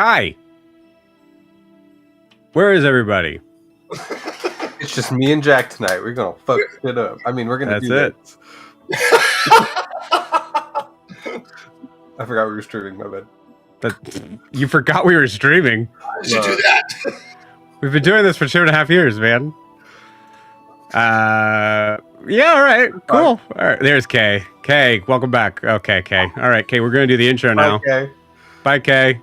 Hi. Where is everybody? It's just me and Jack tonight. We're gonna fuck it up. I mean, we're gonna do That's this. I forgot we were streaming. My bad. You forgot we were streaming. How did you do that? We've been doing this for 2.5 years, man. Yeah, all right, cool. All right, there's Kay. Kay, welcome back. Okay, Kay. All right, Kay, we're gonna do the intro now. Okay. Bye, Kay.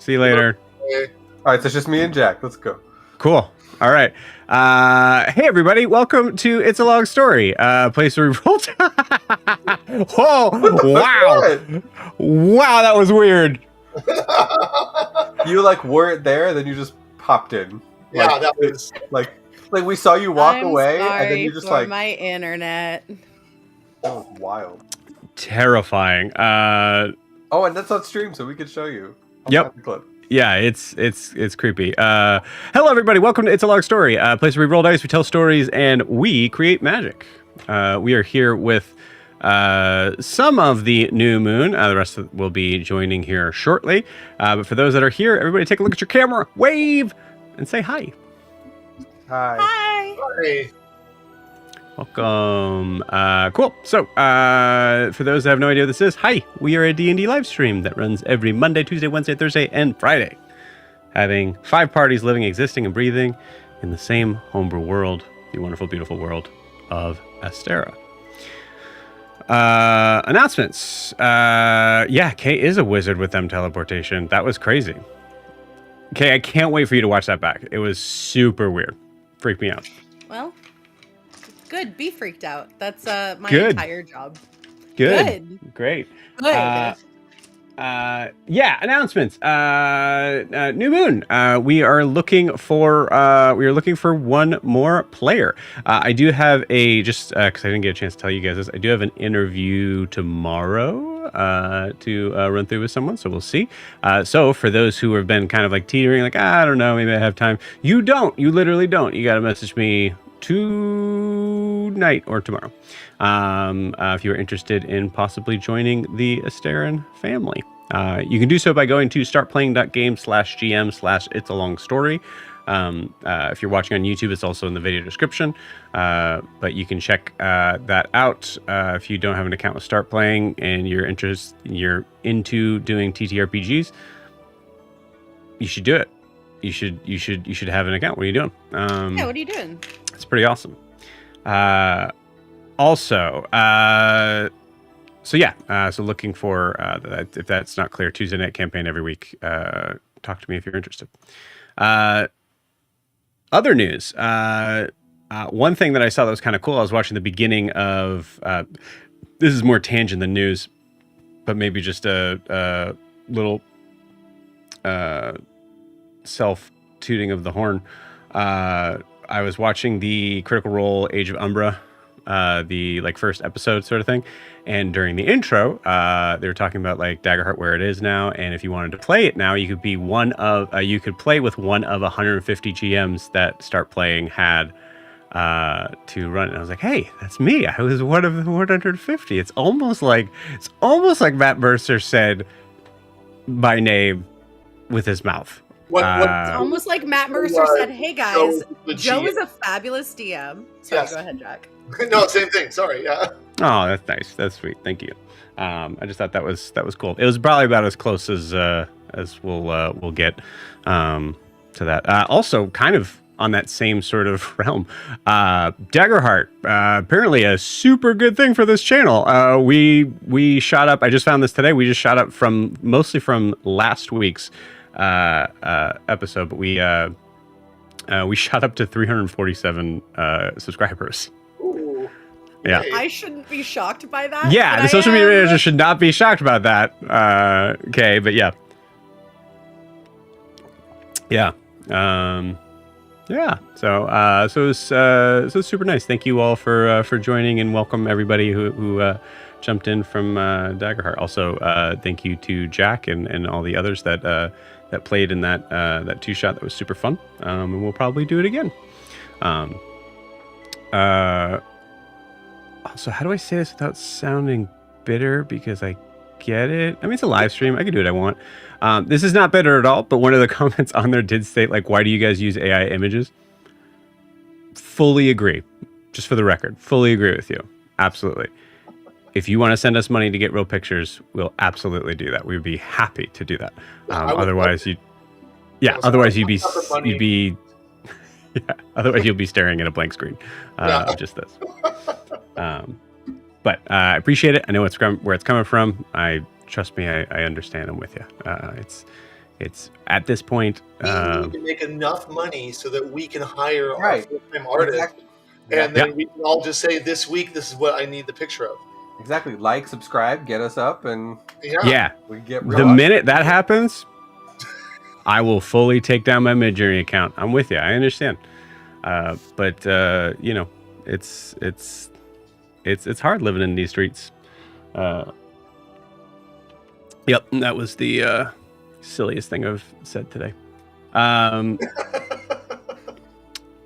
See you later. Okay. All right, so it's just me and Jack. Let's go. Cool. All right. Hey, everybody. Welcome to It's a Long Story, place where we roll. Whoa! Wow! Wow, that was weird. You like weren't there, then you just popped in. Yeah, Like, that was like we saw you walk I'm away, sorry and then you just for like my internet. that was wild. Terrifying. Oh, and that's on stream, so we could show you. Yep. Have the clip. Yeah, it's creepy. Hello, everybody. Welcome to It's a Long Story, a place where we roll dice, we tell stories, and we create magic. We are here with some of the new moon. The rest will be joining here shortly. But for those that are here, everybody take a look at your camera, wave, and say hi. Hi. Hi. Hey. Welcome. Cool. So, for those that have no idea what this is, hi. We are a D&D live stream that runs every Monday, Tuesday, Wednesday, Thursday, and Friday. Having 5 parties living, existing, and breathing in the same homebrew world, the wonderful, beautiful world of Astera. Announcements. Yeah, Kay is a wizard with them teleportation. That was crazy. Kay, I can't wait for you to watch that back. It was super weird. Freaked me out. Well, good. Be freaked out. That's my Good. entire job. Good. Great. Good. Yeah, announcements. New moon. We are looking for one more player. I do have because I didn't get a chance to tell you guys this. I do have an interview tomorrow to run through with someone, so we'll see. So for those who have been kind of like teetering, like I don't know, maybe I have time. You don't. You literally don't. You got to message me tonight or tomorrow. If you're interested in possibly joining the Asteran family. You can do so by going to startplaying.game/GM/It's a Long Story. If you're watching on YouTube, it's also in the video description. But you can check that out. If you don't have an account with Start Playing and you're into doing TTRPGs, you should do it. You should have an account. What are you doing? Yeah, what are you doing? It's pretty awesome. Also, so looking for if that's not clear, Tuesday night campaign every week. Talk to me if you're interested. Other news. One thing that I saw that was kind of cool. I was watching the beginning of. This is more tangent than news, but maybe just a little self tooting of the horn. I was watching the Critical Role Age of Umbra, the first episode sort of thing, and during the intro, they were talking about like Daggerheart where it is now, and if you wanted to play it now, you could be you could play with one of 150 GMs that Start Playing had to run. And I was like, hey, that's me. I was one of the 150. It's almost like Matt Mercer said my name with his mouth. It's almost like Matt Mercer said, hey guys, Joe is a fabulous DM. Sorry, Yes. Go ahead, Jack. No, same thing. Sorry. Yeah. Oh, that's nice. That's sweet. Thank you. I just thought that was cool. It was probably about as close as we'll get to that. Also, kind of on that same sort of realm, Daggerheart, apparently a super good thing for this channel. We shot up. I just found this today. We just shot up mostly from last week's episode, but we shot up to 347 subscribers. Ooh. Yeah. Hey. I shouldn't be shocked by that. Yeah, but the I social media am. managers should not be shocked about that. Okay, but yeah. Yeah. Yeah. So it was super nice. Thank you all for joining, and welcome everybody who jumped in from Daggerheart. Also, thank you to Jack and all the others that played in that 2-shot. That was super fun. And we'll probably do it again. Also, how do I say this without sounding bitter? Because I get it. I mean, it's a live stream. I can do what I want. This is not better at all, but one of the comments on there did state, like, why do you guys use AI images? Fully agree. Just for the record, fully agree with you. Absolutely. If you want to send us money to get real pictures, we'll absolutely do that. We'd be happy to do that. Otherwise, you'd be otherwise you'll be staring at a blank screen of just this. But I appreciate it. I know where it's coming from. Trust me, I understand. I'm with you. It's at this point. We need to make enough money so that we can hire our full-time artists. Exactly. And then we can all just say, this week, this is what I need the picture of. Exactly. Like, subscribe, get us up, and we get real. The minute that happens, I will fully take down my Midjourney account. I'm with you. I understand. But you know, it's hard living in these streets. Yep, that was the silliest thing I've said today.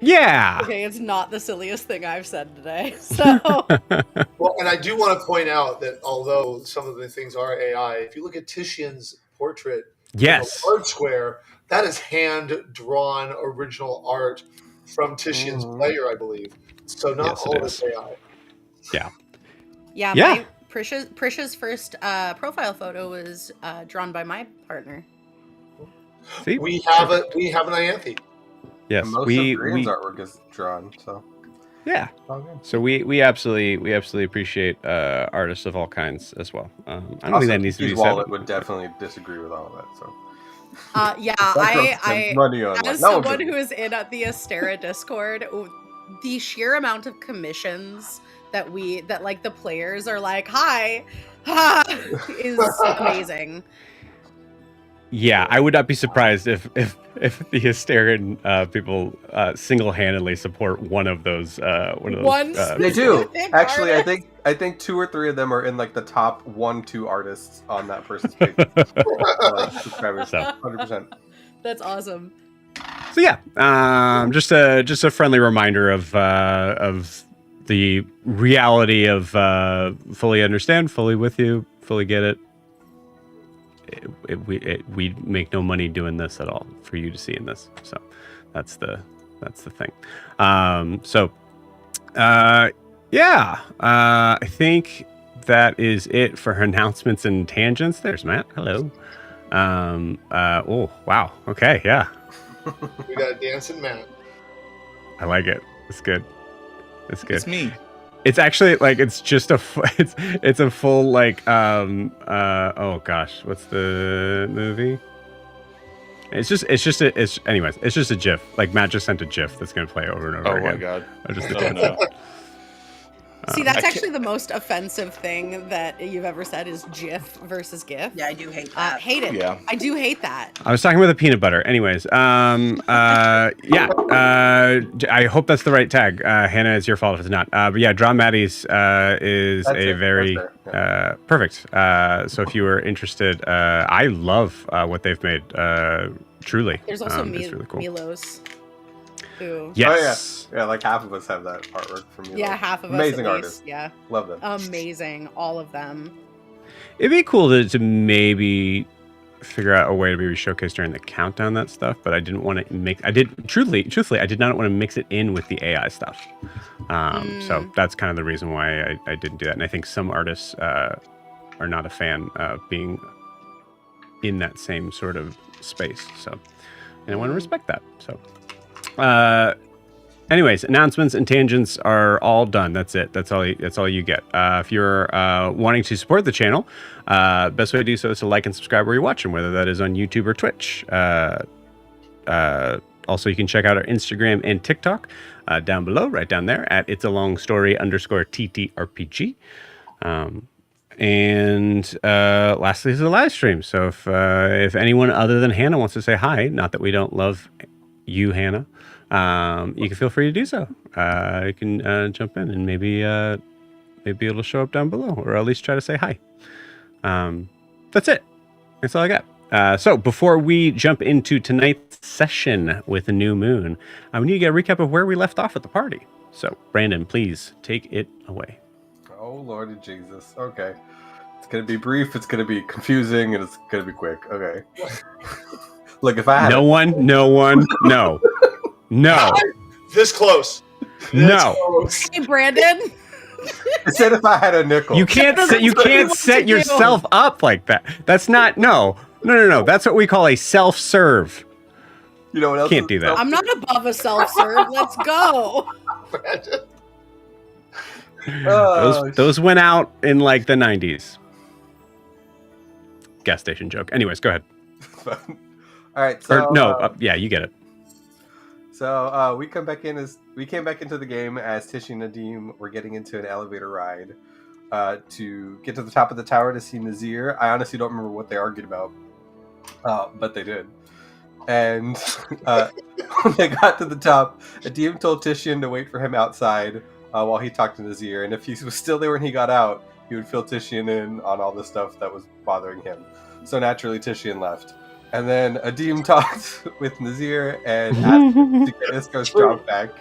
Yeah. Okay, it's not the silliest thing I've said today. So. Well, and I do want to point out that although some of the things are AI, if you look at Titian's portrait, yes, art square, that is hand-drawn original art from Titian's player, I believe. So not all of it's AI. Yeah. Yeah. Prisha's first profile photo was drawn by my partner. See? We have an Ianthe. And Yes, most of Brian's artwork is drawn, so yeah. So we absolutely appreciate artists of all kinds as well. I don't think that needs to be said. Wallet would definitely disagree with all of that. So I money on as someone who is in the Astera Discord, the sheer amount of commissions that like the players are like, hi, is amazing. Yeah, I would not be surprised if the Asterian people single-handedly support one of those. They do actually. Artist. I think 2 or 3 of them are in like the top 1-2 artists on that person's page. Subscribers, 100%. That's awesome. So yeah, just a friendly reminder of the reality of fully understand, fully with you, fully get it. We make no money doing this at all for you to see in this, so that's the thing. I think that is it for announcements and tangents. There's Matt. Hello. Oh wow. Okay. Yeah. We got a dancing Matt. I like it. It's good. It's good. It's me. It's actually like it's just it's a full like oh gosh, what's the movie? It's just a GIF. Like Matt just sent a GIF that's gonna play over and over again. Oh my god. No. See, that's actually the most offensive thing that you've ever said is GIF versus GIF. Yeah, I do hate that. Hate it. Yeah. I do hate that. I was talking about the peanut butter. Anyways, I hope that's the right tag. Hannah, it's your fault if it's not. But yeah, Draw Maddie's is that's a very perfect. So if you were interested, I love what they've made. Truly. There's also really cool. Milos. Who? Yes. Oh, yeah, like half of us have that artwork from you. Yeah, half of us. Amazing artists. Yeah. Love them. Amazing. All of them. It'd be cool to maybe figure out a way to maybe showcase during the countdown that stuff, but I didn't want to truthfully, I did not want to mix it in with the AI stuff. So that's kind of the reason why I didn't do that. And I think some artists are not a fan of being in that same sort of space. So, and I want to respect that. So. Anyways, announcements and tangents are all done. That's it. That's all you get. If you're wanting to support the channel, best way to do so is to like and subscribe where you're watching, whether that is on YouTube or Twitch. Also, you can check out our Instagram and TikTok down below, right down there at It's a Long Story _TTRPG. And lastly is the live stream. So if anyone other than Hannah wants to say hi, not that we don't love you, Hannah, you can feel free to do so. You can jump in and maybe it'll show up down below, or at least try to say hi. That's it. That's all I got. So before we jump into tonight's session with the new moon, we need to get a recap of where we left off at the party. So Brandon, please take it away. Oh Lord Jesus. Okay. It's gonna be brief. It's gonna be confusing, and it's gonna be quick. Okay. Look, if I had no. This close. No. Close. Hey, Brandon. I said if I had a nickel. You can't set yourself up like that. That's not no. That's what we call a self-serve. You know what else? Can't do that. I'm not above a self-serve. Let's go. Those went out in like the 90s. Gas station joke. Anyways, go ahead. All right. So yeah, you get it. So we came back into the game as Tishy and Nadim were getting into an elevator ride to get to the top of the tower to see Nazir. I honestly don't remember what they argued about, but they did. And when they got to the top, Nadim told Tishian to wait for him outside while he talked to Nazir. And if he was still there when he got out, he would fill Tishian in on all the stuff that was bothering him. So naturally, Tishian left. And then Adim talked with Nazir and asked him to get Iskar's job back,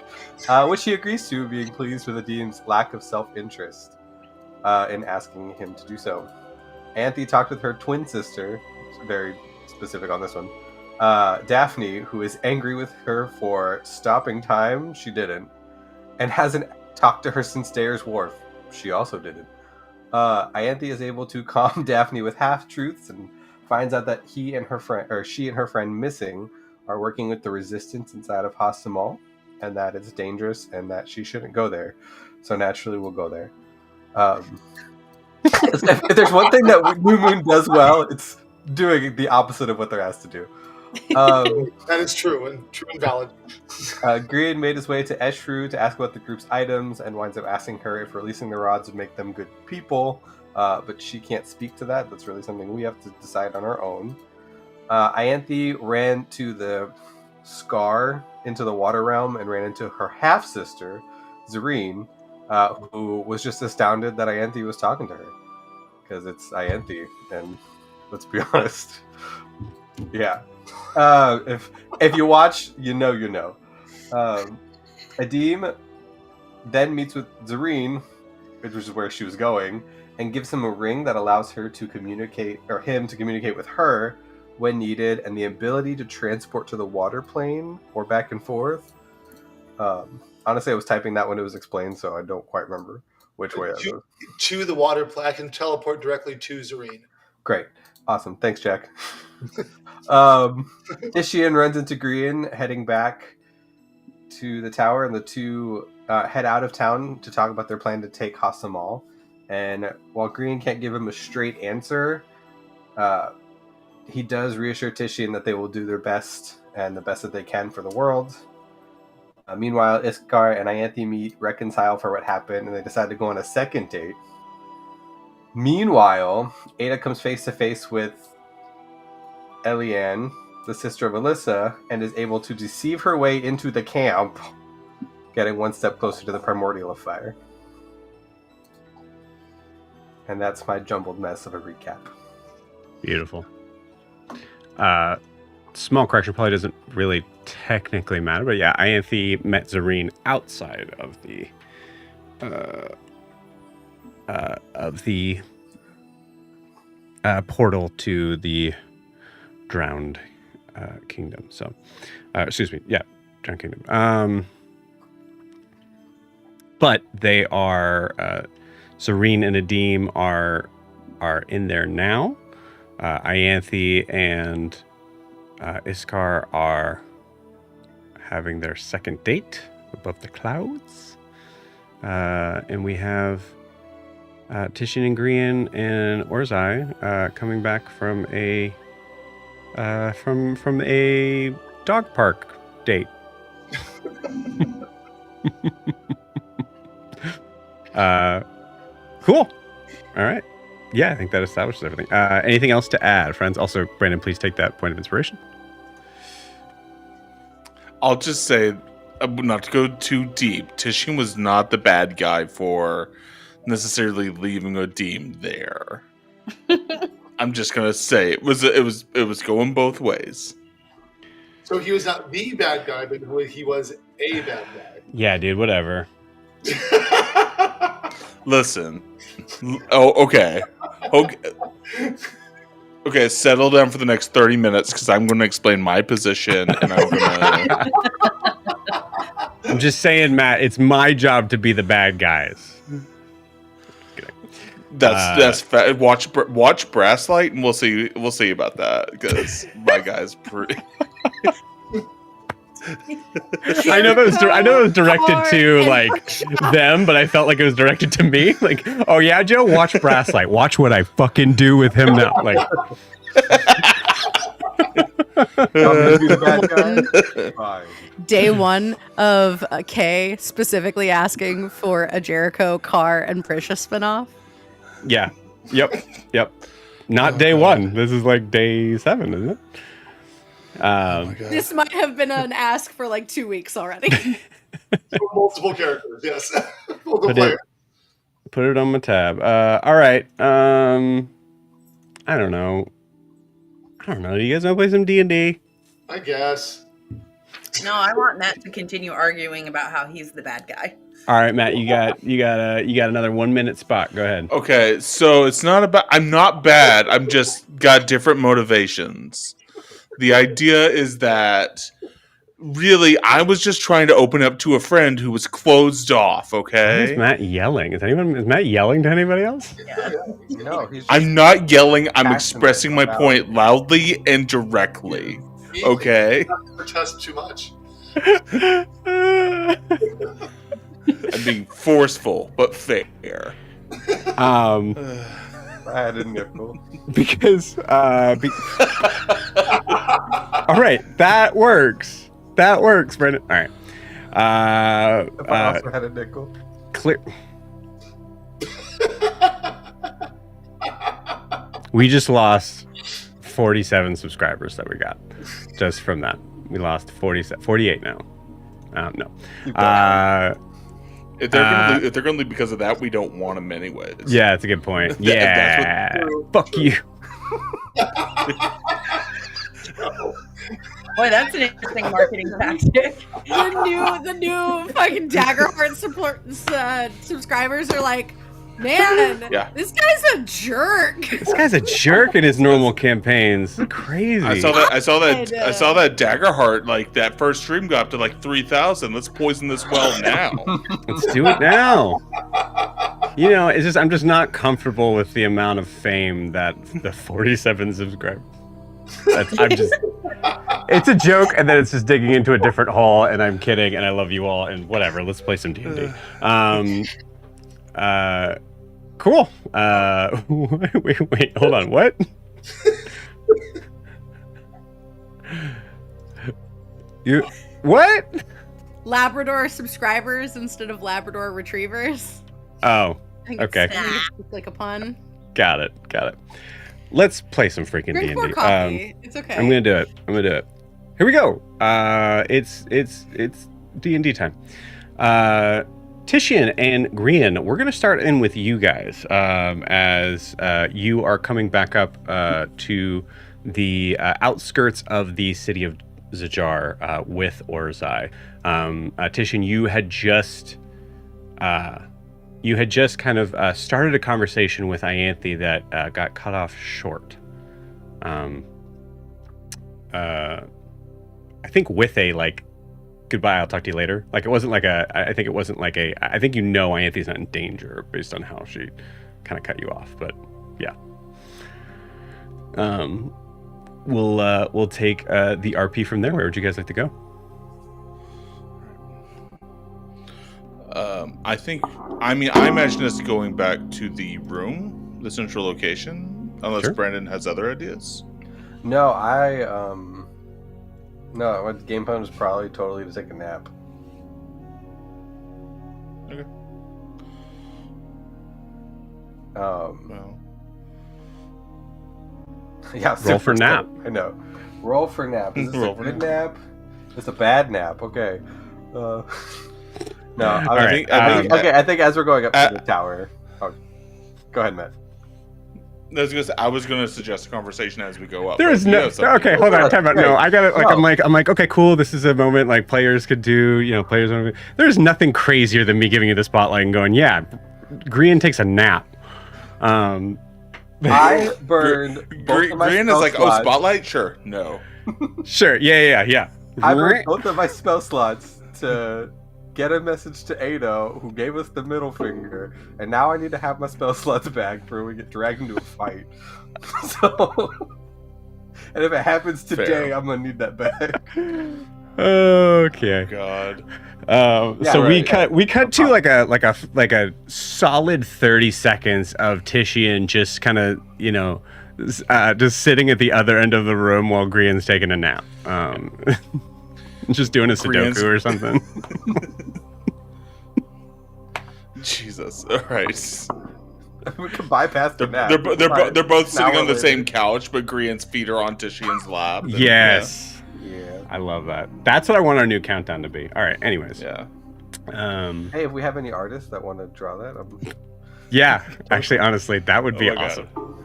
which he agrees to, being pleased with Adim's lack of self-interest in asking him to do so. Anthe talked with her twin sister, very specific on this one, Daphne, who is angry with her for stopping time. She didn't. And hasn't talked to her since Dare's Wharf. She also didn't. Ianthe is able to calm Daphne with half-truths and finds out that she and her friend Missing are working with the resistance inside of Hasamal, and that it's dangerous and that she shouldn't go there. So naturally, we'll go there. If there's one thing that New Moon does well, it's doing the opposite of what they're asked to do. That is true and valid. Grian made his way to Eshru to ask about the group's items and winds up asking her if releasing the rods would make them good people. But she can't speak to that. That's really something we have to decide on our own. Ianthe ran to the Scar into the water realm and ran into her half-sister, Zareen, who was just astounded that Ianthe was talking to her. Because it's Ianthe, and let's be honest. Yeah. If you watch, you know. Adim then meets with Zareen, which is where she was going, and gives him a ring that allows her to communicate, or him to communicate with her when needed, and the ability to transport to the water plane or back and forth. Honestly, I was typing that when it was explained, so I don't quite remember which way. To the water plane, I can teleport directly to Zareen. Great. Awesome. Thanks, Jack. Ishian runs into Grian heading back to the tower, and the two head out of town to talk about their plan to take Hasamal. And while Grian can't give him a straight answer, he does reassure Tishian that they will do their best and the best that they can for the world. Meanwhile, Iskar and Ianthe reconcile for what happened, and they decide to go on a second date. Meanwhile, Adah comes face to face with Eliane, the sister of Elissa, and is able to deceive her way into the camp, getting one step closer to the primordial of fire. And that's my jumbled mess of a recap. Beautiful. Small correction, probably doesn't really technically matter, but yeah, Ianthe met Zareen outside of the portal to the drowned kingdom. So, drowned kingdom. But they are Zareen and Adim are in there now. Ianthe and Iskar are having their second date above the clouds. And we have Tishin and Grian and Orzai coming back from a dog park date. Cool. All right. Yeah, I think that establishes everything. Anything else to add, friends? Also, Brandon, please take that point of inspiration. I'll just say, not to go too deep, Tishin was not the bad guy for necessarily leaving Adim there. I'm just gonna say it was going both ways. So he was not the bad guy, but he was a bad guy. Yeah, dude, whatever. Listen. Oh, okay. Okay, settle down for the next 30 minutes because I'm going to explain my position, and I'm going to. I'm just saying, Matt. It's my job to be the bad guys. That's watch Brasslight, and we'll see about that because my guy's pretty. I know it was directed to like them, but I felt like it was directed to me. Like, oh yeah, Joe, watch Brasslight. Watch what I fucking do with him now. Like, Day one of Kay specifically asking for a Jericho, Carr, and Prisha spinoff. yeah, yep. Not day one. This is like day 7, isn't it? This might have been an ask for like 2 weeks already. Multiple characters, yes. Put it on my tab. All right. I don't know. Do you guys want to play some D&D? I guess. No, I want Matt to continue arguing about how he's the bad guy. All right, Matt. You got another 1 minute spot. Go ahead. Okay, so it's not about. I'm not bad. I'm just got different motivations. The idea is that really, I was just trying to open up to a friend who was closed off. Why Okay, is Matt yelling? Is Matt yelling to anybody else? No, he's I'm not yelling. I'm passionate expressing my about- point loudly and directly. Okay, Protest too much. I'm being forceful but fair. I had a nickel. Because all right, that works, Brendan. All right, If I also had a nickel. clear. We just lost 47 subscribers that we got just from that. We lost 48 now. No. If they're going to leave because of that, we don't want them anyways. Yeah, that's a good point. That's Yeah, fuck you. Boy, that's an interesting marketing tactic. The new fucking Daggerheart subscribers are like, man, Yeah. this guy's a jerk. This guy's a jerk in his normal campaigns. Crazy. I saw that Daggerheart, like that first stream got up to like 3,000. Let's poison this well now. Let's do it now. You know, it's just I'm just not comfortable with the amount of fame that the 47 subscribers. It's a joke, and then it's just digging into a different hole, and I'm kidding, and I love you all, and whatever. Let's play some D&D. Cool. Wait, hold on. What? What? Labrador subscribers instead of Labrador retrievers. Oh, I think okay. It's like a pun. Got it. Let's play some freaking Drink D&D. more coffee. It's okay. I'm gonna do it. Here we go. It's D&D time. Titian and Grian, we're gonna start in with you guys as you are coming back up to the outskirts of the city of Zajar with Orzai. Titian, you had just kind of started a conversation with Ianthe that got cut off short. I think with a like, goodbye, I'll talk to you later. Like, it wasn't like I think you know Ianthe's not in danger based on how she kind of cut you off, but yeah. We'll take the RP from there. Where would you guys like to go? I imagine us going back to the room, the central location, unless Sure. Brandon has other ideas. No, my game plan was probably totally to take a nap. Okay. Um, Well, yeah. Roll for nap. I know. Roll for nap. Is this Roll a for good nap? It's a bad nap. Okay. No. right. I think as we're going up to the tower. Oh, go ahead, Matt. I was gonna suggest a conversation as we go up. There but is if you no. have something- Okay, hold on. Time out. No, I got it. Like, No. I'm like, okay, cool. This is a moment like players could do. You know, players. There's nothing crazier than me giving you the spotlight and going, yeah, Grian takes a nap. I burned both of my Grian is spell like, slots. oh, spotlight? Sure. No. Sure. Yeah. I burned both of my spell slots to get a message to Ada, who gave us the middle finger, and now I need to have my spell slots back for when we get dragged into a fight. So, and if it happens today, Fair. I'm gonna need that back. Okay. God. So we right. cut to like a solid 30 seconds of Titian just kind of just sitting at the other end of the room while Grian's taking a nap. Just doing a Sudoku or something. Jesus. All right. We can bypass the nap. They're both sitting on the later. same couch, but Grian's feet are on Titian's lap. and- Yes. Yeah. I love that. That's what I want our new countdown to be. All right. Anyways. Yeah. Hey, if we have any artists that want to draw that, Yeah. Actually, honestly, that would be Oh my awesome. God.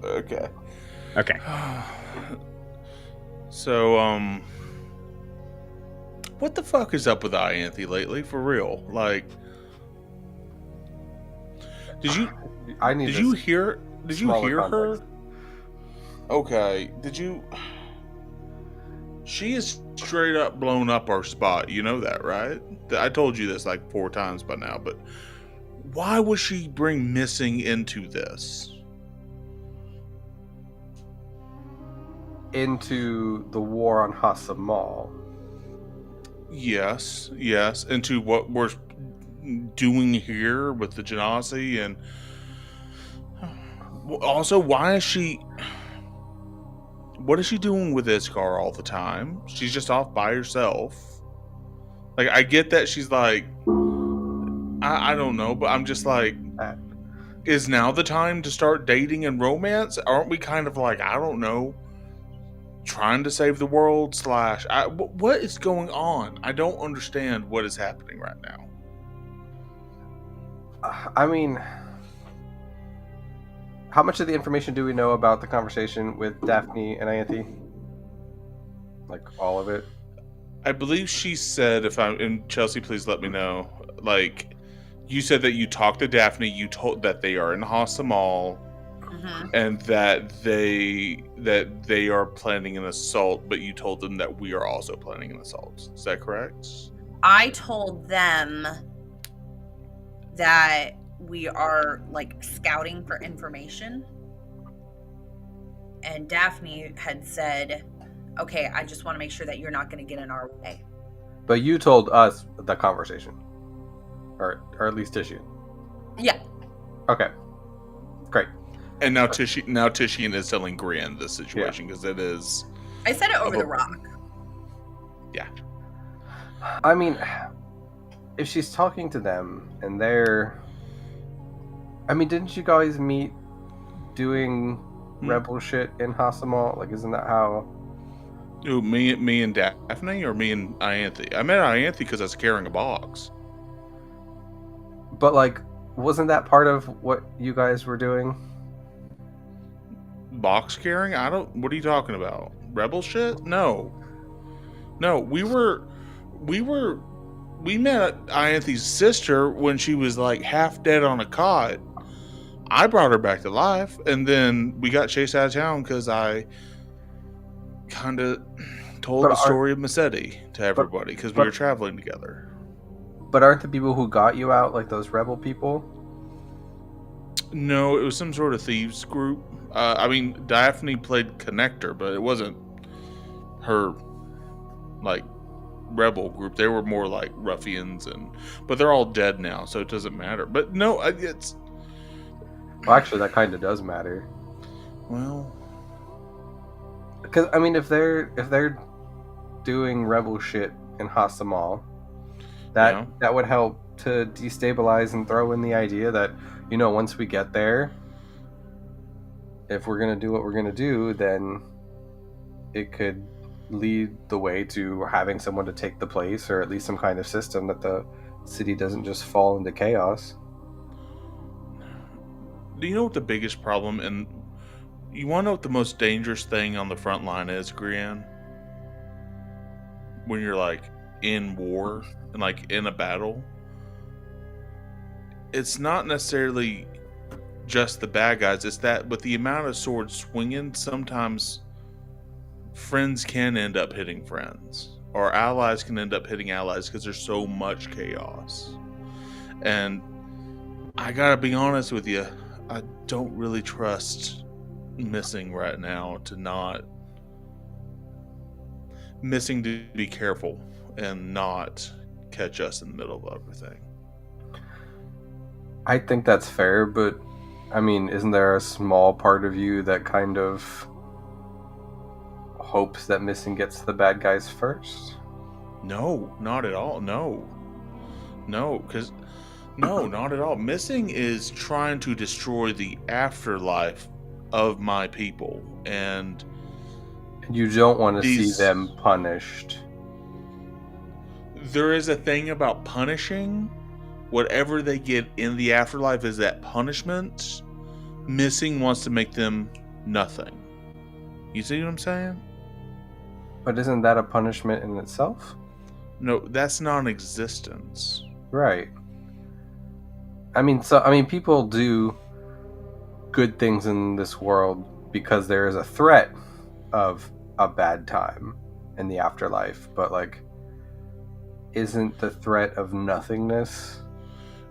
Okay. Okay. So, what the fuck is up with Ianthe lately? For real? Like, did you hear her? Okay. Did you? She is straight up blown up our spot. You know that, right? I told you this like 4 times by now, but why would she bring missing into this? Into the war on Hasamal. Yes, into what we're doing here with the Genasi, and also why is she? What is she doing with Iskar all the time? She's just off by herself. Like, I get that she's like, I don't know, but I'm just like, is now the time to start dating and romance? Aren't we kind of like, I don't know, trying to save the world / what is going on? I don't understand what is happening right now. I mean, how much of the information do we know about the conversation with Daphne and Ianthe? Like, all of it? I believe she said, and Chelsea, please let me know, like, you said that you talked to Daphne, you told that they are in Hasamal, and that they are planning an assault, but you told them that we are also planning an assault. Is that correct? I told them that we are like scouting for information, and Daphne had said, okay, I just want to make sure that you're not going to get in our way. But you told us the conversation. Or at least Titian. Yeah. Okay. Great. And now Titian is telling Grian this situation, because it is... I said it over the rock. Yeah. I mean, if she's talking to them and they're... I mean, didn't you guys meet doing rebel shit in Hasamal? Like, isn't that how... Ooh, me and Daphne, or me and Ianthe? I met Ianthe because I was carrying a box. But, like, wasn't that part of what you guys were doing? Box carrying? What are you talking about? Rebel shit? No, we met Ianthe's sister when she was like half dead on a cot. I brought her back to life, and then we got chased out of town because I kind of told the story of Massetti to everybody because we were traveling together. But aren't the people who got you out like those rebel people? No, it was some sort of thieves group. I mean, Daphne played Connector, but it wasn't her, like, rebel group. They were more like ruffians, but they're all dead now, so it doesn't matter. But no, it's... Well, actually, that kind of does matter. Well... Because, I mean, if they're doing rebel shit in Hasamal, that would help to destabilize and throw in the idea that, you know, once we get there, if we're going to do what we're going to do, then it could lead the way to having someone to take the place, or at least some kind of system that the city doesn't just fall into chaos. Do you know what the biggest problem, and you want to know what the most dangerous thing on the front line is, Grian? When you're, like, in war and, like, in a battle? It's not necessarily just the bad guys. It's that with the amount of swords swinging, sometimes friends can end up hitting friends, or allies can end up hitting allies because there's so much chaos. And I gotta be honest with you, I don't really trust Missing right now Missing to be careful and not catch us in the middle of everything. I think that's fair, but I mean, isn't there a small part of you that kind of hopes that Missing gets the bad guys first? No, not at all. No, not at all. Missing is trying to destroy the afterlife of my people, and You don't want to These- see them punished. there is a thing about punishing. Whatever they get in the afterlife is that punishment. Missing wants to make them nothing. You see what I'm saying? But isn't that a punishment in itself? No, that's non-existence. Right. I mean, people do good things in this world because there is a threat of a bad time in the afterlife, but like, isn't the threat of nothingness?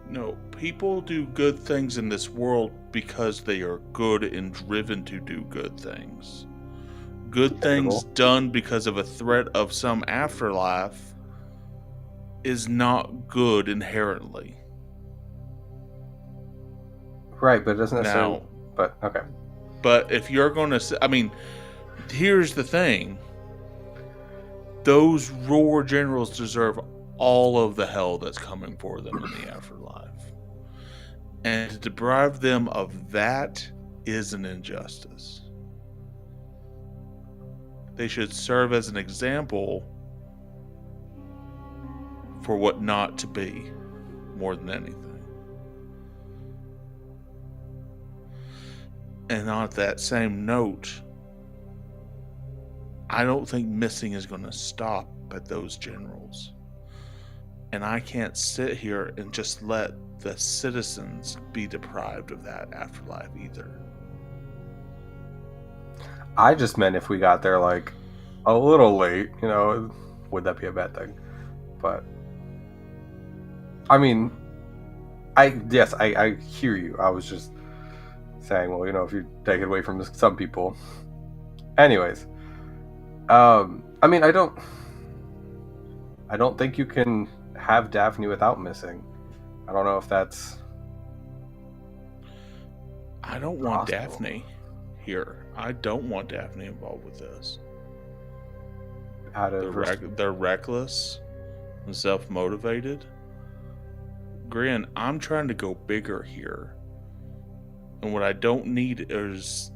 No, people do good things in this world because they are good and driven to do good things. Good things done because of a threat of some afterlife is not good inherently. Right, but it doesn't necessarily. Now, But okay. but if you're going to, I mean, here's the thing. Those Roar generals deserve all of the hell that's coming for them in the afterlife. And to deprive them of that is an injustice. They should serve as an example for what not to be, more than anything. And on that same note, I don't think Missing is going to stop at those generals. And I can't sit here and just let the citizens be deprived of that afterlife either. I just meant if we got there like a little late, would that be a bad thing? But I mean, I hear you. I was just saying, well, if you take it away from some people. Anyways, I mean, I don't think you can have Daphne without Missing. I don't know if that's. I don't want possible. Daphne here. I don't want Daphne involved with this. They're reckless and self-motivated. Grin, I'm trying to go bigger here. And what I don't need is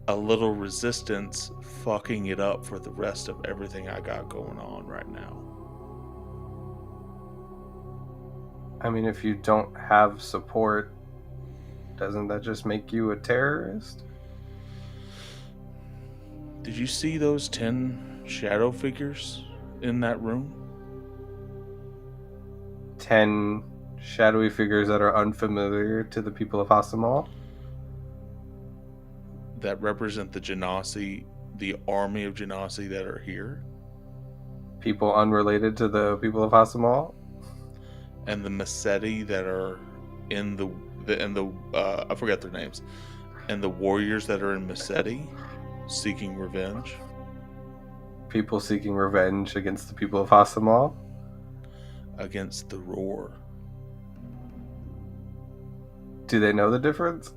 a little resistance fucking it up for the rest of everything I got going on right now. I mean, if you don't have support, doesn't that just make you a terrorist? Did you see those 10 shadow figures in that room? 10 shadowy figures that are unfamiliar to the people of Hasamal? That represent the Genasi, the army of Genasi that are here? People unrelated to the people of Hasamal? And the Maseti that are in the I forget their names. And the warriors that are in Maseti seeking revenge. People seeking revenge against the people of Hasamal? Against the Roar. Do they know the difference?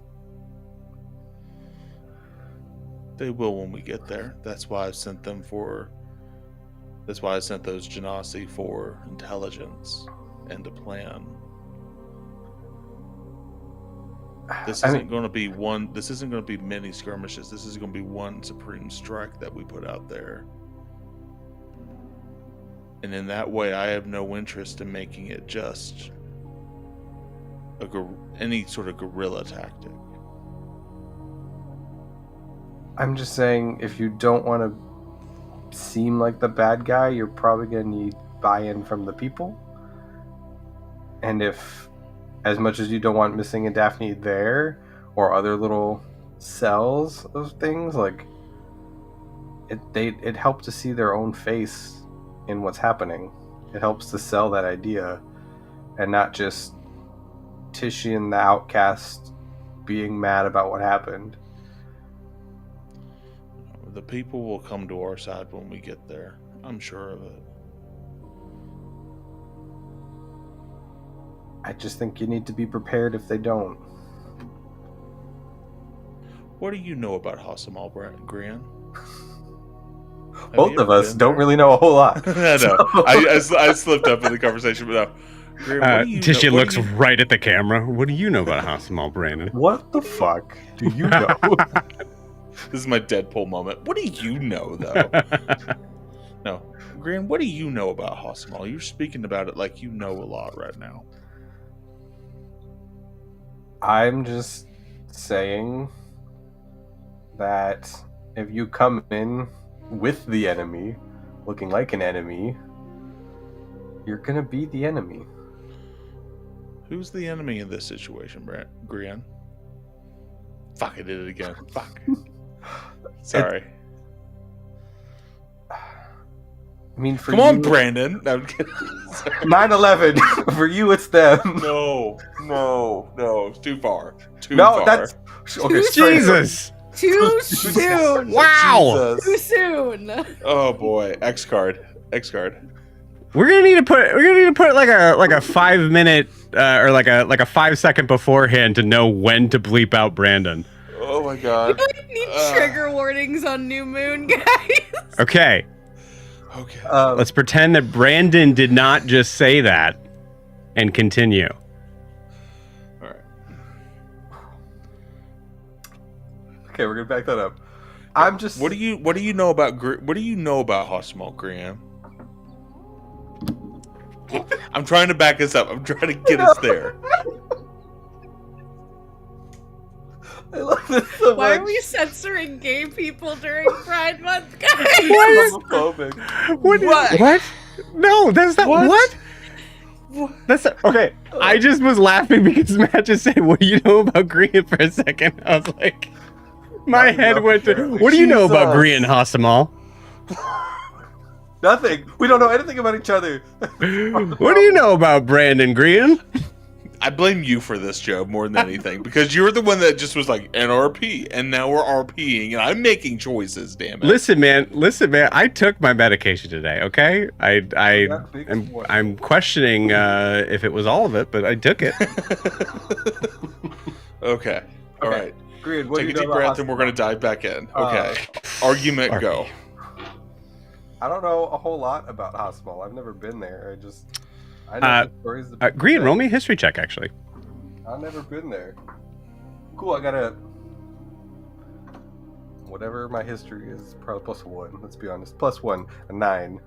They will when we get there. That's why I sent those Genasi for intelligence and a plan. This isn't going to be many skirmishes. This is going to be one supreme strike that we put out there. And in that way, I have no interest in making it just any sort of guerrilla tactic. I'm just saying, if you don't want to seem like the bad guy, you're probably going to need buy-in from the people. And if as much as you don't want Missing and Daphne there, or other little cells of things, like it helped to see their own face in what's happening. It helps to sell that idea, and not just Titian the outcast being mad about what happened. The people will come to our side when we get there. I'm sure of it. I just think you need to be prepared if they don't. What do you know about Hasamal, Gran? Both of us don't really know a whole lot. I know. I slipped up in the conversation, but no. Gran, what do you Titian know? looks right at the camera. What do you know about Hasamal, Brandon? What the fuck do you know? This is my Deadpool moment. What do you know, though? No. Gran, what do you know about Hasamal? You're speaking about it like you know a lot right now. I'm just saying that if you come in with the enemy, looking like an enemy, you're gonna be the enemy. Who's the enemy in this situation, Gran? Fuck, I did it again. Fuck. Sorry. I mean, for Come on, you, Brandon. No, I'm kidding. 9/11. For you, it's them. No. It's too far. Too No, far. that's okay. straight up. Jesus! Too soon. Wow! Too soon. Oh boy, X card. We're gonna need to put like a 5 minute or like a 5 second beforehand to know when to bleep out Brandon. Oh my god. We need trigger warnings on New Moon, guys. Okay, let's pretend that Brandon did not just say that, and continue. All right. Okay, we're gonna back that up. I'm just. What do you know about Hasamal, Gran? I'm trying to back us up. I'm trying to get us there. I love this so Why much. are we censoring gay people during Pride Month, guys? Homophobic. What? No, that's not what? That's not, okay. I just was laughing because Matt just said, "What do you know about Green?" For a second, I was like, my Not head enough, went to, apparently. "What do you know about Jesus. Green and Hasamal?" Nothing. We don't know anything about each other. What do you know about Brandon Green? I blame you for this, Joe, more than anything, because you're the one that just was like NRP, and now we're RPing, and I'm making choices. Damn it! Listen, man. I took my medication today. Okay, I'm questioning if it was all of it, but I took it. Okay. All right. Green, what Take do a you know deep about breath, and we're gonna dive back in. Okay. Argument go. I don't know a whole lot about Hasamal. I've never been there. I know the stories. that people Green, say. roll me a history check, actually. I've never been there. Cool, I got a... Whatever my history is, probably +1, let's be honest. +1, a 9.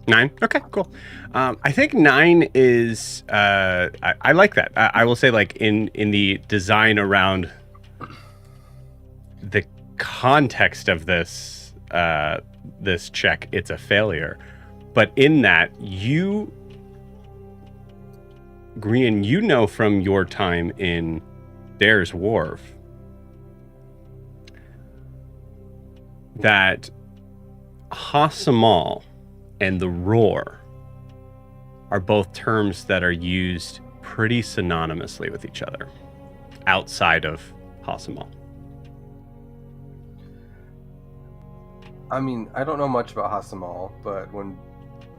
9. Okay, cool. I think 9 is. I like that. I will say, like in the design around the context of this this check, it's a failure. But in that, Green, you know from your time in Dare's Wharf that Hasamal and the Roar are both terms that are used pretty synonymously with each other outside of Hasamal. I mean, I don't know much about Hasamal, but when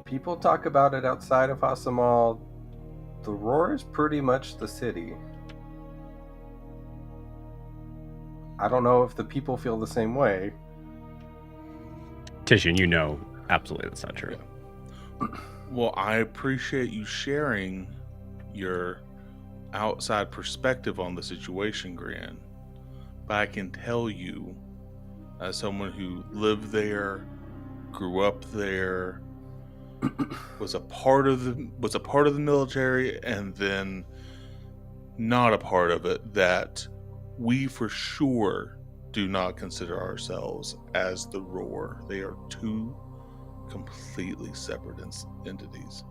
people talk about it outside of Hasamal, the Roar is pretty much the city. I don't know if the people feel the same way. Titian, you know absolutely that's not true. Well, I appreciate you sharing your outside perspective on the situation, Gran. But I can tell you, as someone who lived there, grew up there, was a part of the military, and then not a part of it, that we for sure do not consider ourselves as the Roar. They are two completely separate entities.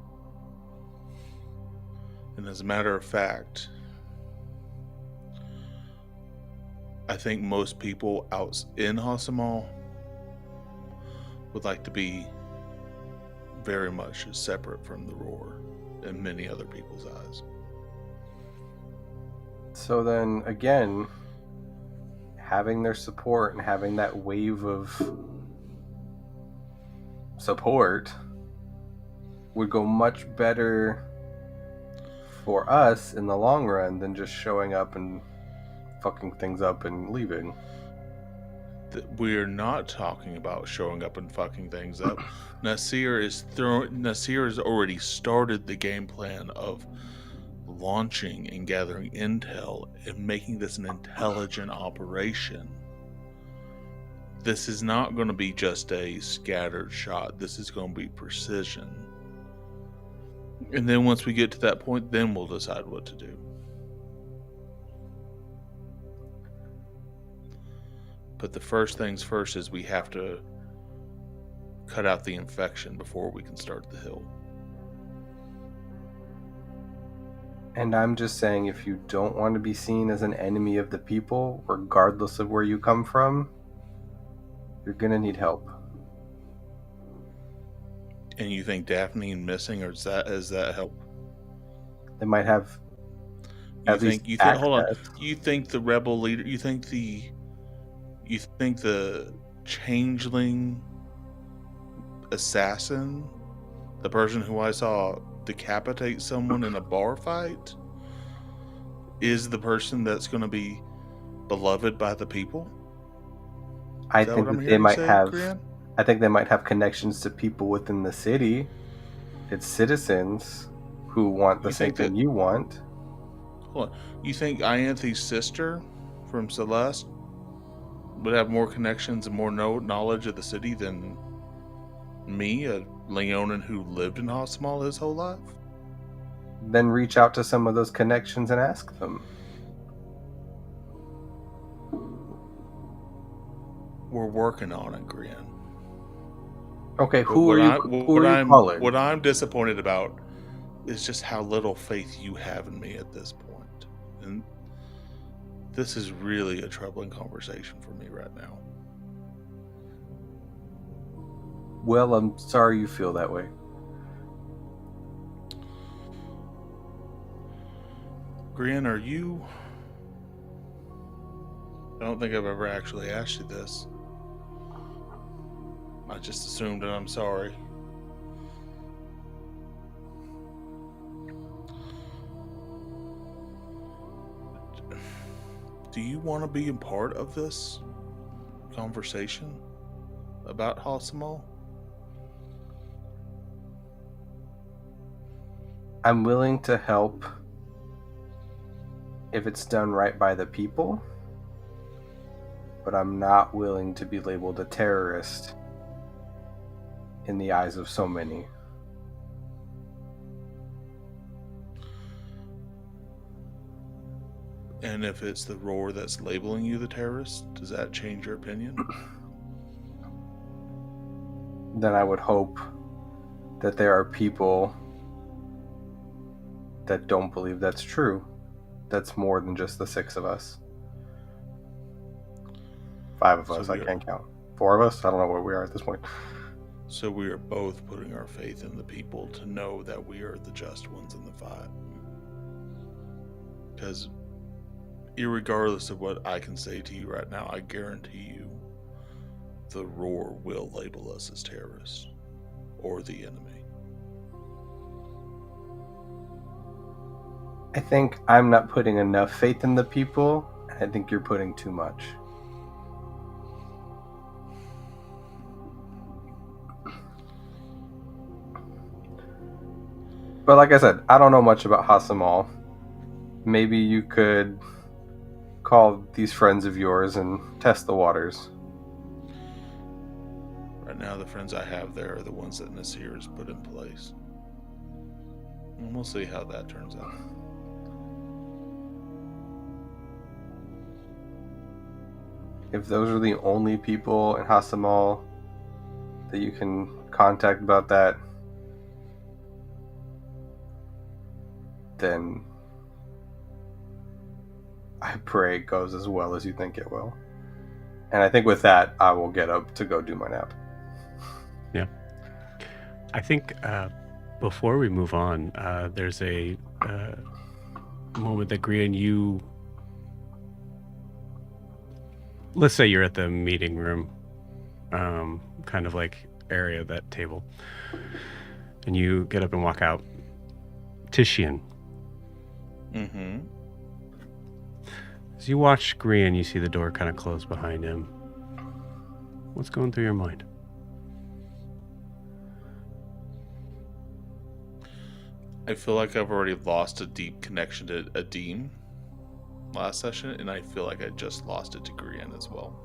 And as a matter of fact, I think most people out in Hasamal would like to be very much separate from the Roar in many other people's eyes. So then, again, having their support and having that wave of support would go much better for us in the long run than just showing up and fucking things up and leaving. We're not talking about showing up and fucking things up. Nasir has already started the game plan of launching and gathering intel and making this an intelligent operation. This is not going to be just a scattered shot. This is going to be precision. And then once we get to that point, then we'll decide what to do. But the first things first is we have to cut out the infection before we can start the hill. And I'm just saying, if you don't want to be seen as an enemy of the people, regardless of where you come from, you're gonna need help. And you think Daphne and missing, or is that help? They might have. You think hold on. You think the rebel leader? You think the changeling assassin, the person who I saw decapitate someone in a bar fight, is the person that's going to be beloved by the people? I think that they might have. Grian? I think they might have connections to people within the city. It's citizens who want the same thing you want. Hold on. You think Ianthe's sister from Celeste would have more connections and more knowledge of the city than me, a Leonin who lived in Hasamal his whole life? Then reach out to some of those connections and ask them. We're working on it, Grian. Okay, who are you calling? What I'm disappointed about is just how little faith you have in me at this point. And this is really a troubling conversation for me right now. Well, I'm sorry you feel that way. Grian, are you... I don't think I've ever actually asked you this. I just assumed and I'm sorry. Do you want to be a part of this conversation about Hasamal? I'm willing to help if it's done right by the people, but I'm not willing to be labeled a terrorist in the eyes of so many. And if it's the Roar that's labeling you the terrorist, does that change your opinion? Then I would hope that there are people that don't believe that's true. That's more than just the 6 of us. 5 of us, I can't count. 4 of us? I don't know where we are at this point. So we are both putting our faith in the people to know that we are the just ones in the fight. Because irregardless of what I can say to you right now, I guarantee you the Roar will label us as terrorists or the enemy. I think I'm not putting enough faith in the people. I think you're putting too much. But like I said, I don't know much about Hasamal. Maybe you could call these friends of yours and test the waters. Right now, the friends I have there are the ones that Nasir has put in place. And we'll see how that turns out. If those are the only people in Hasamal that you can contact about that, then I pray it goes as well as you think it will. And I think with that, I will get up to go do my nap. Yeah. I think before we move on, there's a moment that Grian, you... Let's say you're at the meeting room, kind of like area, that table. And you get up and walk out. Tishian. Mm-hmm. As you watch Grian, you see the door kind of close behind him. What's going through your mind? I feel like I've already lost a deep connection to Adim last session, and I feel like I just lost it to Grian as well.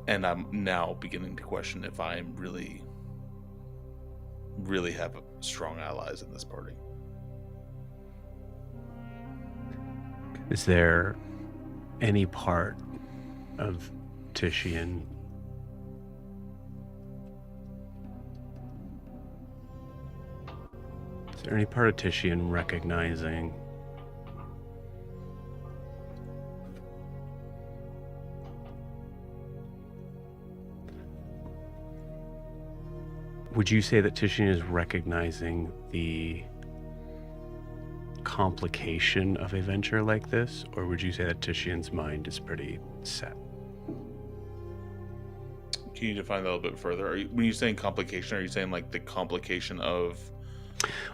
And I'm now beginning to question if I'm really have strong allies in this party. Is there any part of Tishian recognizing would you say that Tishian is recognizing the complication of a venture like this, or would you say that Tishian's mind is pretty set? Can you define that a little bit further? When you're saying complication, are you saying like the complication of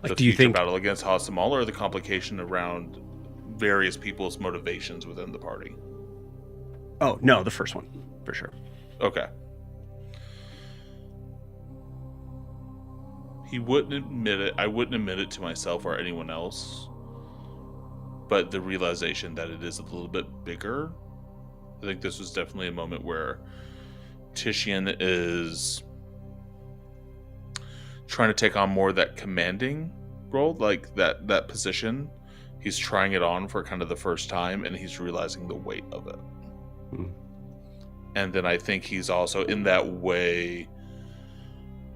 the future battle against Hasamal, or the complication around various people's motivations within the party? Oh, no, the first one, for sure. Okay. He wouldn't admit it. I wouldn't admit it to myself or anyone else. But the realization that it is a little bit bigger, I think this was definitely a moment where Tishian is trying to take on more of that commanding role, like that position. He's trying it on for kind of the first time, and he's realizing the weight of it. Mm. And then I think he's also in that way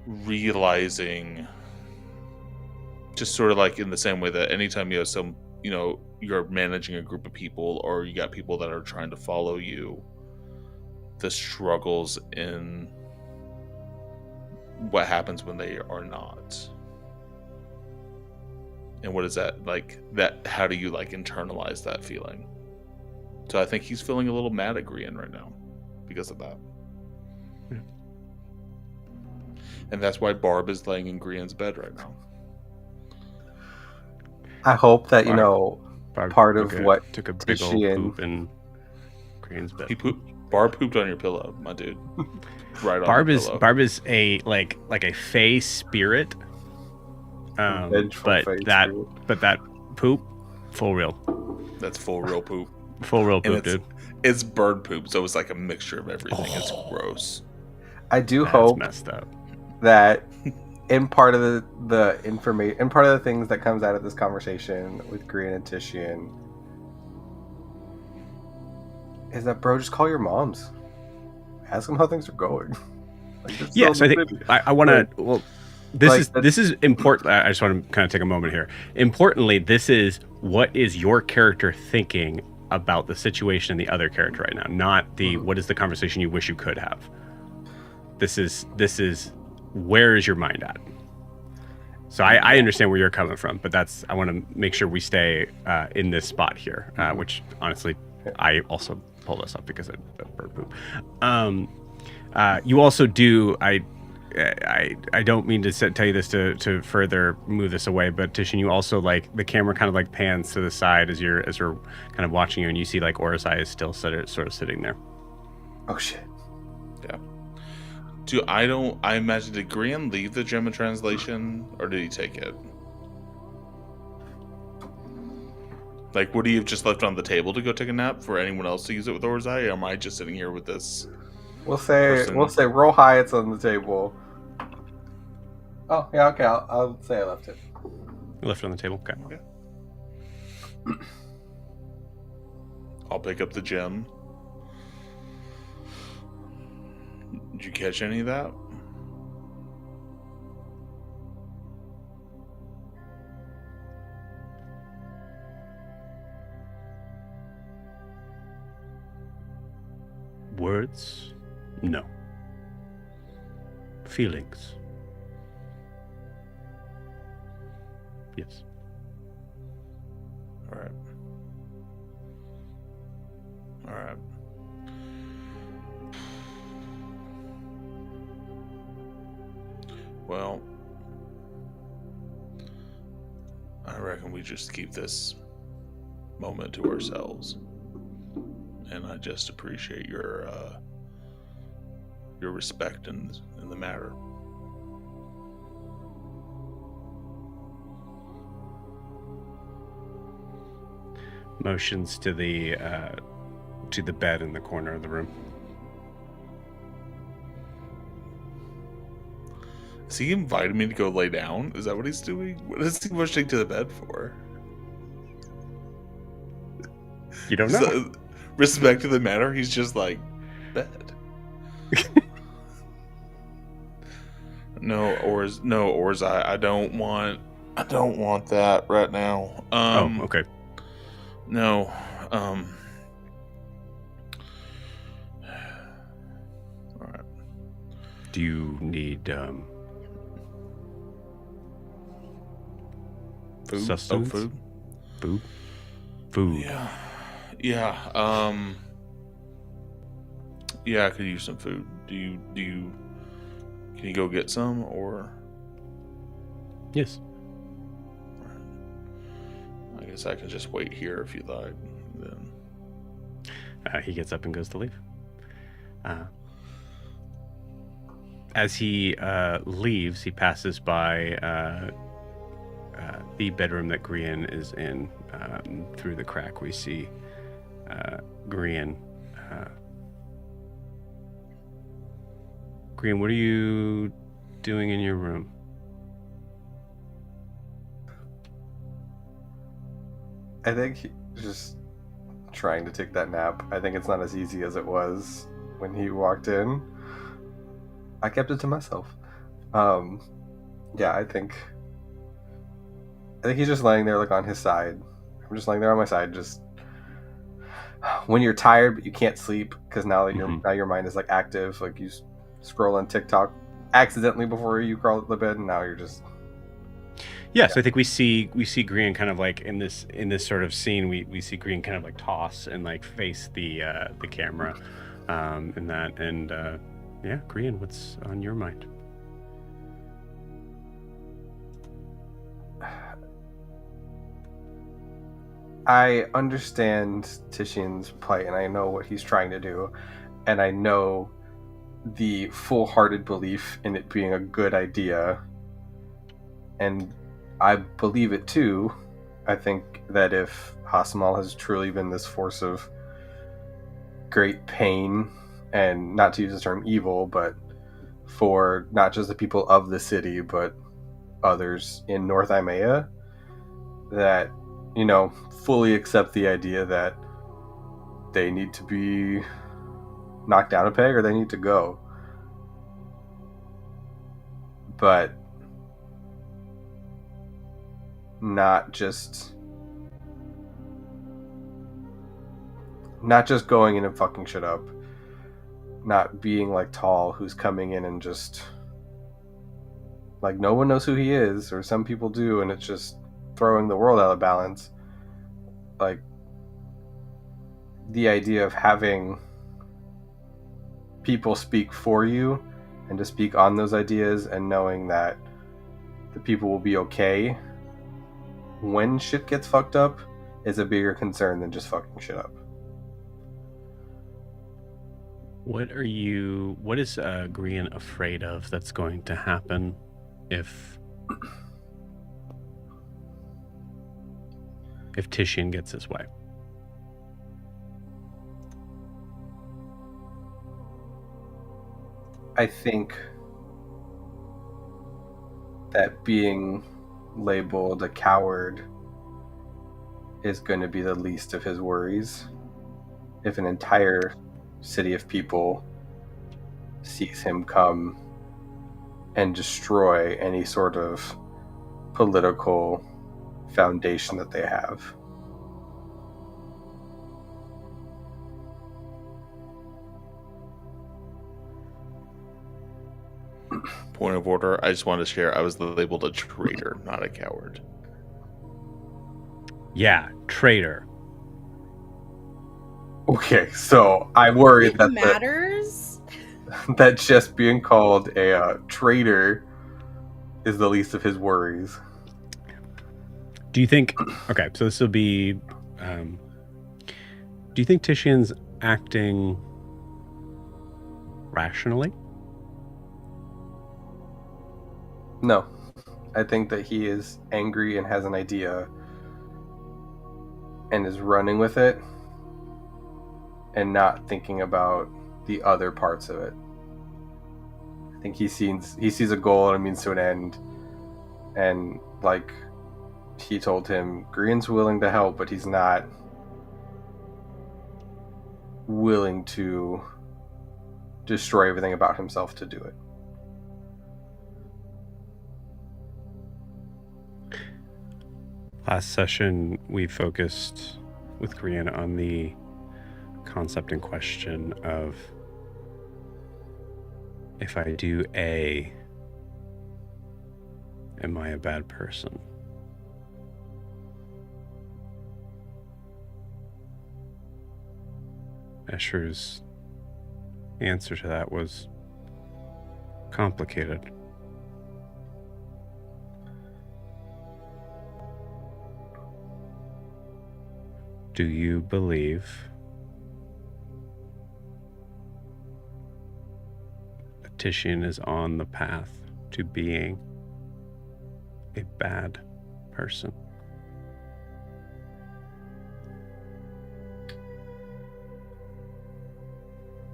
realizing, just sort of like in the same way that anytime you have some, you're managing a group of people, or you got people that are trying to follow you, the struggles in what happens when they are not. And what is that like? How do you like internalize that feeling? So I think he's feeling a little mad at Grian right now because of that. Yeah. And that's why Barb is laying in Grian's bed right now. I hope that, Barb part of what took a big old poop in Grian's bed. Barb pooped on your pillow, my dude. Right on your pillow. Barb is a like a fey spirit. But that poop, full real. That's full real poop. Full real poop, dude. It's bird poop, so it's like a mixture of everything. It's gross. I do hope messed up. That in part of the information, and part of the things that comes out of this conversation with Grian and Tishian, is that, bro, just call your moms, ask them how things are going. Yeah, so I think I want to. Well, this is important. I just want to kind of take a moment here. Importantly, this is what is your character thinking about the situation and the other character right now, not the what is the conversation you wish you could have. This is where is your mind at? So I understand where you're coming from, but I want to make sure we stay in this spot here, which honestly, I also pulled us up because of bird poop. You also do, I don't mean to tell you this to further move this away, but Tishian, you also like the camera kind of like pans to the side as we're kind of watching you, and you see like Orasai is still sort of sitting there. Oh shit. Yeah. I imagine, did Grian leave the German translation, or did he take it? Like, would he have just left it on the table to go take a nap for anyone else to use it with Orasai, or am I just sitting here with this? We'll say roll high, it's on the table. Oh, yeah, okay, I'll say I left it. You left it on the table? Okay. I'll pick up the gem. Did you catch any of that? Words? No. Feelings? Yes. All right. All right. Well, I reckon we just keep this moment to ourselves. And I just appreciate your respect in the matter. Motions to the bed in the corner of the room. Is he inviting me to go lay down? Is that what he's doing? What is he pushing to the bed for? You don't know. So, respect to the matter, he's just like, bed. I don't want that right now. Okay. No. All right. Do you need Food? sustenance? Oh, food? Food. Yeah. Yeah, I could use some food. Can you go get some, or? Yes. I guess I can just wait here if you like. Then. He gets up and goes to leave. As he leaves, he passes by the bedroom that Grian is in. Through the crack, we see Grian. Grian, what are you doing in your room? I think he's just trying to take that nap. I think it's not as easy as it was when he walked in. I kept it to myself. Yeah, I think he's just laying there, like, on his side. I'm just laying there on my side, just when you're tired but you can't sleep because now that your mind is like active, like you scroll on TikTok accidentally before you crawl to the bed, and now you're just. Yeah, so I think we see Grian kind of like in this sort of scene. We see Grian kind of like toss and like face the camera, in that, and yeah, Grian, what's on your mind? I understand Tishian's plight, and I know what he's trying to do, and I know the full-hearted belief in it being a good idea, and I believe it too. I think that if Hasamal has truly been this force of great pain, and not to use the term evil, but for not just the people of the city, but others in North Imea, that, fully accept the idea that they need to be knocked down a peg or they need to go. But not just going in and fucking shit up. Not being like Tall, who's coming in and just like no one knows who he is, or some people do, and it's just throwing the world out of balance. Like the idea of having people speak for you and to speak on those ideas, and knowing that the people will be okay when shit gets fucked up, is a bigger concern than just fucking shit up. What is Grian afraid of that's going to happen if Tishian gets his way? I think that being labeled a coward is going to be the least of his worries. If an entire city of people sees him come and destroy any sort of political foundation that they have. point of order, I just want to share I was labeled a traitor, not a coward. Yeah, traitor. Okay, so I worry It that matters. that just being called a traitor is the least of his worries. Do you think? Okay, so this will be. Do you think Titian's acting rationally? No, I think that he is angry and has an idea and is running with it and not thinking about the other parts of it. I think he sees a goal and it means to an end, and like he told him, Grian's willing to help, but he's not willing to destroy everything about himself to do it. Last session, we focused with Grian on the concept in question of if I do A, am I a bad person? Escher's answer to that was complicated. Do you believe that Titian is on the path to being a bad person?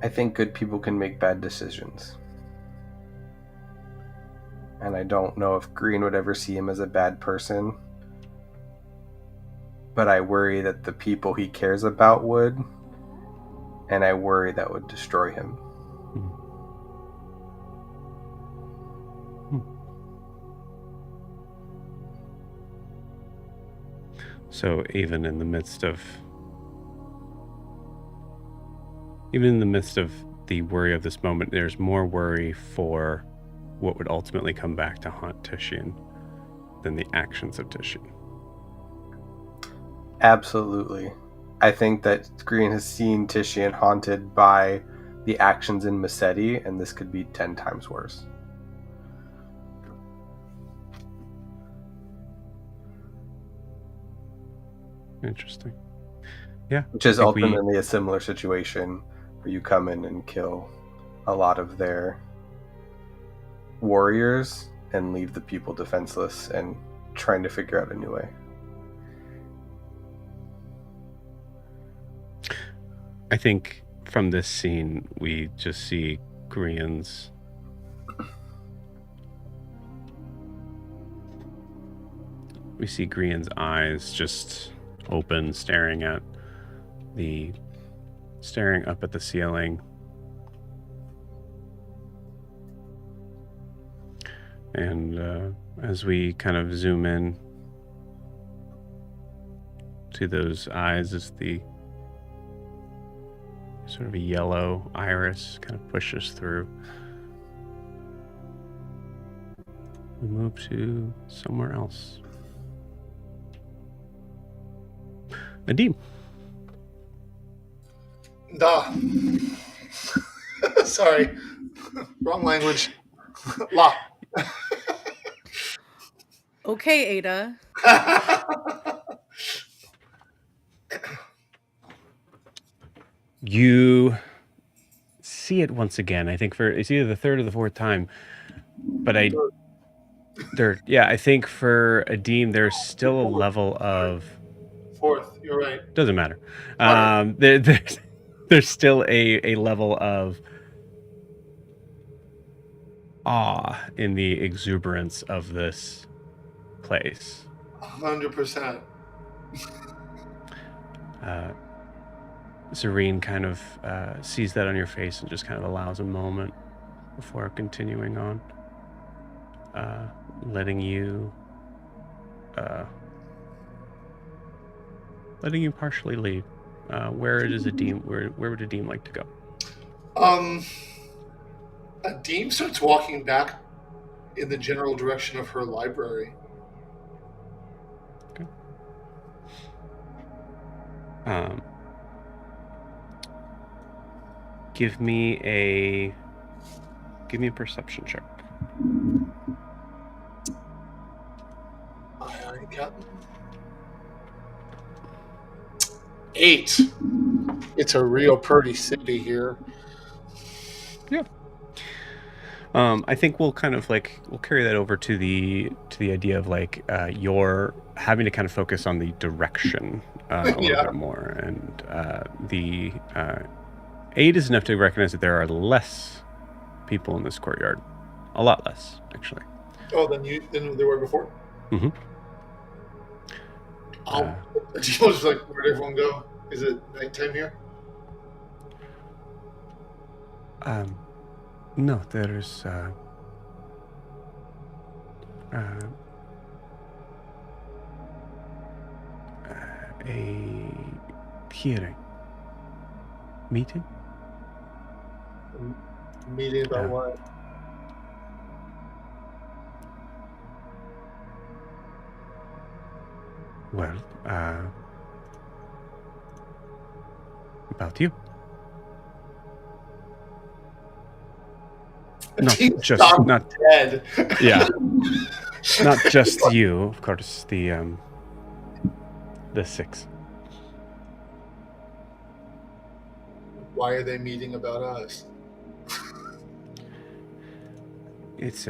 I think good people can make bad decisions. And I don't know if Grian would ever see him as a bad person. But I worry that the people he cares about would. And I worry that would destroy him. So even in the midst of the worry of this moment, there's more worry for what would ultimately come back to haunt Titian than the actions of Titian. Absolutely. I think that Grian has seen Titian haunted by the actions in Massetti, and this could be 10 times worse. Interesting. Yeah. Which is I think ultimately a similar situation where you come in and kill a lot of their warriors and leave the people defenseless and trying to figure out a new way. I think from this scene, we just see Grian's eyes just open, staring up at the ceiling. And as we kind of zoom in to those eyes, as the sort of a yellow iris kind of pushes through, we move to somewhere else. Nadim. Duh. Sorry. Wrong language. La. Okay, Ada. You see it once again. I think it's either the third or the fourth time, but I think for Adim, there's still a level of Fourth, you're right. Doesn't matter. There's still a level of awe in the exuberance of this place. 100%. Serene kind of sees that on your face and just kind of allows a moment before continuing on, letting you partially leave. Where would Adim like to go? Adim starts walking back in the general direction of her library. Okay. Give me a perception check. Aye, Captain. 8. It's a real pretty city here. Yeah. I think we'll kind of like we'll carry that over to the idea of like you're having to kind of focus on the direction a little bit more, and the 8 is enough to recognize that there are less people in this courtyard, a lot less actually. Oh, than there were before. Mm-hmm. Just like, where'd everyone go? Is it nighttime here? No, there's a hearing meeting. Meeting about what? Well, about you. Not dead. Yeah. Not just you, of course. The 6. Why are they meeting about us? It's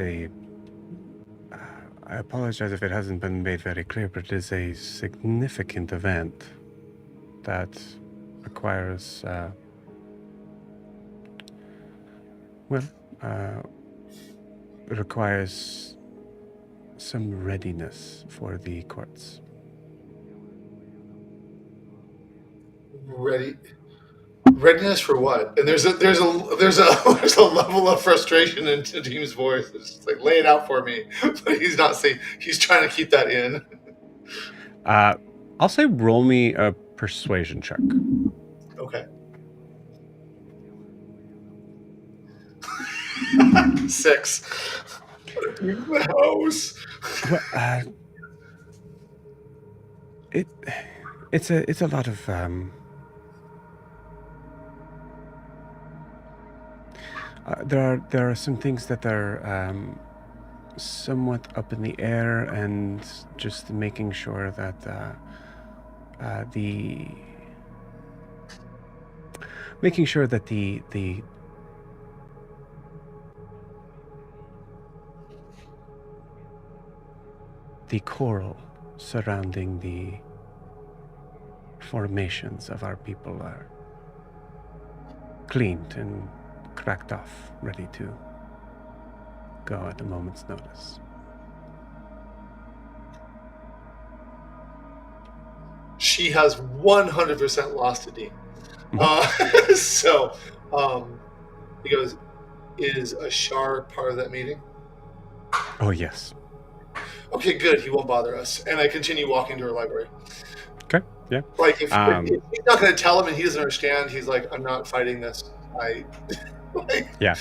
I apologize if it hasn't been made very clear, but it is a significant event that requires, it requires some readiness for the courts. Readiness for what? And there's a level of frustration in Team's voice. It's just like, lay it out for me. But he's not saying, he's trying to keep that in. I'll say roll me a persuasion check. Okay. 6. The house. Well, it's a lot of there are some things that are somewhat up in the air, and just making sure that the coral surrounding the formations of our people are cleaned and cracked off, ready to go at a moment's notice. She has 100% lost a Dean. So he goes, is Ashar part of that meeting? Oh, yes. Okay, good. He won't bother us. And I continue walking to her library. Okay, yeah. Like, if he's not going to tell him and he doesn't understand, he's like, I'm not fighting this. Yeah.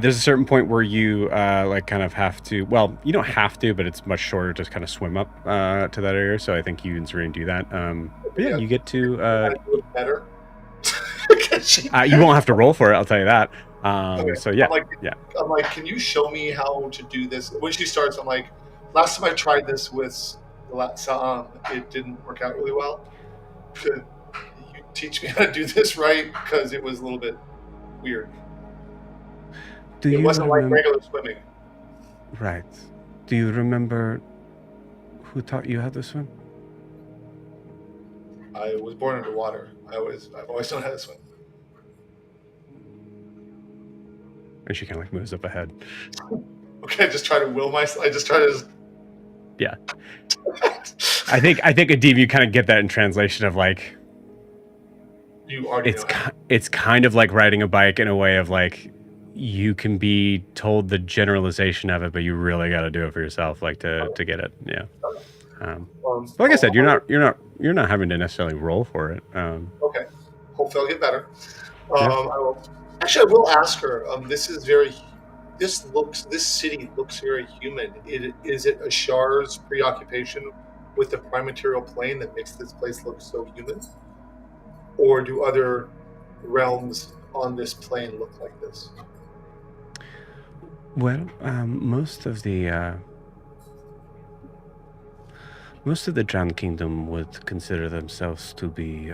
There's a certain point where you kind of have to, well, you don't have to, but it's much shorter to just kind of swim up to that area. So I think you and Serene do that. But yeah, you get to better. You won't have to roll for it, I'll tell you that. Okay. So yeah, I'm like, can you show me how to do this? When she starts, I'm like, last time I tried this with it didn't work out really well. Could you teach me how to do this right? Because it was a little bit weird. It wasn't like regular swimming. Right. Do you remember who taught you how to swim? I was born underwater. I've always known how to swim. And she kind of like moves up ahead. Okay, I just try to will myself. I just try to. Yeah. I think Adim, you kind of get that in translation of like. You already know. It's kind of like riding a bike in a way of like, you can be told the generalization of it, but you really got to do it for yourself, like to get it. Yeah. Like I said, you're not having to necessarily roll for it. Okay. Hopefully I'll get better. I will ask her. This is very this city looks very human. Is it Ashar's preoccupation with the prime material plane that makes this place look so human? Or do other realms on this plane look like this? Well, most of the Drowned Kingdom would consider themselves to be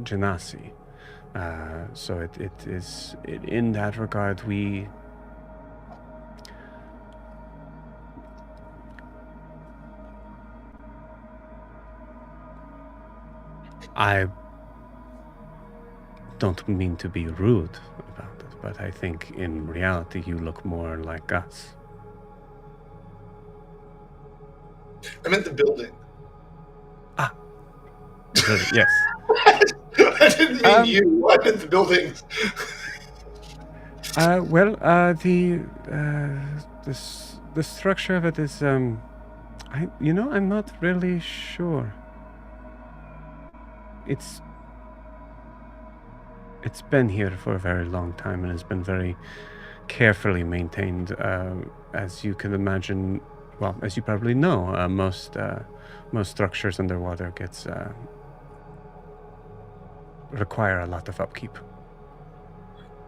Genasi. So it is in that regard I don't mean to be rude about it, but I think in reality you look more like us. I meant the building. Yes. I didn't mean you. I meant the buildings. The structure of it is I'm not really sure. It's been here for a very long time and has been very carefully maintained. As you can imagine, well, as you probably know, most structures underwater require a lot of upkeep.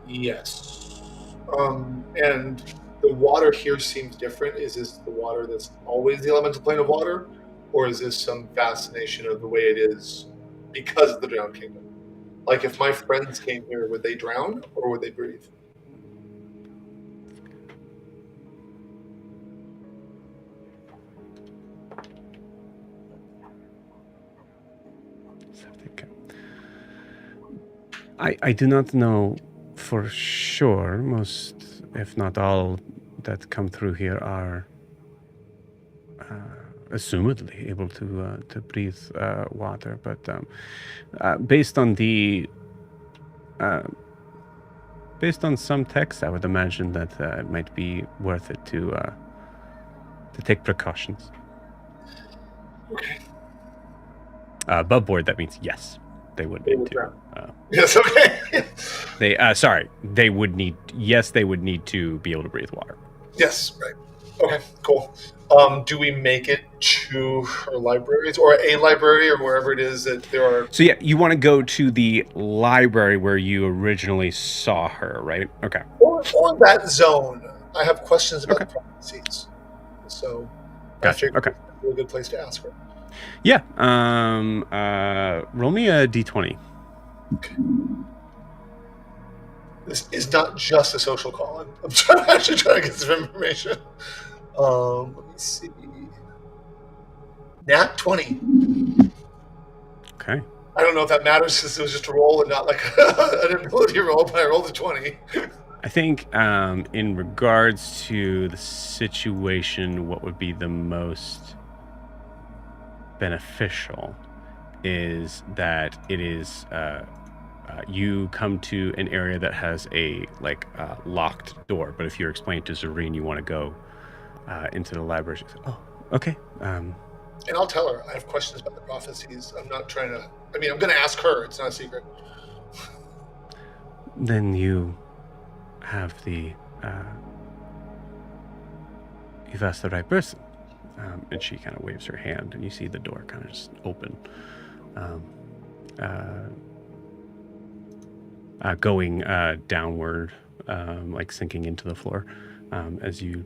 Yes. And the water here seems different. Is this the water that's always the elemental plane of water? Or is this some fascination of the way it is because of the Drowned Kingdom? Like, if my friends came here, would they drown or would they breathe? I do not know for sure. Most, if not all, that come through here are assumedly able to breathe water, but based on some text, I would imagine that it might be worth it to take precautions. Okay. Above board, that means yes, they would need to. Yes. Okay. They would need. Yes, they would need to be able to breathe water. Yes. Right. Okay. Cool. Do we make it to her libraries or a library or wherever it is that there are? So yeah, you want to go to the library where you originally saw her, right? Okay. Or that zone. I have questions about the prophecies. So gotcha. Okay. That's a good place to ask her. Yeah. Roll me a d20. Okay. This is not just a social call. I'm actually trying to get some information. Let me see. Nat 20. Okay. I don't know if that matters since it was just a roll and not like an ability roll, but I rolled a 20. I think in regards to the situation, what would be the most beneficial is that it is you come to an area that has a locked door, but if you're explaining to Zareen you want to go into the library, she says, oh, okay. And I'll tell her I have questions about the prophecies. I'm not trying to. I mean, I'm going to ask her. It's not a secret. Then you have you've asked the right person. And she kind of waves her hand, and you see the door kind of just open, going downward, like sinking into the floor as you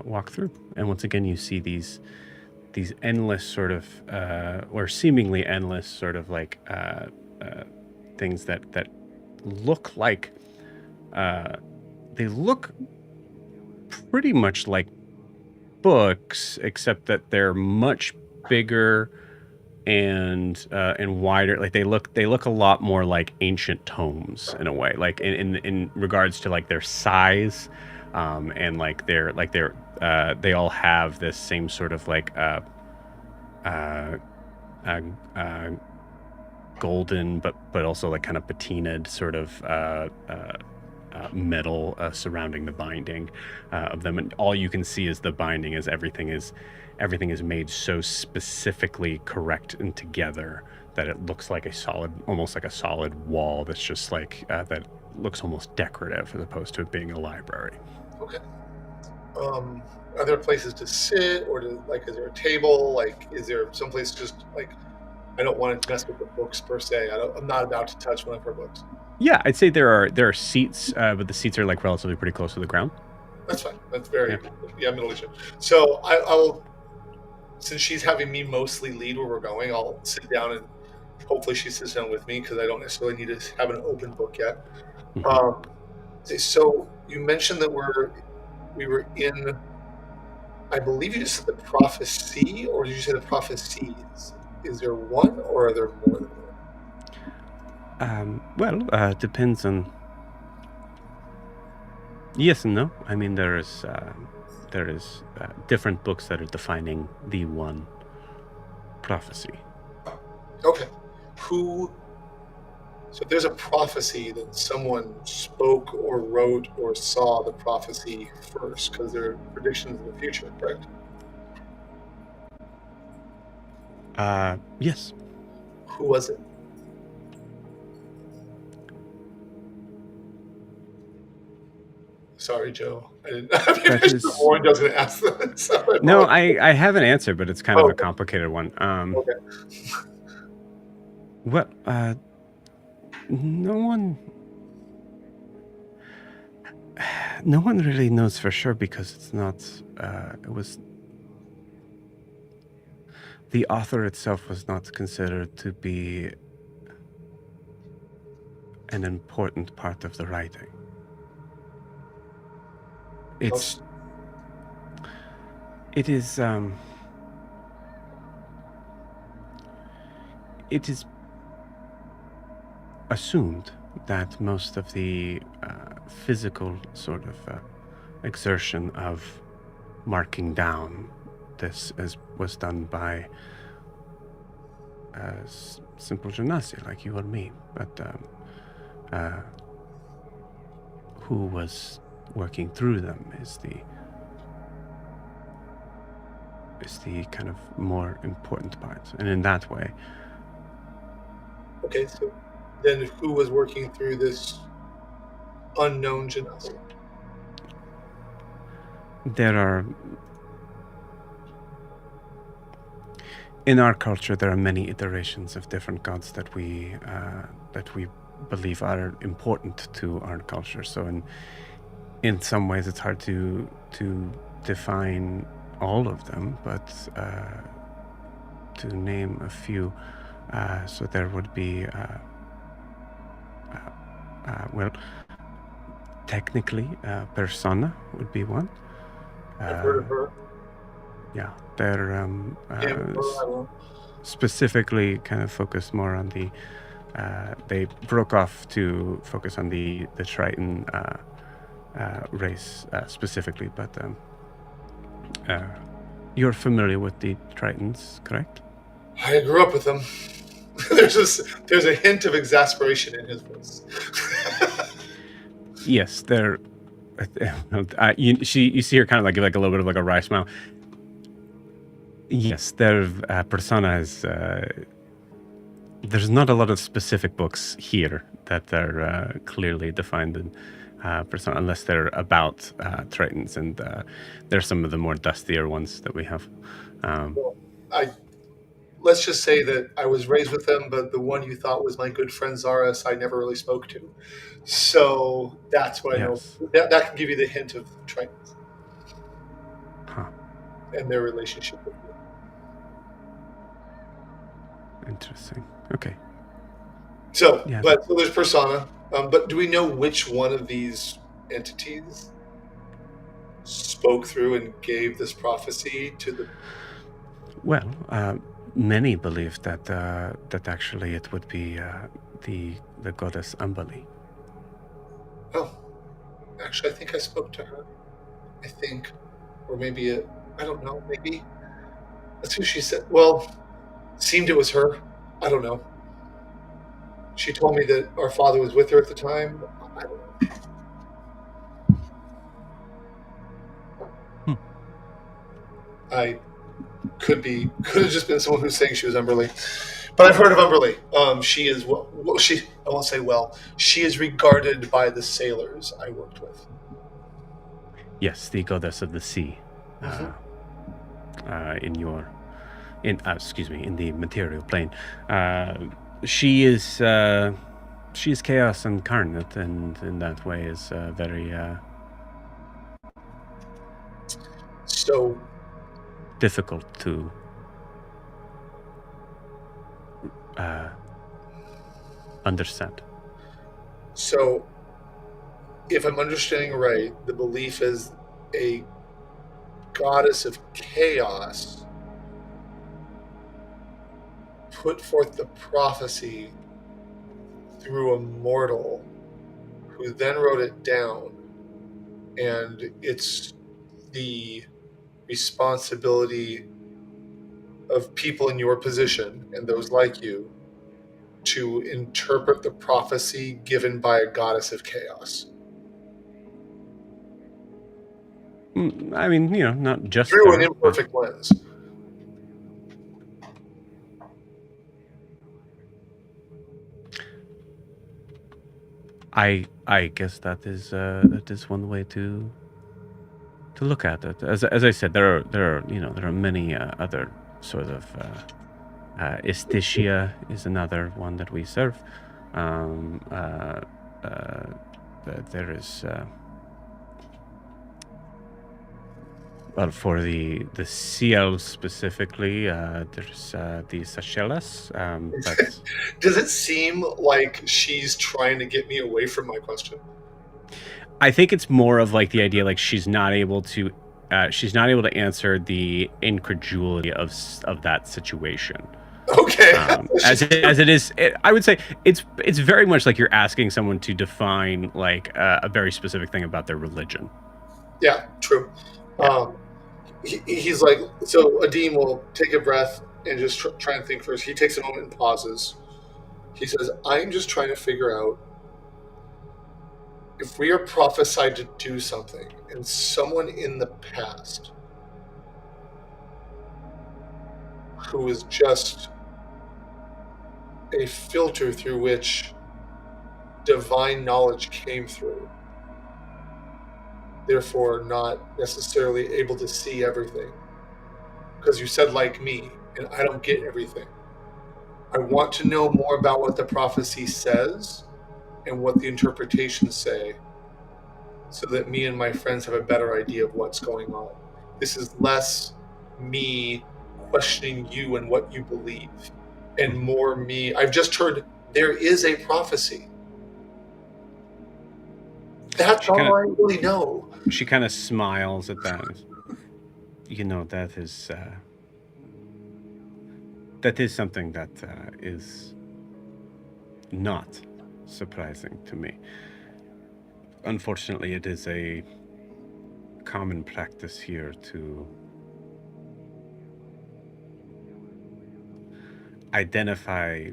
walk through. And once again, you see these endless sort of, or seemingly endless sort of like things that look like, they look pretty much like books, except that they're much bigger and wider. Like they look a lot more like ancient tomes in a way, like in regards to like their size, and like they're they all have this same sort of like golden but also like kind of patinaed sort of metal surrounding the binding of them, and all you can see is the binding, as everything is made so specifically correct and together that it looks like almost like a solid wall that's just like that looks almost decorative as opposed to it being a library. Okay. Are there places to sit, or is there a table? Like, is there someplace just like I don't want to mess with the books per se. I'm not about to touch one of her books. Yeah, I'd say there are seats, but the seats are like relatively pretty close to the ground. That's fine. That's very Middle Eastern. So I'll since she's having me mostly lead where we're going, I'll sit down and hopefully she sits down with me because I don't necessarily need to have an open book yet. So you mentioned that we were in. I believe you just said the prophecy, or did you say the prophecies? Is there one, or are there more than one? Well, depends on. Yes and no. I mean, there is different books that are defining the one prophecy. Okay. So if there's a prophecy, then someone spoke or wrote or saw the prophecy first, because they're predictions of the future, correct? Yes. Who was it? Sorry, Joe. I didn't. Warren doesn't ask that. So no, I have an answer, but it's kind of a complicated one. Okay. Well, no one really knows for sure because it's not. It was the author itself was not considered to be an important part of the writing. It is assumed that most of the physical sort of exertion of marking down this was done by simple genasi like you or me, but who was working through them is the kind of more important part, and in that way. Okay, so then who was working through this unknown genasi? There are, in our culture, there are many iterations of different gods that we believe are important to our culture. So in some ways it's hard to define all of them, but to name a few, so there would be well, technically Persona would be one. I've heard of her. Yeah, they're specifically kind of focused more on the they broke off to focus on the Triton race specifically, but you're familiar with the Tritons, correct? I grew up with them. There's a hint of exasperation in his voice. Yes, they're. You see her kind of give like a little bit of like a wry smile. Yes, their persona is. There's not a lot of specific books here that are clearly defined in persona, unless they're about Tritons, and they're some of the more dustier ones that we have. Let's just say that I was raised with them, but the one you thought was my good friend Zaris, I never really spoke to. So that's what I know. That can give you the hint of Tritons. Huh. And their relationship with you. Interesting. Okay. So there's Persona. But do we know which one of these entities spoke through and gave this prophecy to the... Well, many believe that actually it would be the goddess Ambali. Oh, actually, I think I spoke to her. I think, or maybe I don't know. Maybe that's who she said. Well, it seemed it was her. I don't know. She told me that our father was with her at the time. I don't know. I could have just been someone who's saying she was Umberly, but I've heard of Umberly. She is I won't say well. She is regarded by the sailors I worked with. Yes, the goddess of the sea. In the material plane. She is chaos incarnate, and in that way is very So difficult to understand. So, if I'm understanding right, the belief is a goddess of chaos put forth the prophecy through a mortal who then wrote it down, and it's the responsibility of people in your position and those like you to interpret the prophecy given by a goddess of chaos. I mean, not just Through an her, but imperfect lens. I guess that is one way to look at it. As I said, there are many other sort of Istitia is another one that we serve. There is well, for the CL specifically, there's the Seychelles. But Does it seem like she's trying to get me away from my question? I think it's more of like the idea, like she's not able to answer the incredulity of that situation. Okay. As it is, I would say it's very much like you're asking someone to define like a very specific thing about their religion. Yeah, true. Yeah. He's like, so Adim will take a breath and just try and think first. He takes a moment and pauses. He says, I'm just trying to figure out if we are prophesied to do something and someone in the past who is just a filter through which divine knowledge came through, therefore not necessarily able to see everything. Because you said like me, and I don't get everything. I want to know more about what the prophecy says and what the interpretations say, so that me and my friends have a better idea of what's going on. This is less me questioning you and what you believe, and more me. I've just heard there is a prophecy. That's all I really know. She kind of smiles at that. That is something that is not surprising to me. Unfortunately, it is a common practice here to identify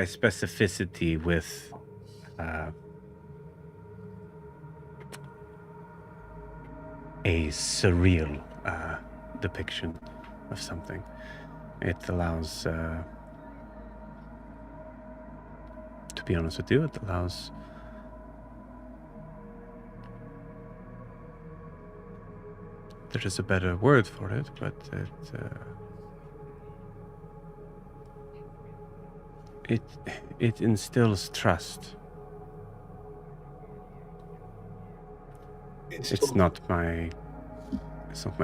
specificity with a surreal depiction of something. It allows, to be honest with you, it allows there is a better word for it, but it instills trust. It's not my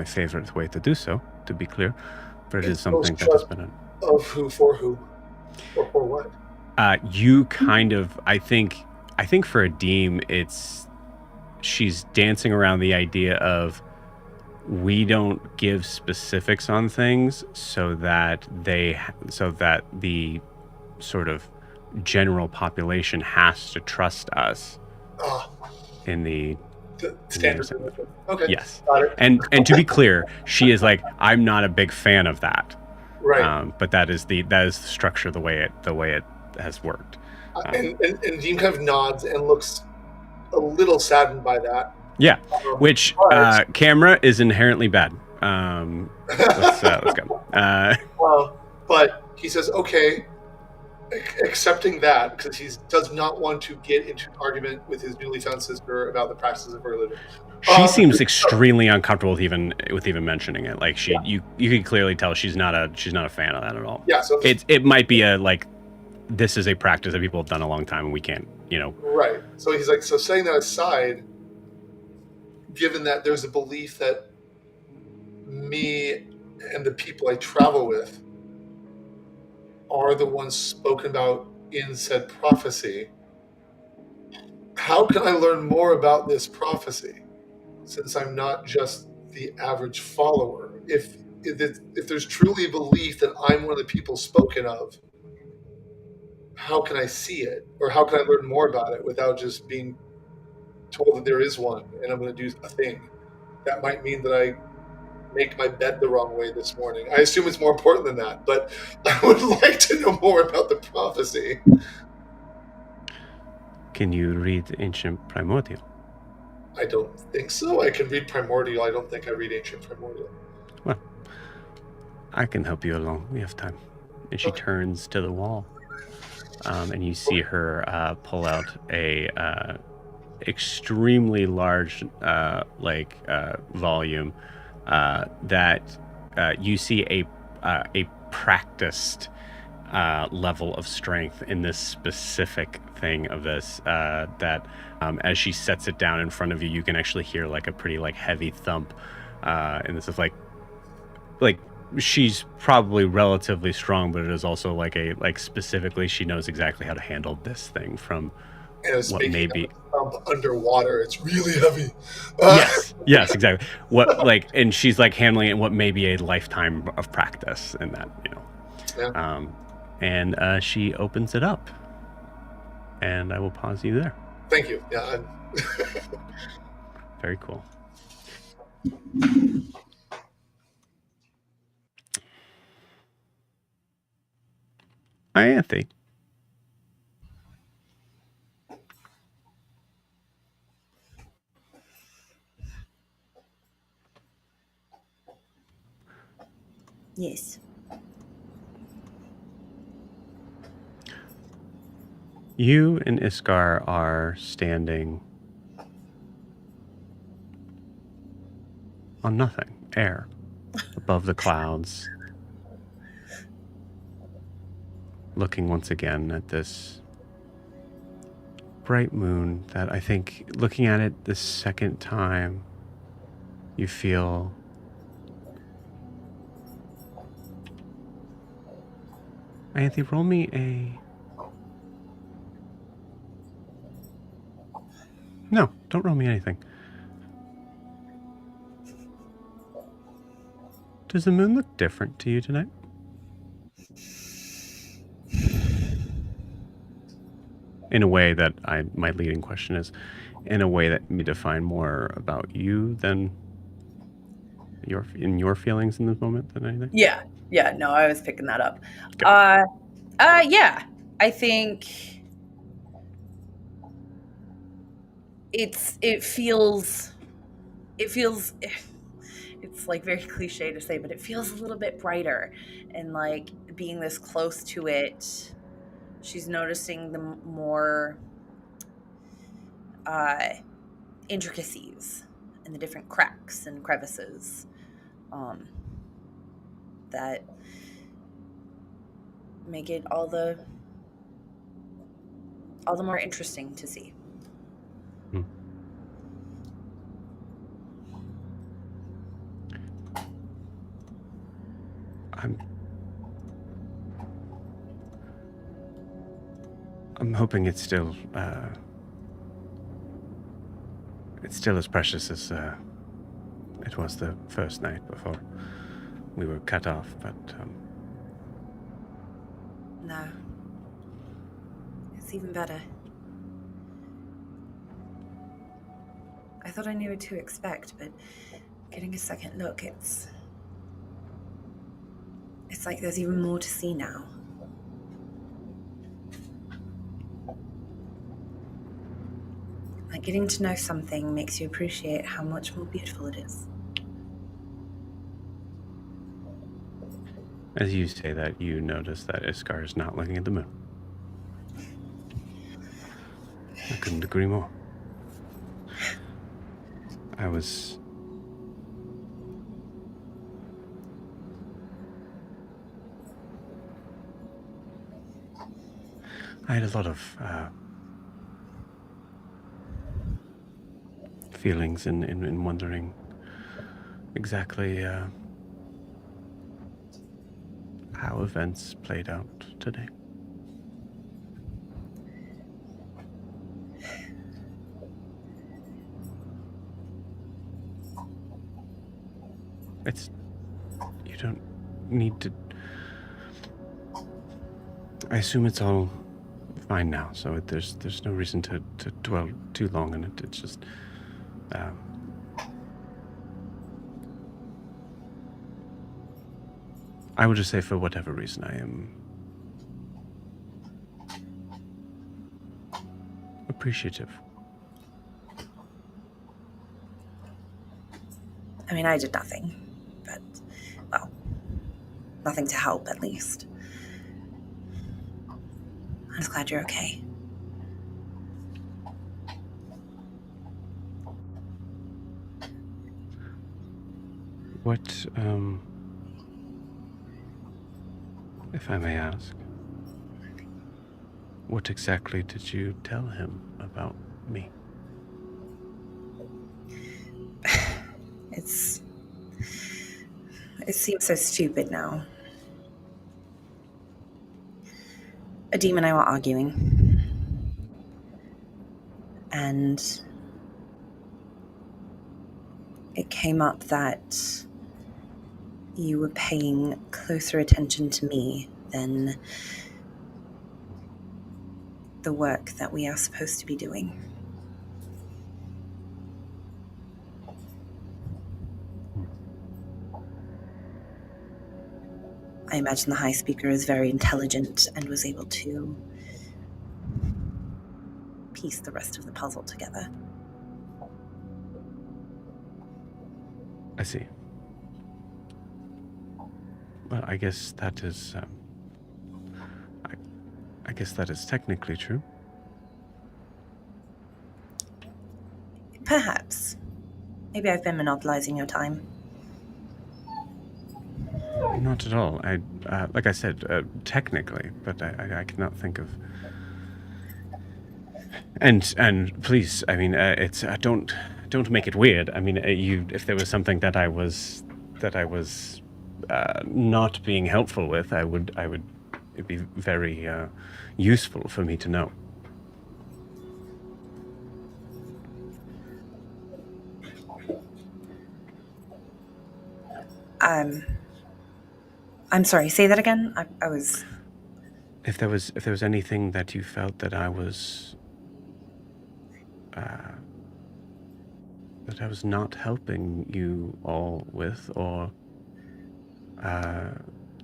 favorite way to do so, to be clear, but it is something that has been of who for who, or for what? You kind of, I think for Adim, she's dancing around the idea of we don't give specifics on things so that the sort of general population has to trust us in the standard. Okay. Yes. Got it. And to be clear, she is like, I'm not a big fan of that. Right. But that is the structure, the way it has worked. And Dean kind of nods and looks a little saddened by that. Yeah, which camera is inherently bad. Let's go. But he says, okay, accepting that because he does not want to get into an argument with his newly found sister about the practices of her religion. She seems extremely uncomfortable with even mentioning it. Like you can clearly tell she's not a fan of that at all. Yeah, so it might be a like, this is a practice that people have done a long time and we can't, Right. So he's like, so setting that aside, given that there's a belief that me and the people I travel with are the ones spoken about in said prophecy, how can I learn more about this prophecy since I'm not just the average follower? If there's truly a belief that I'm one of the people spoken of, how can I see it? Or how can I learn more about it without just being told that there is one and I'm going to do a thing? That might mean that I make my bed the wrong way this morning. I assume it's more important than that, but I would like to know more about the prophecy. Can you read Ancient Primordial? I don't think so. I can read Primordial. I don't think I read Ancient Primordial. Well, I can help you along. We have time. And she turns to the wall. And you see her pull out a extremely large volume that you see a practiced level of strength in this specific thing of this that as she sets it down in front of you, you can actually hear like a pretty like heavy thump, and this is like she's probably relatively strong, but it is also like specifically she knows exactly how to handle this thing from what may be underwater. It's really heavy. Yes, exactly. What like, and she's like handling it in what may be a lifetime of practice in that, Yeah. And she opens it up, and I will pause you there. Thank you. Yeah. Very cool. Hi, Anthony. Yes. You and Iskar are standing on nothing, air, above the clouds, looking once again at this bright moon that I think, looking at it the second time, you feel Anthony, roll me a... No, don't roll me anything. Does the moon look different to you tonight? In a way that my leading question is, in a way that may define more about you than your feelings in this moment than anything? Yeah, no, I was picking that up. Okay. Yeah, I think it feels it's like very cliche to say, but it feels a little bit brighter, and like being this close to it, she's noticing the more intricacies and the different cracks and crevices that make it all the more interesting to see. I'm hoping it's still as precious as it was the first night before we were cut off, but No, it's even better. I thought I knew what to expect, but getting a second look, it's like there's even more to see now. Like getting to know something makes you appreciate how much more beautiful it is. as you say that, you notice that Iskar is not looking at the moon. I couldn't agree more. I had a lot of feelings in wondering exactly how events played out today. You don't need to. I assume it's all fine now, so there's no reason to dwell too long on it. It's just, I would just say, for whatever reason, I am appreciative. I mean, I did nothing, but, well, nothing to help, at least. I'm just glad you're okay. What, if I may ask, what exactly did you tell him about me? It seems so stupid now. Adim and I were arguing. And it came up that you were paying closer attention to me than the work that we are supposed to be doing. I imagine the High Speaker is very intelligent and was able to piece the rest of the puzzle together. I see. Well, I guess that is, I guess that is technically true. Perhaps. Maybe I've been monopolizing your time. Not at all. Like I said, technically, but I cannot think of. And please, I mean, it's don't make it weird. I mean, if there was something that I was not being helpful with, it'd be very useful for me to know. I'm sorry, say that again? I was... If there was anything that you felt that I was not helping you all with, or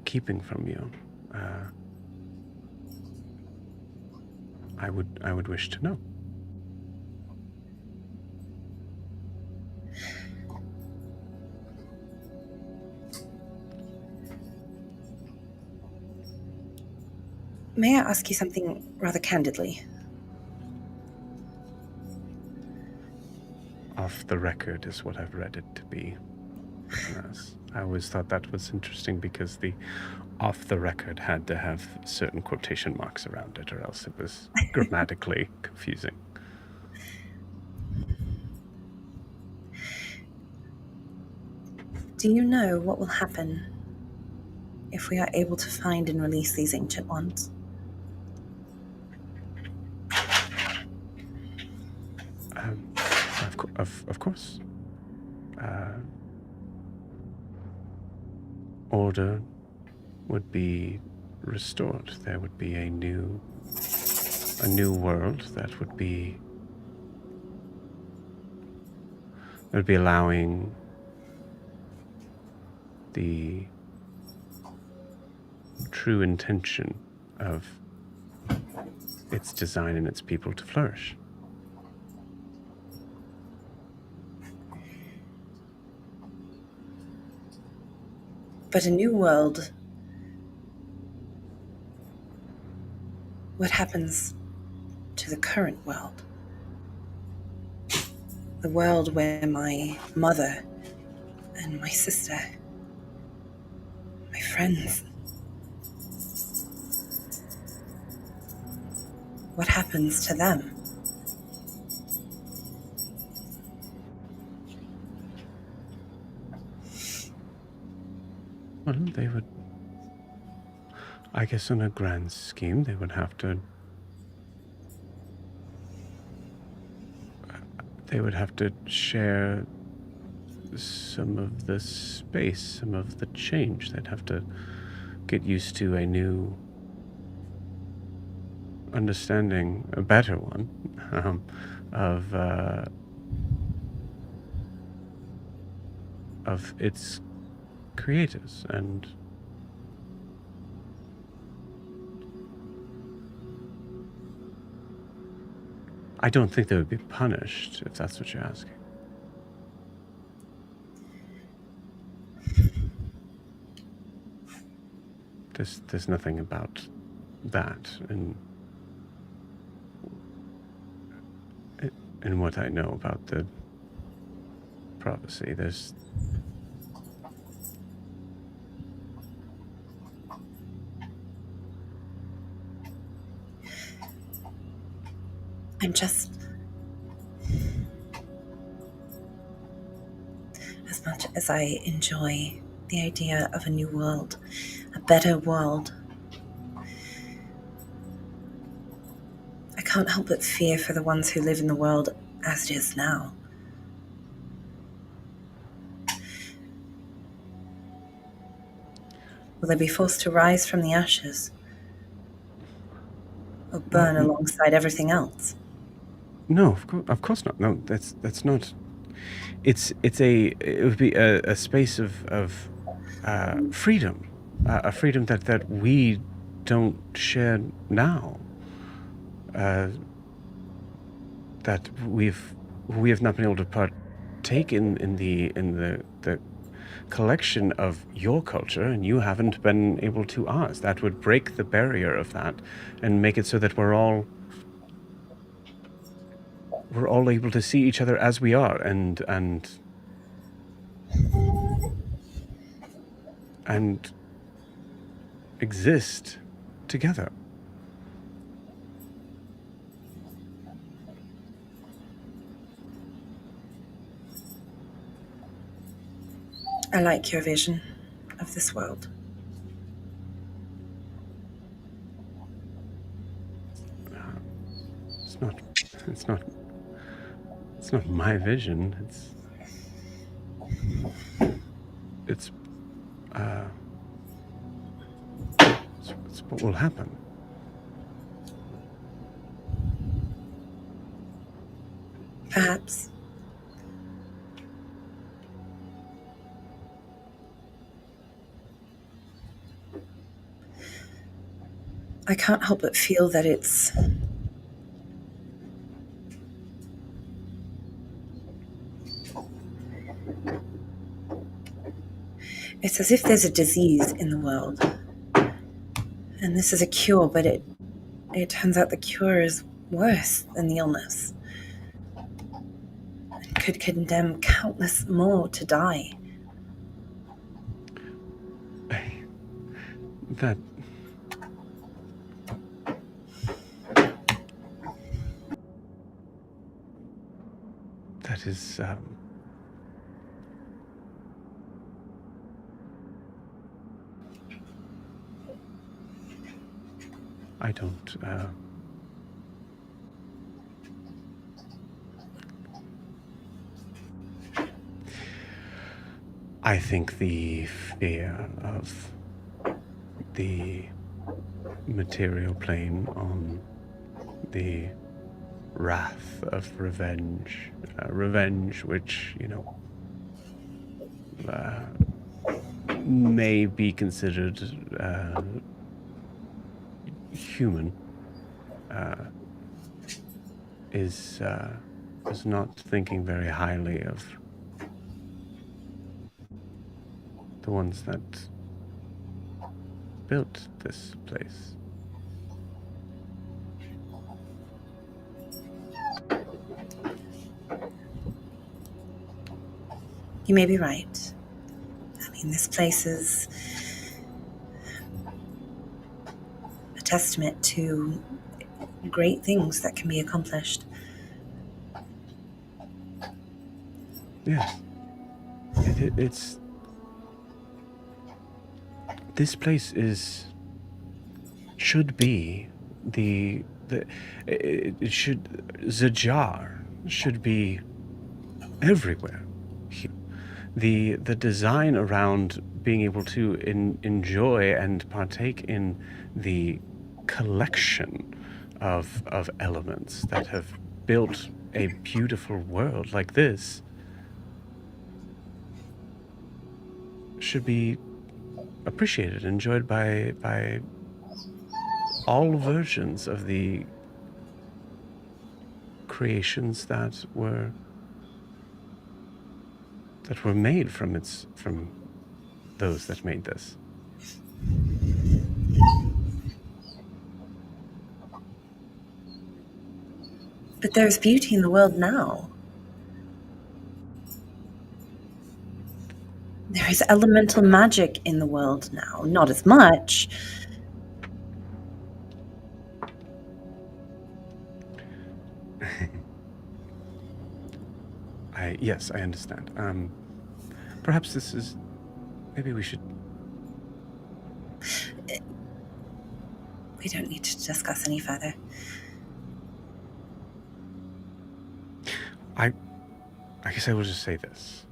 keeping from you, I would wish to know. May I ask you something rather candidly? Off the record is what I've read it to be. Yes. I always thought that was interesting because the off the record had to have certain quotation marks around it, or else it was grammatically confusing. Do you know what will happen if we are able to find and release these ancient ones? Of course. Order would be restored. There would be a new world that would be allowing the true intention of its design and its people to flourish. But a new world, what happens to the current world? The world where my mother and my sister, my friends. What happens to them? Well, they would, I guess in a grand scheme, they would have to share some of the space, some of the change. They'd have to get used to a new understanding, a better one, of its creators. And I don't think they would be punished, if that's what you're asking. There's nothing about that in what I know about the prophecy. I'm just... As much as I enjoy the idea of a new world, a better world, I can't help but fear for the ones who live in the world as it is now. Will they be forced to rise from the ashes? Or burn alongside everything else? No, of course not. No, that's not. It would be a space of freedom, a freedom that we don't share now. That we have not been able to partake in the collection of your culture, and you haven't been able to ours. That would break the barrier of that and make it so that we're all able to see each other as we are and exist together. I like your vision of this world. It's not my vision. It's what will happen. Perhaps. I can't help but feel that it's as if there's a disease in the world. And this is a cure, but it turns out the cure is worse than the illness. And could condemn countless more to die. That is I don't I think the fear of the material plane on the wrath of revenge, which, may be considered human, is not thinking very highly of the ones that built this place. You may be right. I mean, this place is a testament to great things that can be accomplished. Yes. It's... This place should be the jar should be everywhere. The design around being able to enjoy and partake in the collection of elements that have built a beautiful world like this should be appreciated, enjoyed by all versions of the creations that were made from those that made this. But there's beauty in the world now. There is elemental magic in the world now. Not as much. Yes, I understand. Perhaps this is... Maybe we should... We don't need to discuss any further. I guess I will just say this.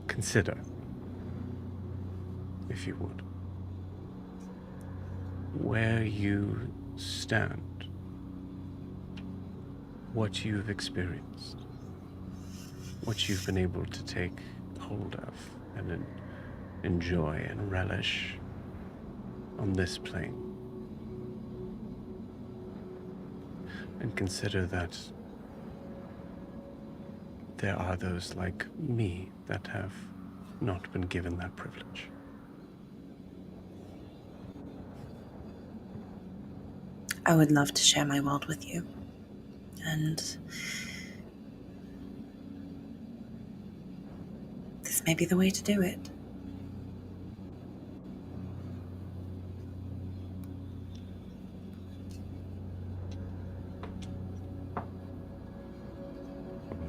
Consider, if you would, where you stand, what you've experienced, what you've been able to take hold of and enjoy and relish on this plane. And consider that there are those like me that have not been given that privilege. I would love to share my world with you. And this may be the way to do it.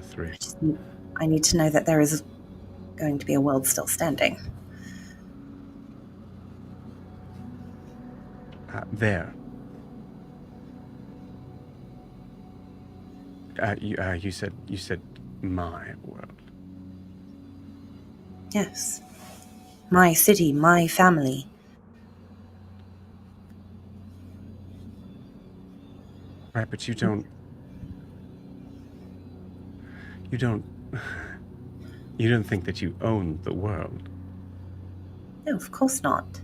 Three. I need to know that there is going to be a world still standing. There. You said my world. Yes. My city, my family. Right, but you don't think that you own the world. No, of course not.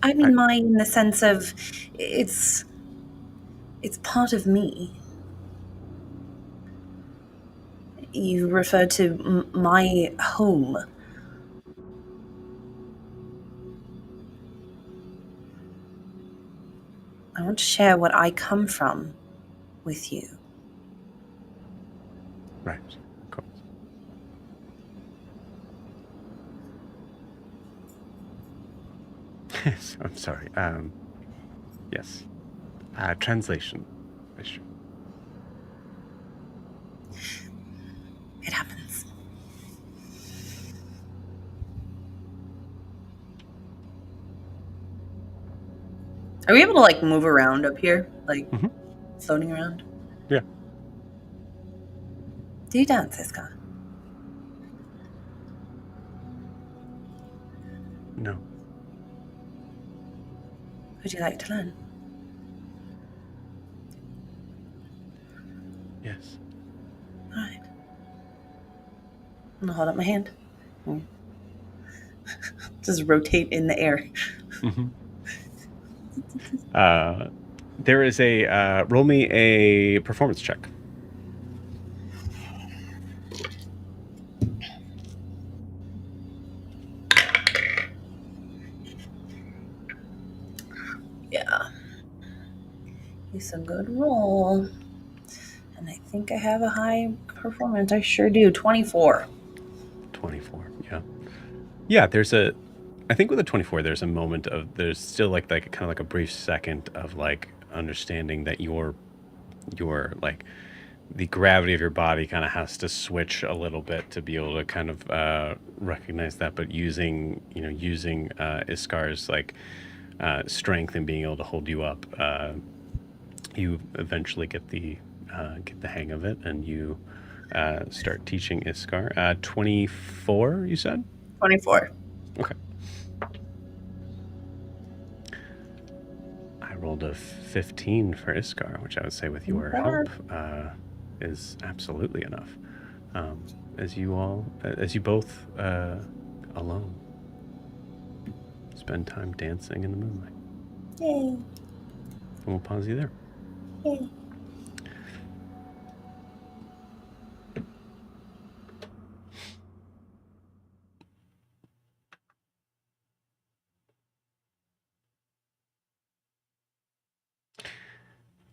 I mean mine in the sense of it's part of me. You refer to my home. I want to share what I come from with you. Right, of course. Yes, I'm sorry. Yes. Translation issue. It happens. Are we able to like move around up here? Like floating around? Yeah. Do you dance, Iska? No. Would you like to learn? Yes. All right. I'm gonna hold up my hand. Just rotate in the air. There is a roll me a performance check. Yeah. It's a good roll. And I think I have a high performance. I sure do. 24. 24. Yeah. Yeah, I think with a 24 there's a moment of there's still like kind of like a brief second of like understanding that your like the gravity of your body kind of has to switch a little bit to be able to kind of recognize that, but using Iskar's like strength and being able to hold you up, you eventually get the hang of it, and you start teaching Iskar. 24, you said? 24. Okay. I rolled a 15 for Iskar, which I would say with your help is absolutely enough. As you both alone spend time dancing in the moonlight. Yay. And we'll pause you there. Yay.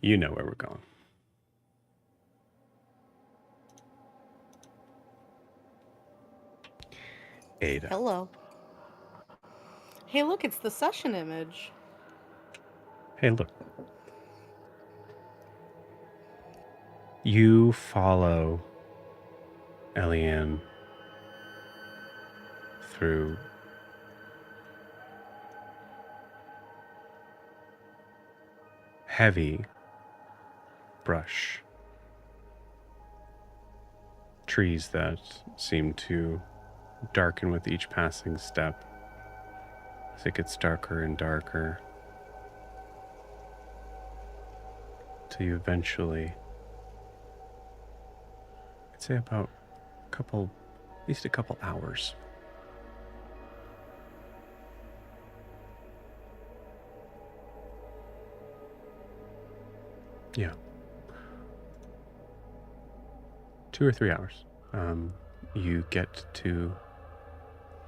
You know where we're going. Ada. Hello. Hey, look, it's the session image. Hey, look. You follow Eliane through heavy brush, trees that seem to darken with each passing step as it gets darker and darker, till you eventually, I'd say about at least a couple hours, yeah, 2 or 3 hours, you get to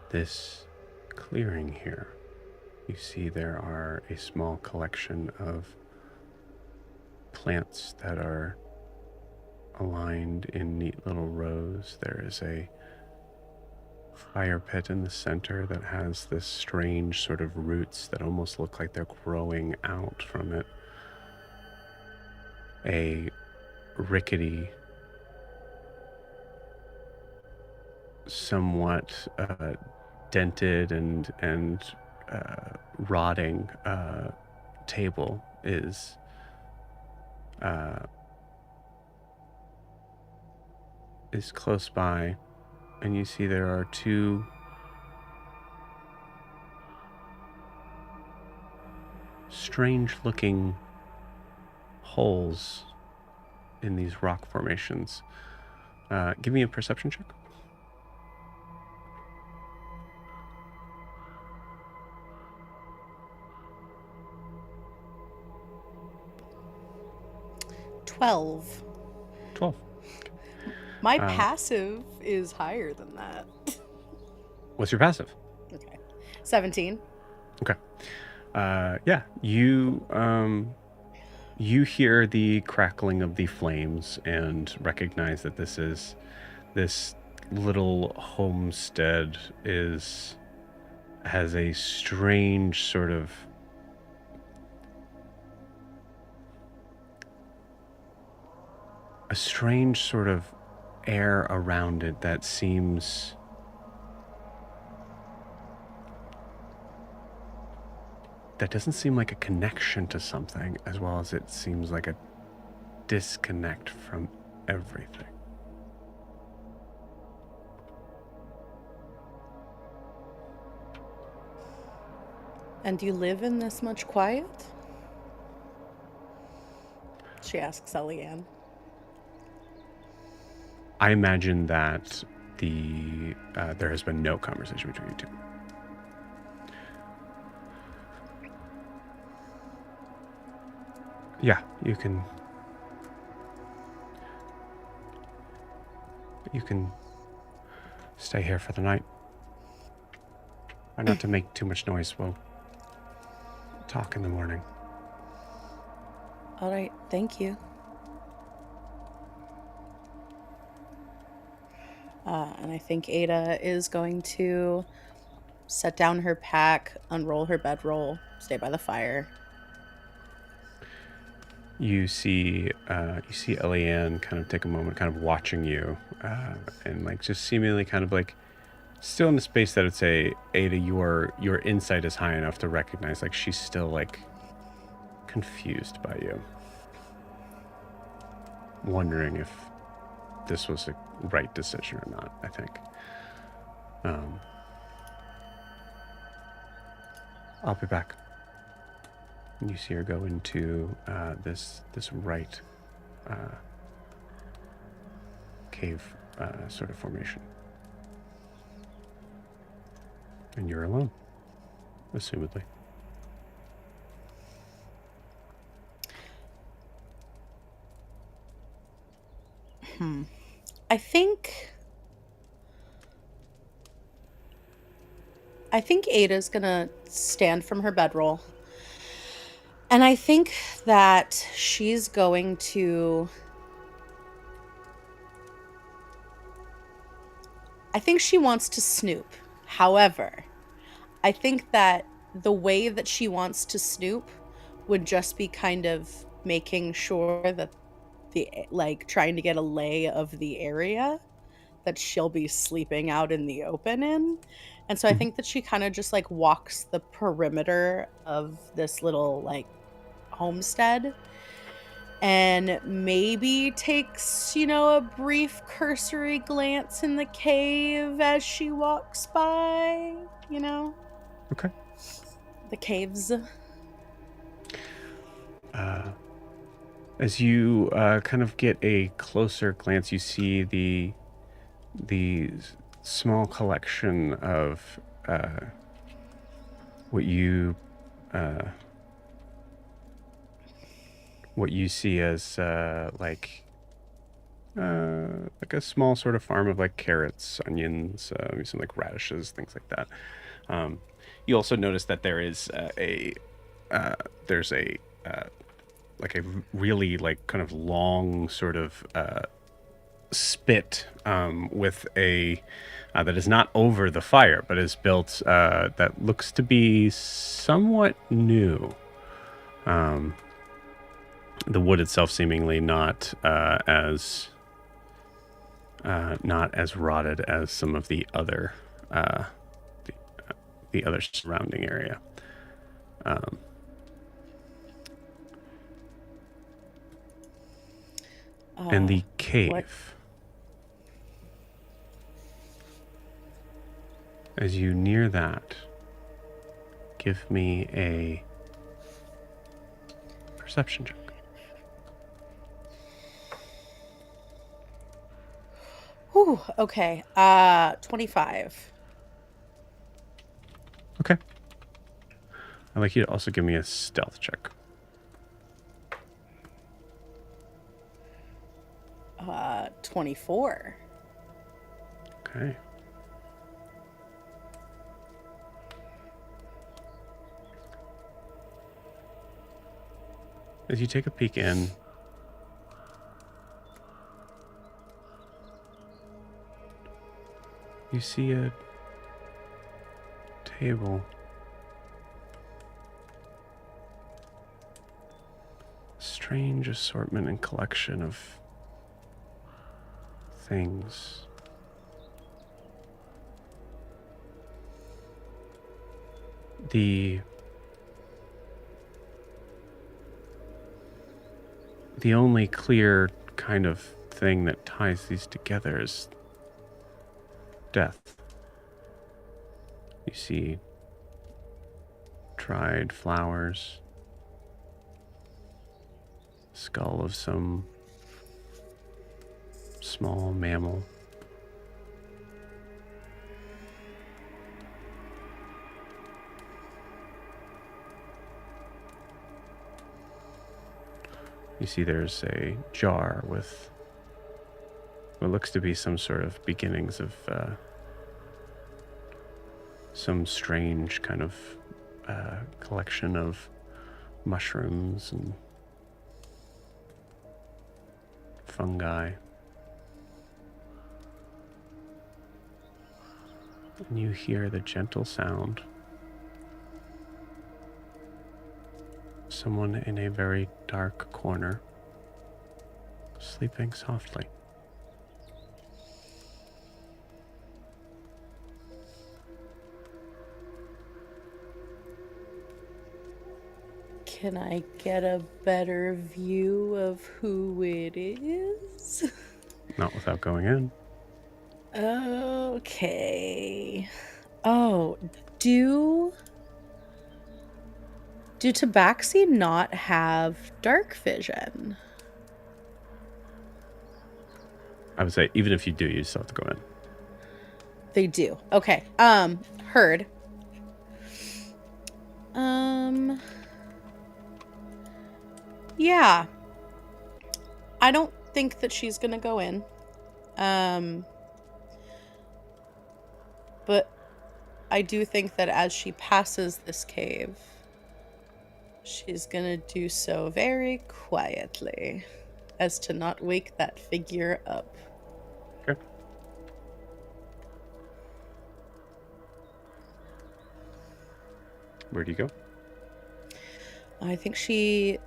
this clearing here. You see there are a small collection of plants that are aligned in neat little rows. There is a fire pit in the center that has this strange sort of roots that almost look like they're growing out from it. A rickety, somewhat dented and rotting table is close by, and you see there are 2 strange looking holes in these rock formations. Give me a perception check. $12. 12. My passive is higher than that. What's your passive? Okay. 17. Okay. Yeah, you hear the crackling of the flames and recognize that this little homestead has a strange sort of air around it that seems that doesn't seem like a connection to something, as well as it seems like a disconnect from everything. And do you live in this much quiet? She asks Eliane. I imagine that there has been no conversation between you two. Yeah, you can stay here for the night. Try not to make too much noise. We'll talk in the morning. All right, thank you. And I think Adah is going to set down her pack, unroll her bedroll, stay by the fire. You see Eliane kind of take a moment, kind of watching you, and like just seemingly kind of like still in the space that would say, Adah, your insight is high enough to recognize like she's still like confused by you, wondering if this was a right decision or not. I think. I'll be back. And you see her go into this right cave sort of formation. And you're alone, assumedly. I think Adah's gonna stand from her bedroll. And I think that she's going to... I think she wants to snoop. However, I think that the way that she wants to snoop would just be kind of making sure that trying to get a lay of the area that she'll be sleeping out in the open in. And so I think that she kind of just like walks the perimeter of this little like homestead and maybe takes, a brief cursory glance in the cave as she walks by, Okay. the caves. As you kind of get a closer glance, you see the small collection of what you see as like a small sort of farm of like carrots, onions, some like radishes, things like that. You also notice that there is there's a like a really like kind of long sort of spit with a that is not over the fire, but is built that looks to be somewhat new. The wood itself seemingly not as rotted as some of the other the other surrounding area. And the cave. What? As you near that, give me a perception check. Whew, okay. 25. Okay. I'd like you to also give me a stealth check. 24. Okay. As you take a peek in, you see a table. Strange assortment and collection of things. The only clear kind of thing that ties these together is death. You see dried flowers, skull of some small mammal. You see there's a jar with what looks to be some sort of beginnings of some strange kind of collection of mushrooms and fungi. And you hear the gentle sound. Someone in a very dark corner, sleeping softly. Can I get a better view of who it is? Not without going in. Okay. Oh, do Tabaxi not have dark vision? I would say even if you do, you still have to go in. They do. Okay. Heard. Yeah. I don't think that she's gonna go in. But I do think that as she passes this cave, she's gonna do so very quietly as to not wake that figure up. Okay. Where do you go? I think she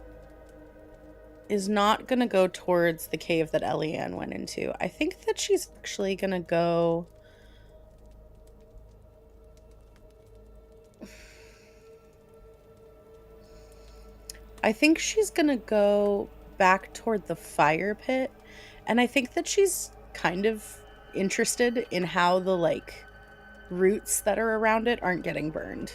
is not gonna go towards the cave that Eliane went into. I think that she's actually gonna go... I think she's gonna go back toward the fire pit, and I think that she's kind of interested in how the, like, roots that are around it aren't getting burned.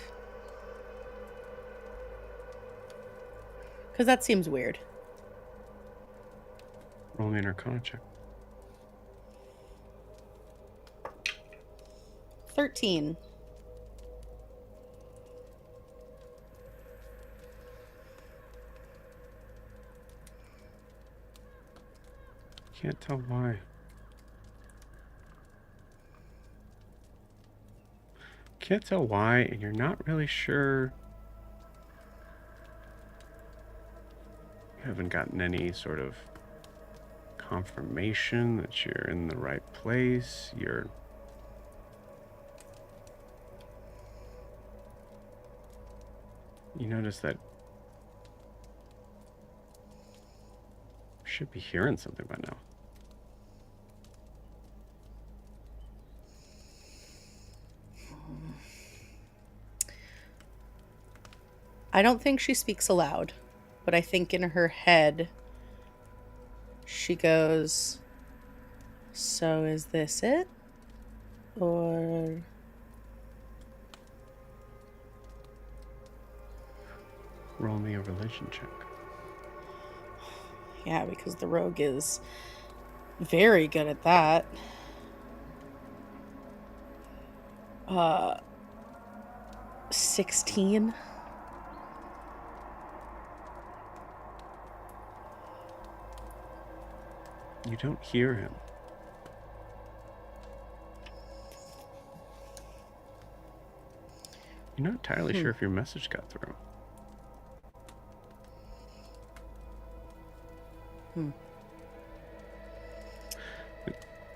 Because that seems weird. Roll me an Arcana check. 13. Can't tell why. Can't tell why, and you're not really sure. You haven't gotten any sort of confirmation that you're in the right place. You notice that you should be hearing something by now. I don't think she speaks aloud, but I think in her head she goes, "So is this it? Or..." Roll me a religion check. Yeah, because the rogue is very good at that. 16. You don't hear him. You're not entirely sure if your message got through.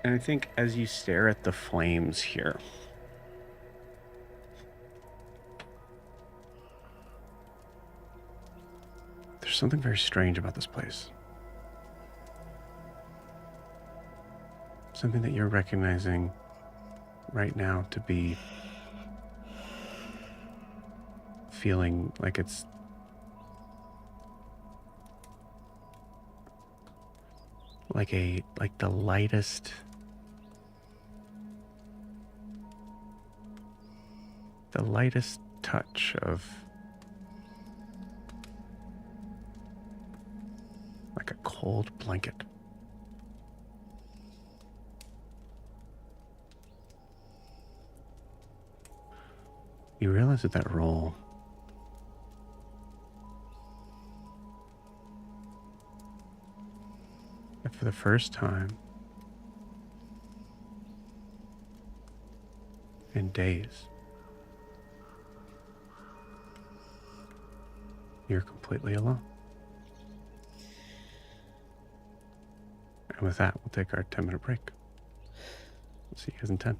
And I think as you stare at the flames here, there's something very strange about this place. Something that you're recognizing right now to be feeling like it's like the lightest touch of like a cold blanket. You realize that roll that for the first time in days, you're completely alone. with that, we'll take our 10-minute break. We'll see you guys in 10.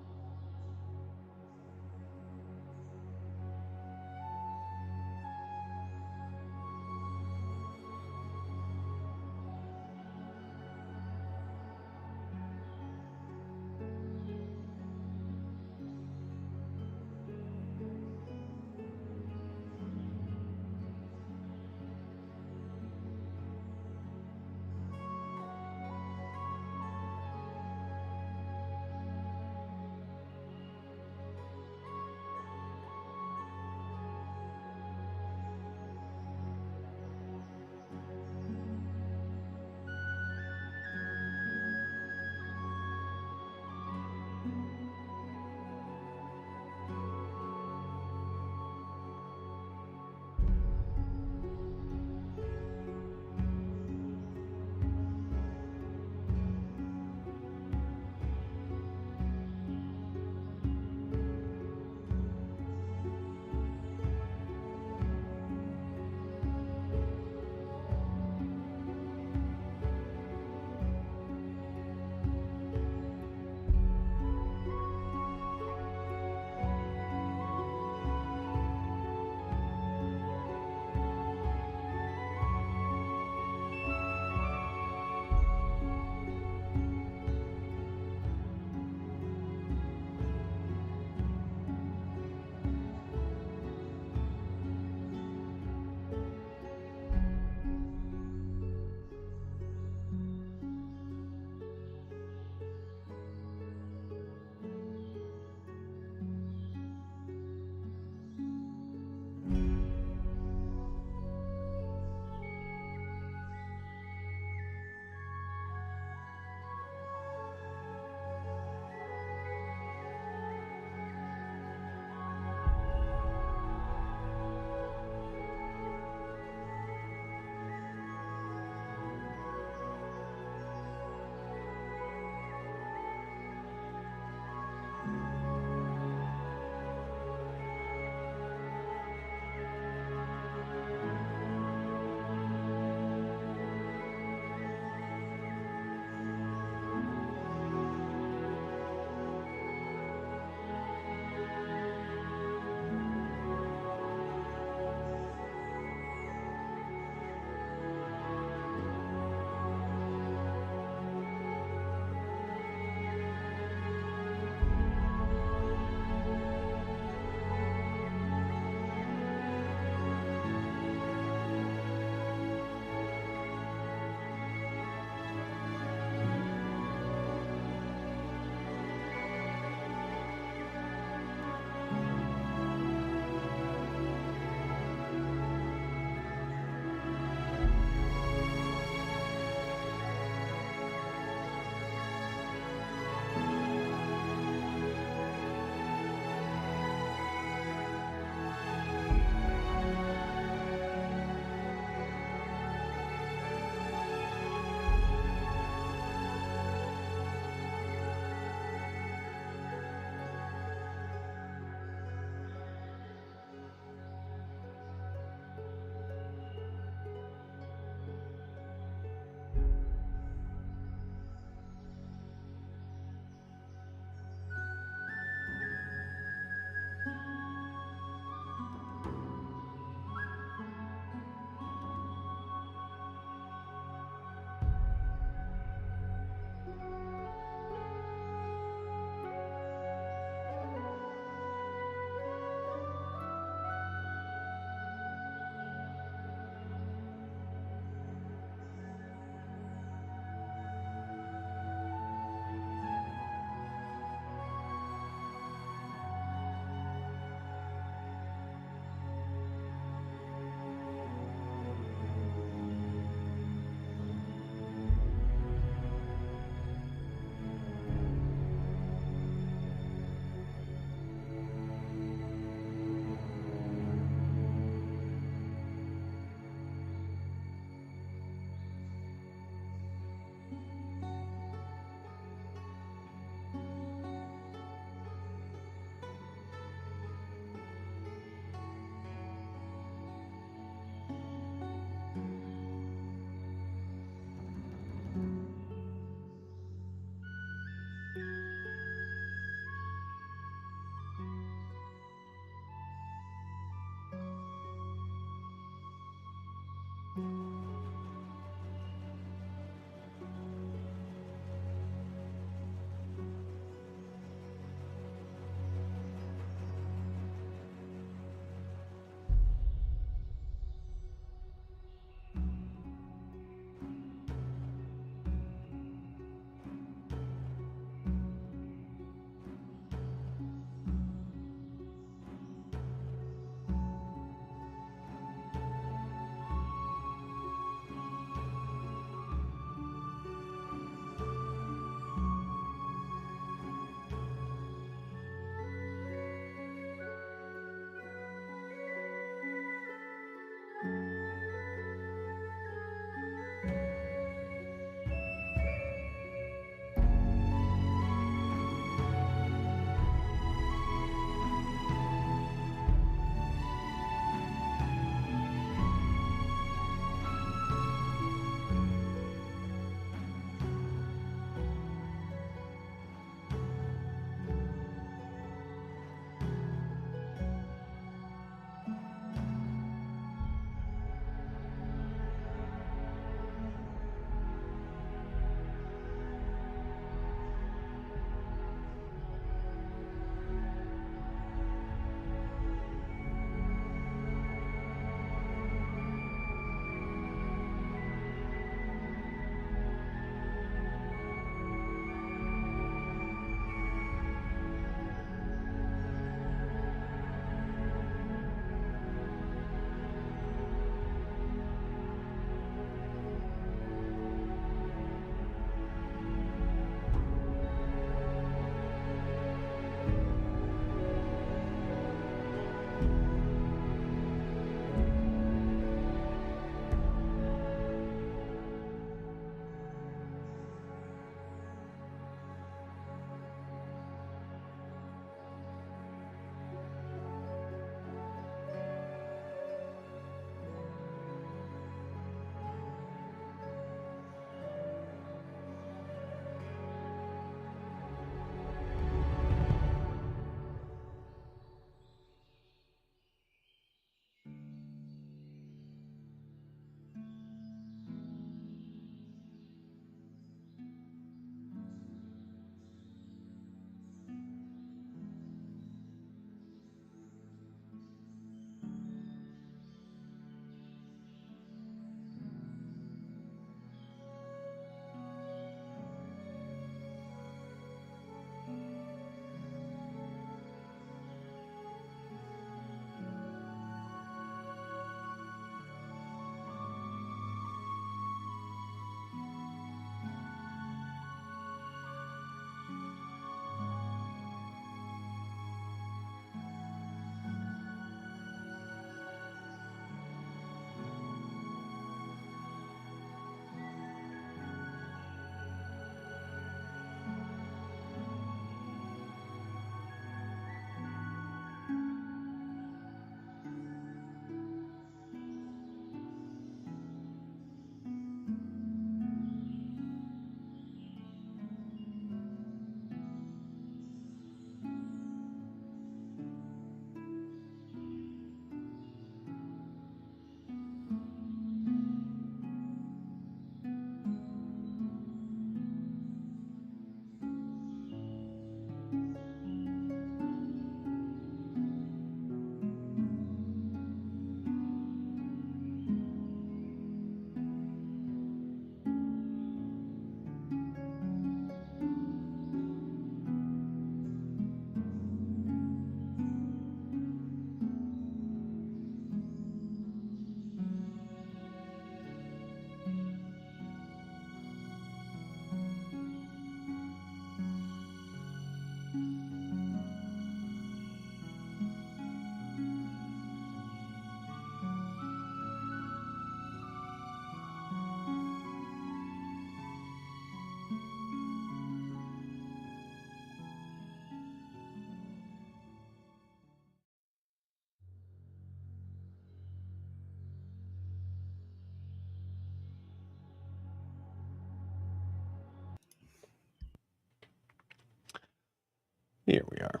Here we are.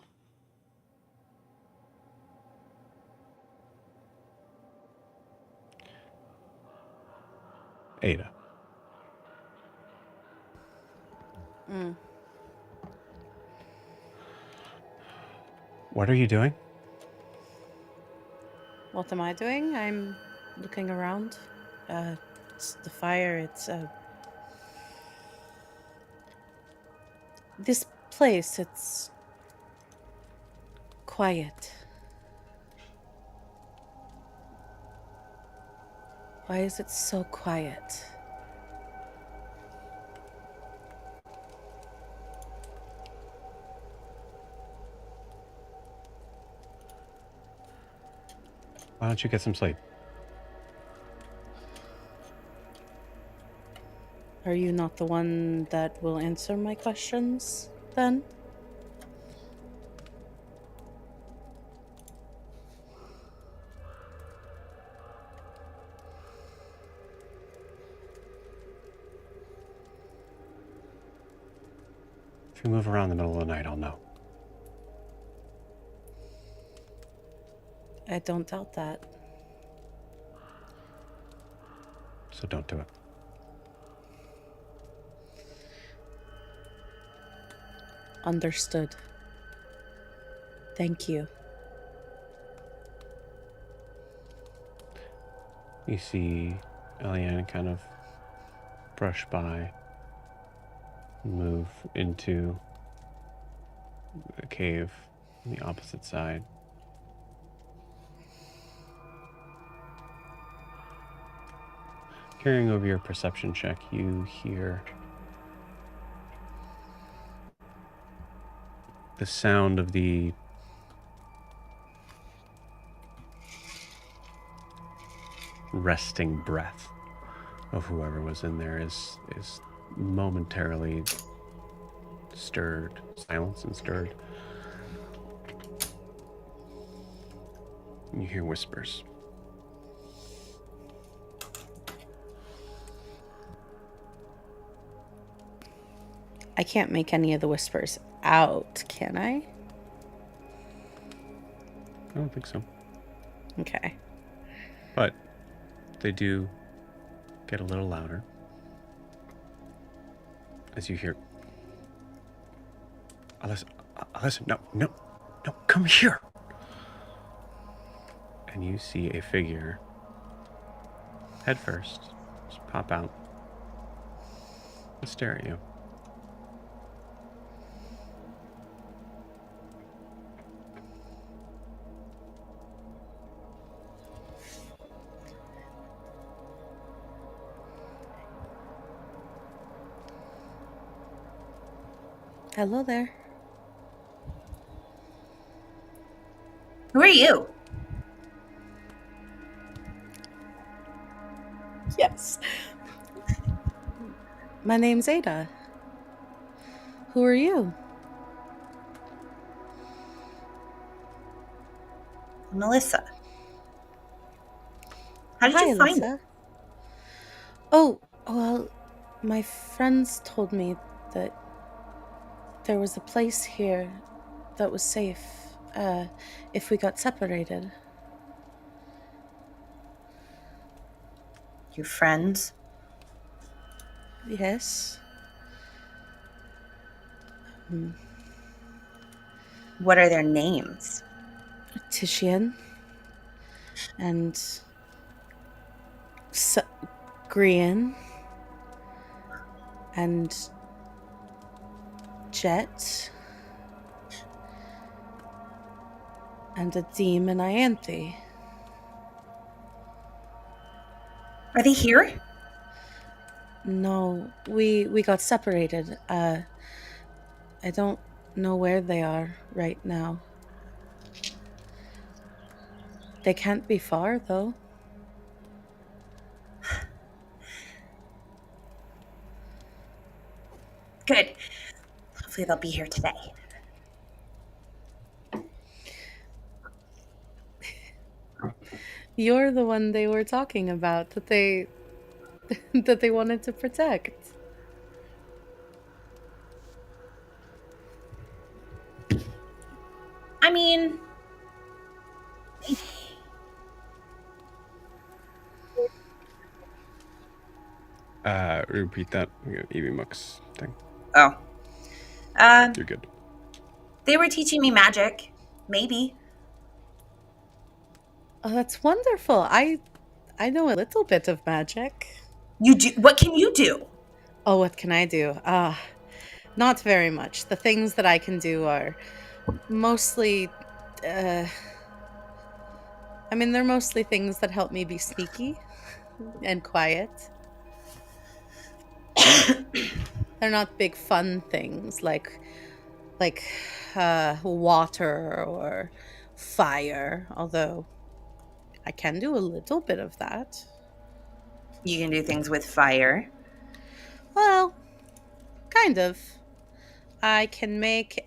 Ada. Mm. What are you doing? What am I doing? I'm looking around. It's the fire. It's this place. It's quiet. Why is it so quiet? Why don't you get some sleep? Are you not the one that will answer my questions, then? If you move around in the middle of the night, I'll know. I don't doubt that. So don't do it. Understood. Thank you. You see Eliane kind of brush by, move into the cave on the opposite side. Carrying over your perception check, you hear the sound of the resting breath of whoever was in there is momentarily stirred, silence and stirred. You hear whispers. I can't make any of the whispers out, can I? I don't think so. Okay. But they do get a little louder as you hear, Elissa, no, come here. And you see a figure, head first, just pop out and stare at you. Hello there. Who are you? Yes. My name's Ada. Who are you? I'm Elissa. How did Hi, you find Elissa. it? Oh, well, my friends told me that there was a place here that was safe if we got separated. Your friends? Yes. What are their names? Titian and Grian and Jet and a demon Ianthe. Are they here? No, we got separated. I don't know where they are right now. They can't be far, though. Good. Hopefully they'll be here today. You're the one they were talking about that they that they wanted to protect. I mean, Repeat that. Evie Muck's thing. Oh. You're good. They were teaching me magic. Maybe. Oh, that's wonderful. I know a little bit of magic. You do. What can you do? Oh, what can I do? Not very much. The things that I can do are mostly they're mostly things that help me be sneaky and quiet. They're not big fun things like water or fire, although I can do a little bit of that. You can do things with fire. Well, kind of. I can make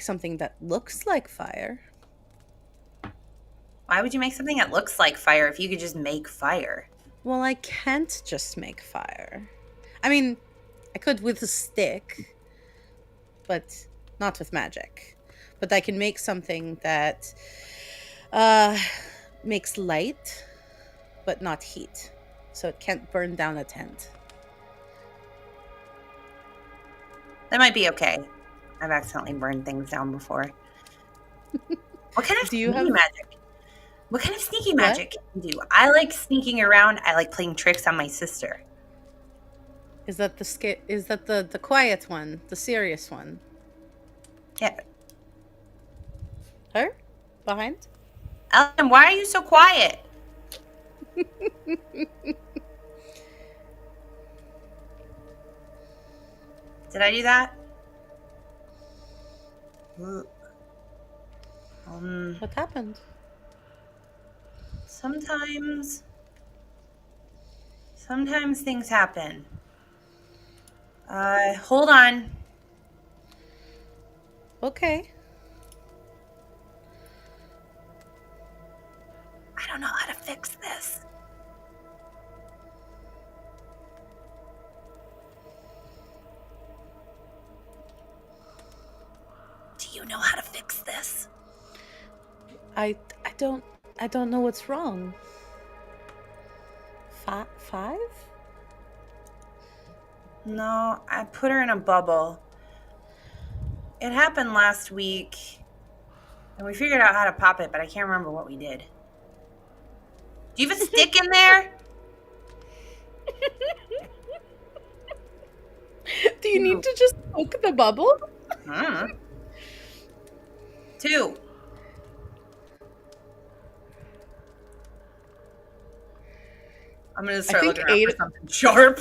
something that looks like fire. Why would you make something that looks like fire if you could just make fire? Well, I can't just make fire. I mean, I could with a stick, but not with magic. But I can make something that makes light, but not heat. So it can't burn down a tent. That might be okay. I've accidentally burned things down before. What kind of sneaky magic? What kind of sneaky magic can you do? I like sneaking around. I like playing tricks on my sister. Is that the quiet one, the serious one? Yeah. Her? Behind? Ellen, why are you so quiet? Did I do that? What happened? Sometimes things happen. Hold on. Okay. I don't know how to fix this. Do you know how to fix this? I don't know what's wrong. Five? No, I put her in a bubble. It happened last week, and we figured out how to pop it, but I can't remember what we did. Do you have a stick in there? Do you need to just poke the bubble? 2. I'm gonna start looking around for something sharp.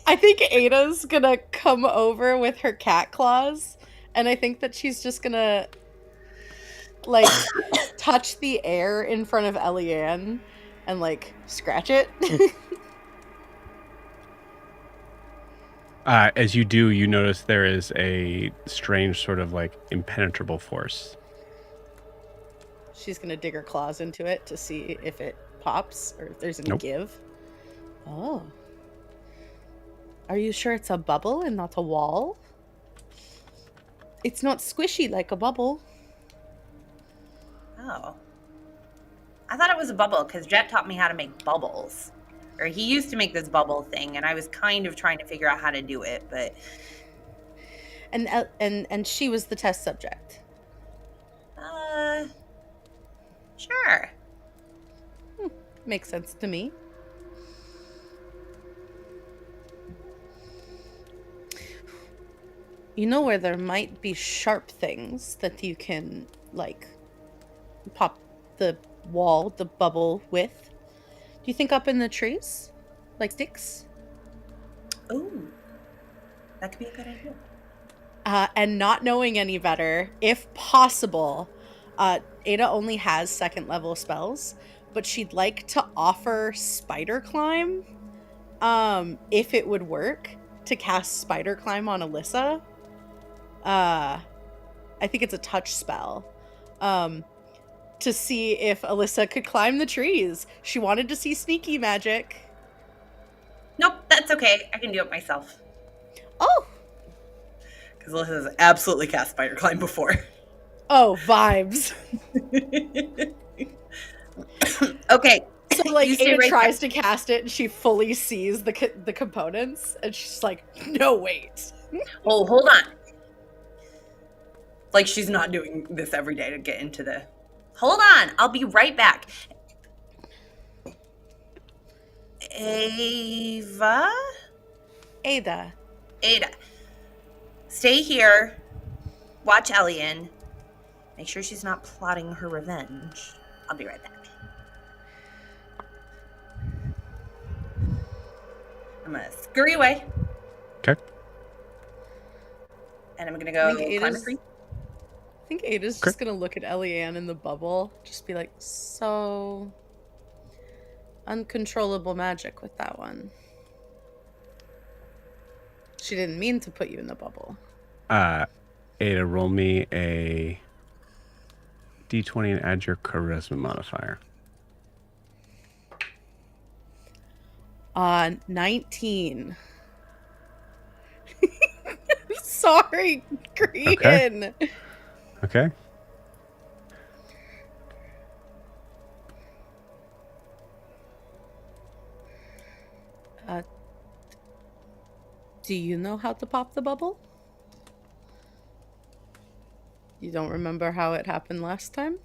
I think Ada's gonna come over with her cat claws, and I think that she's just gonna like touch the air in front of Eliane and like scratch it. As you do, you notice there is a strange sort of like impenetrable force. She's gonna dig her claws into it to see if it pops or if there's any give. Oh. Are you sure it's a bubble and not a wall? It's not squishy like a bubble. Oh. I thought it was a bubble because Jet taught me how to make bubbles. Or he used to make this bubble thing, and I was kind of trying to figure out how to do it, but... And she was the test subject. Sure. Makes sense to me. You know where there might be sharp things that you can, like, pop the wall, the bubble with? Do you think up in the trees? Like sticks? Ooh. That could be a good idea. And not knowing any better, if possible, Ada only has 2nd level spells, but she'd like to offer Spider Climb, if it would work, to cast Spider Climb on Elissa. I think it's a touch spell. To see if Elissa could climb the trees. She wanted to see sneaky magic. Nope, that's okay. I can do it myself. Oh! Because Elissa's absolutely cast Spider Climb before. Oh, vibes. Okay. So like You stay Ada right tries to cast it, and she fully sees the components, and she's like, "No, wait." Oh, hold on. Like she's not doing this every day to get into the. Hold on, I'll be right back. Ava? Ada. Ada. Stay here. Watch Elian. Make sure she's not plotting her revenge. I'll be right back. I'm gonna scurry away. Okay. And I'm gonna go climb a tree. I think Ada's just gonna look at Eliane in the bubble, just be like, so uncontrollable magic with that one. She didn't mean to put you in the bubble. Ada, roll me a d20 and add your charisma modifier. 19. Sorry, Green. Okay. Do you know how to pop the bubble? You don't remember how it happened last time?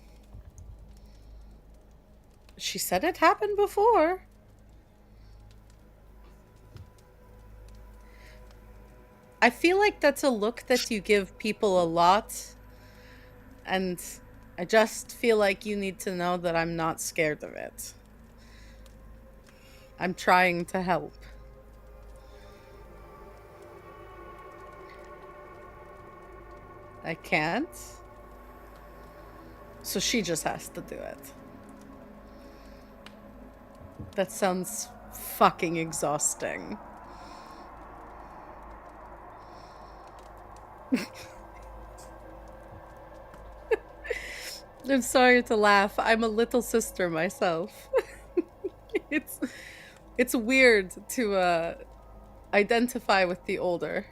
She said it happened before. I feel like that's a look that you give people a lot. And I just feel like you need to know that I'm not scared of it. I'm trying to help. I can't. So she just has to do it. That sounds fucking exhausting. I'm sorry to laugh. I'm a little sister myself. It's weird to identify with the older.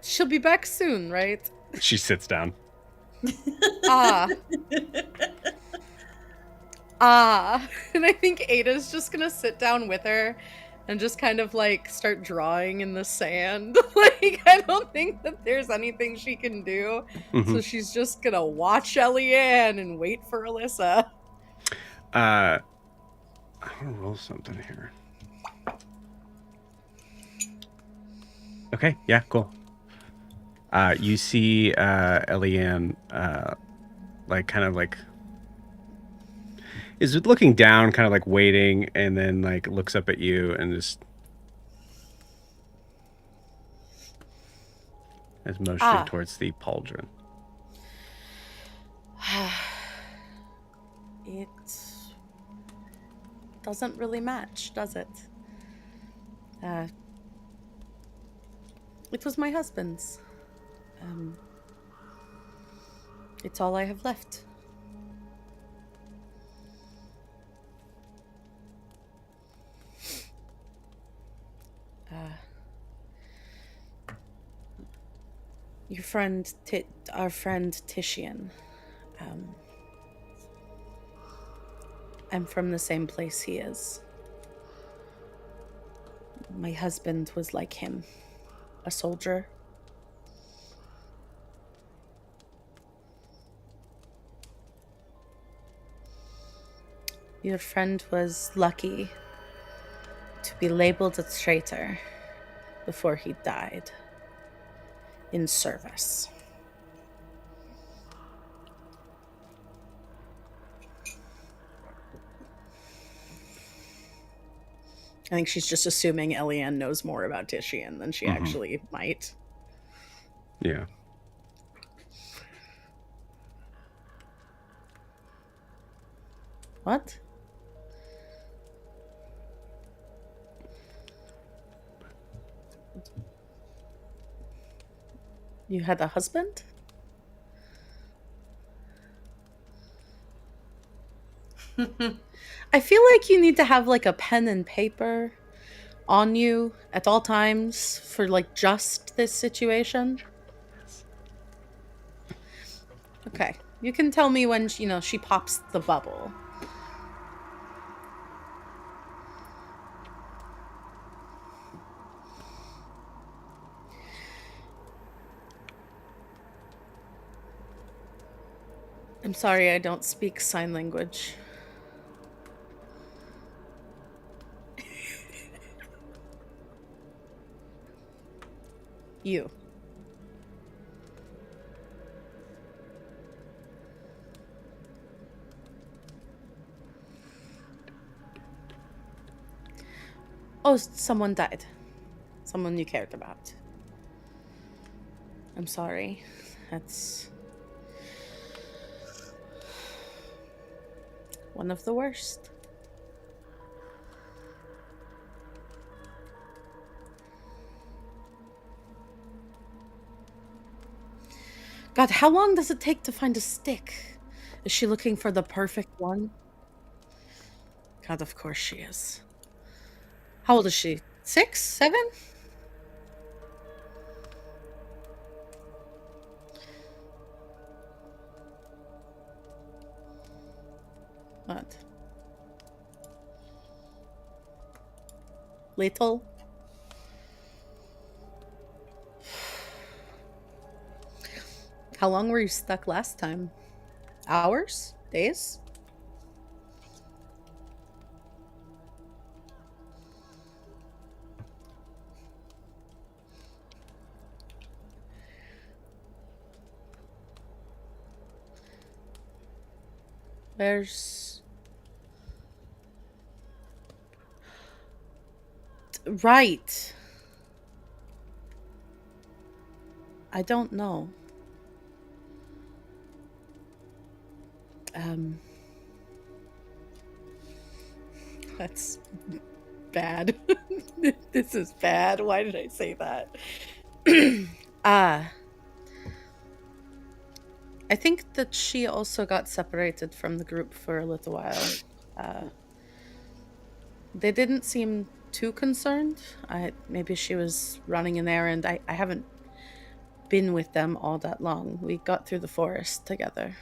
She'll be back soon, right? She sits down. And I think Ada's just gonna sit down with her and just kind of like start drawing in the sand. Like, I don't think that there's anything she can do. So she's just gonna watch Eliane and wait for Elissa. I want to roll something here. Okay, yeah, cool. You see Eliane is looking down, kind of like waiting, and then like looks up at you and just is motioning towards the pauldron. It doesn't really match, does it? It was my husband's. It's all I have left. Your friend, our friend Titian. I'm from the same place he is. My husband was like him, a soldier. Your friend was lucky to be labeled a traitor before he died in service. I think she's just assuming Eliane knows more about Titian than she actually might. Yeah. What? You had a husband? I feel like you need to have like a pen and paper on you at all times for like just this situation? Okay. You can tell me when she pops the bubble. I'm sorry, I don't speak sign language. You. Oh, someone died. Someone you cared about. I'm sorry. That's one of the worst. God, how long does it take to find a stick? Is she looking for the perfect one? God, of course she is. How old is she? 6? 7? What? Little? How long were you stuck last time? Hours? Days? There's... Right. I don't know. That's bad. This is bad. Why did I say that? I think that she also got separated from the group for a little while. They didn't seem too concerned. Maybe she was running an errand. I haven't been with them all that long. We got through the forest together.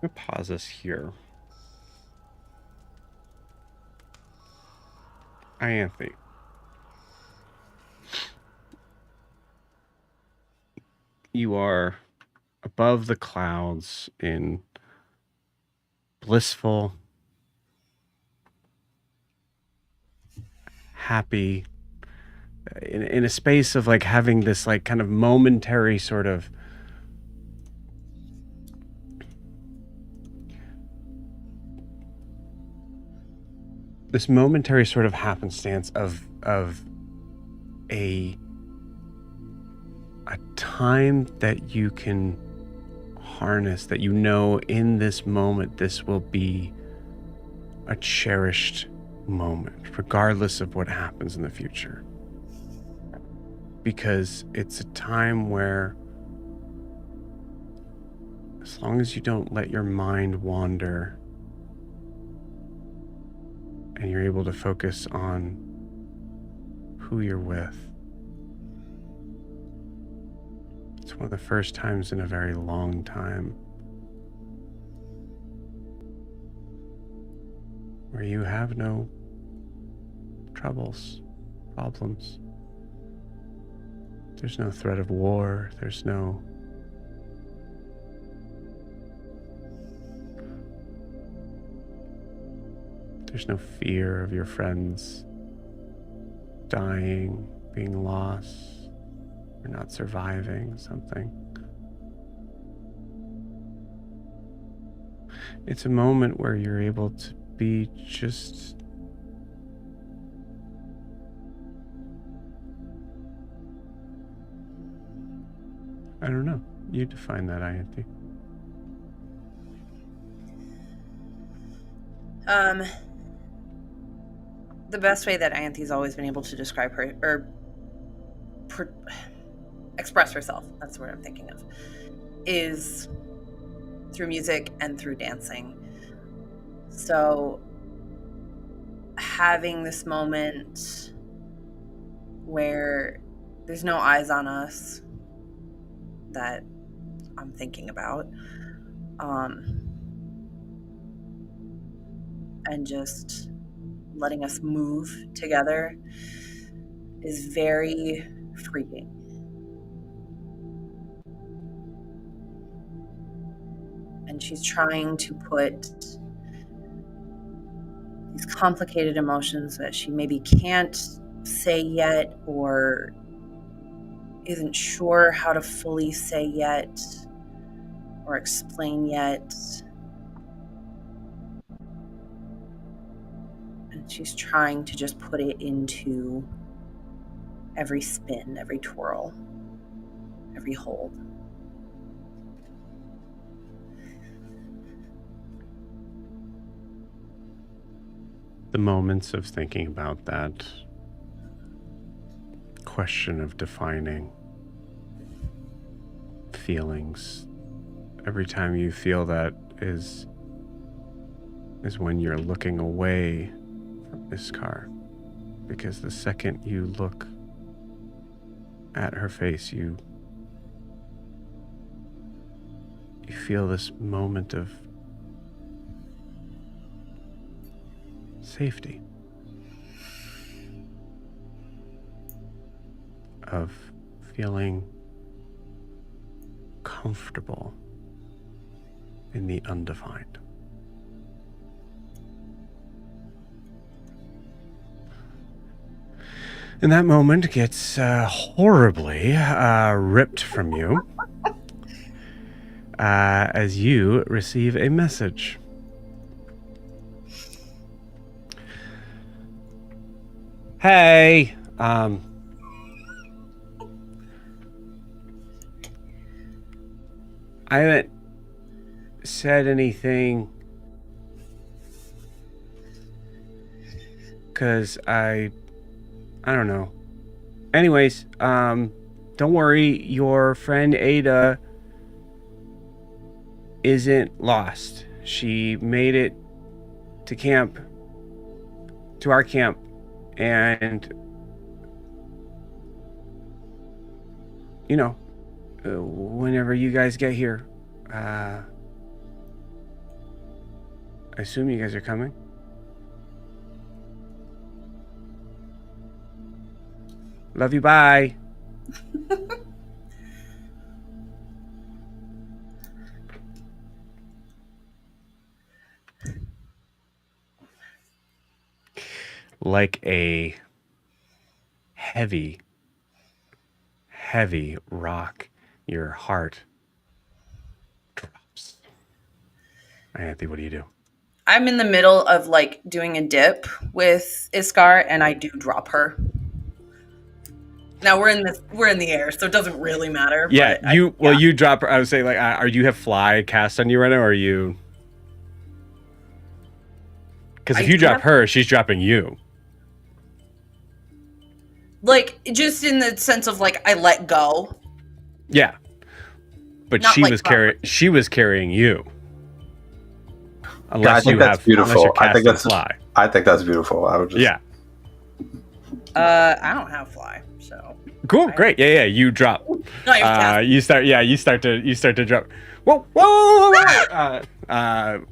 I'm going to pause this here. Ianthe. You are above the clouds in blissful, happy, in a space of like having this like kind of momentary sort of happenstance of a time that you can harness, that you know in this moment this will be a cherished moment regardless of what happens in the future, because it's a time where as long as you don't let your mind wander and you're able to focus on who you're with, it's one of the first times in a very long time where you have no troubles, problems. There's no threat of war. There's no fear of your friends dying, being lost, or not surviving something. It's a moment where you're able to be just I don't know. You define that, Ianthe. The best way that Anthe's always been able to describe her, or express herself, that's what I'm thinking of, is through music and through dancing. So having this moment where there's no eyes on us that I'm thinking about, and just letting us move together is very freeing. And she's trying to put these complicated emotions that she maybe can't say yet or isn't sure how to fully say yet or explain yet. And she's trying to just put it into every spin, every twirl, every hold. The moments of thinking about that question of defining feelings, every time you feel that is when you're looking away from Iskar. Because the second you look at her face, you feel this moment of safety, of feeling comfortable in the undefined. And that moment gets horribly ripped from you as you receive a message. Hey, I haven't said anything because I don't know. Anyways, don't worry, your friend Adah isn't lost. She made it to camp, to our camp. And, you know, whenever you guys get here, I assume you guys are coming? Love you, bye. Like a heavy rock, your heart drops. Anthony, what do you do? I'm in the middle of like doing a dip with Iskar, and I do drop her. Now we're in the air, so it doesn't really matter. Yeah, you drop her. I would say, like, you have fly cast on you right now, or are you? Because if you drop her, she's dropping you. Like, just in the sense of like I let go. Yeah, but she was carrying you. Unless I think that's beautiful. I think that's fly. I think that's beautiful. I would just I don't have fly, so cool, great, yeah. You drop. No, you start to drop. Whoa!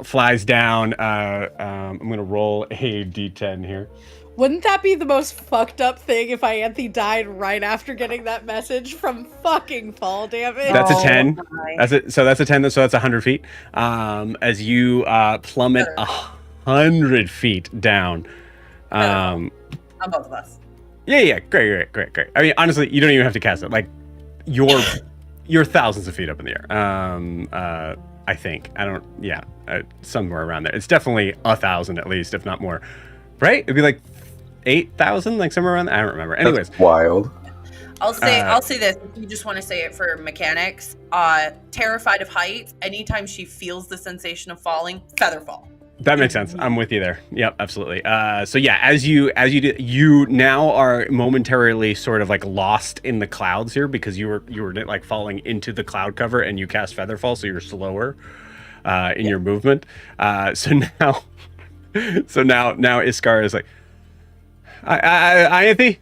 Flies down. I'm gonna roll a d10 here. Wouldn't that be the most fucked up thing if Ianthe died right after getting that message from fucking fall damage? That's a 10. That's a 10. So that's 100 feet. As you plummet 100 feet down. On both of us. Yeah. Great. I mean, honestly, you don't even have to cast it. Like, you're thousands of feet up in the air. I think. Somewhere around there. It's definitely 1,000 at least, if not more. Right? It'd be like 8,000, like somewhere around there. I don't remember. Anyways, that's wild. I'll say this. If you just want to say it for mechanics, terrified of heights. Anytime she feels the sensation of falling, feather fall. That makes sense. I'm with you there. Yep, absolutely. So yeah, as you do, you now are momentarily sort of like lost in the clouds here because you were like falling into the cloud cover and you cast Featherfall, so you're slower in your movement. So now Iskar is like, Ianthe.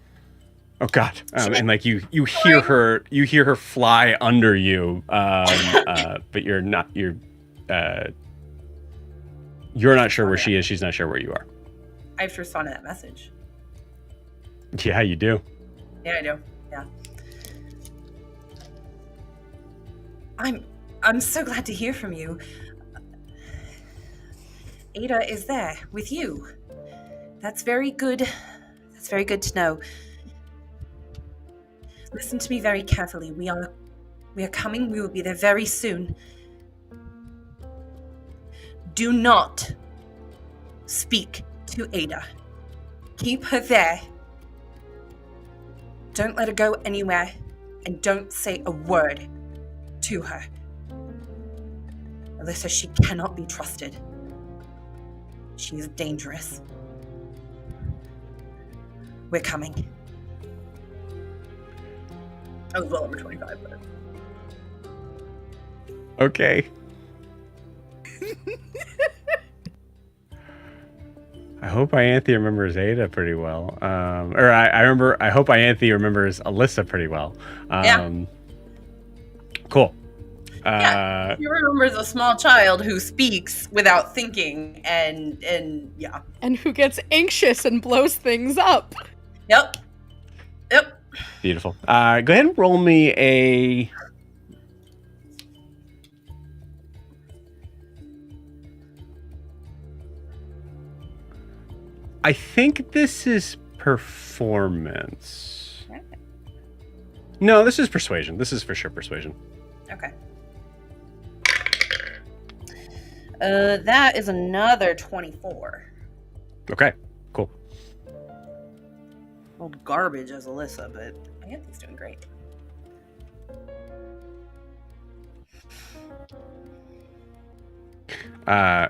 Oh God! And like you hear her fly under you, but you're not sure where she is. She's not sure where you are. I have to respond to that message. Yeah, you do. Yeah, I do. Yeah. I'm so glad to hear from you. Adah is there with you. That's very good. That's very good to know. Listen to me very carefully. We are coming. We will be there very soon. Do not speak to Adah. Keep her there. Don't let her go anywhere, and don't say a word to her. Elissa, she cannot be trusted. She is dangerous. We're coming. I was well over 25, but... Okay. I hope Ianthe remembers Adah pretty well. I hope Ianthe remembers Elissa pretty well. Yeah. Cool. Yeah, he remembers a small child who speaks without thinking and yeah. And who gets anxious and blows things up. Yep. Beautiful. Go ahead and roll me a... I think this is performance. Okay. No, this is persuasion. This is for sure persuasion. Okay. That is another 24. Okay, cool. Well, garbage as Elissa, but I think he's doing great.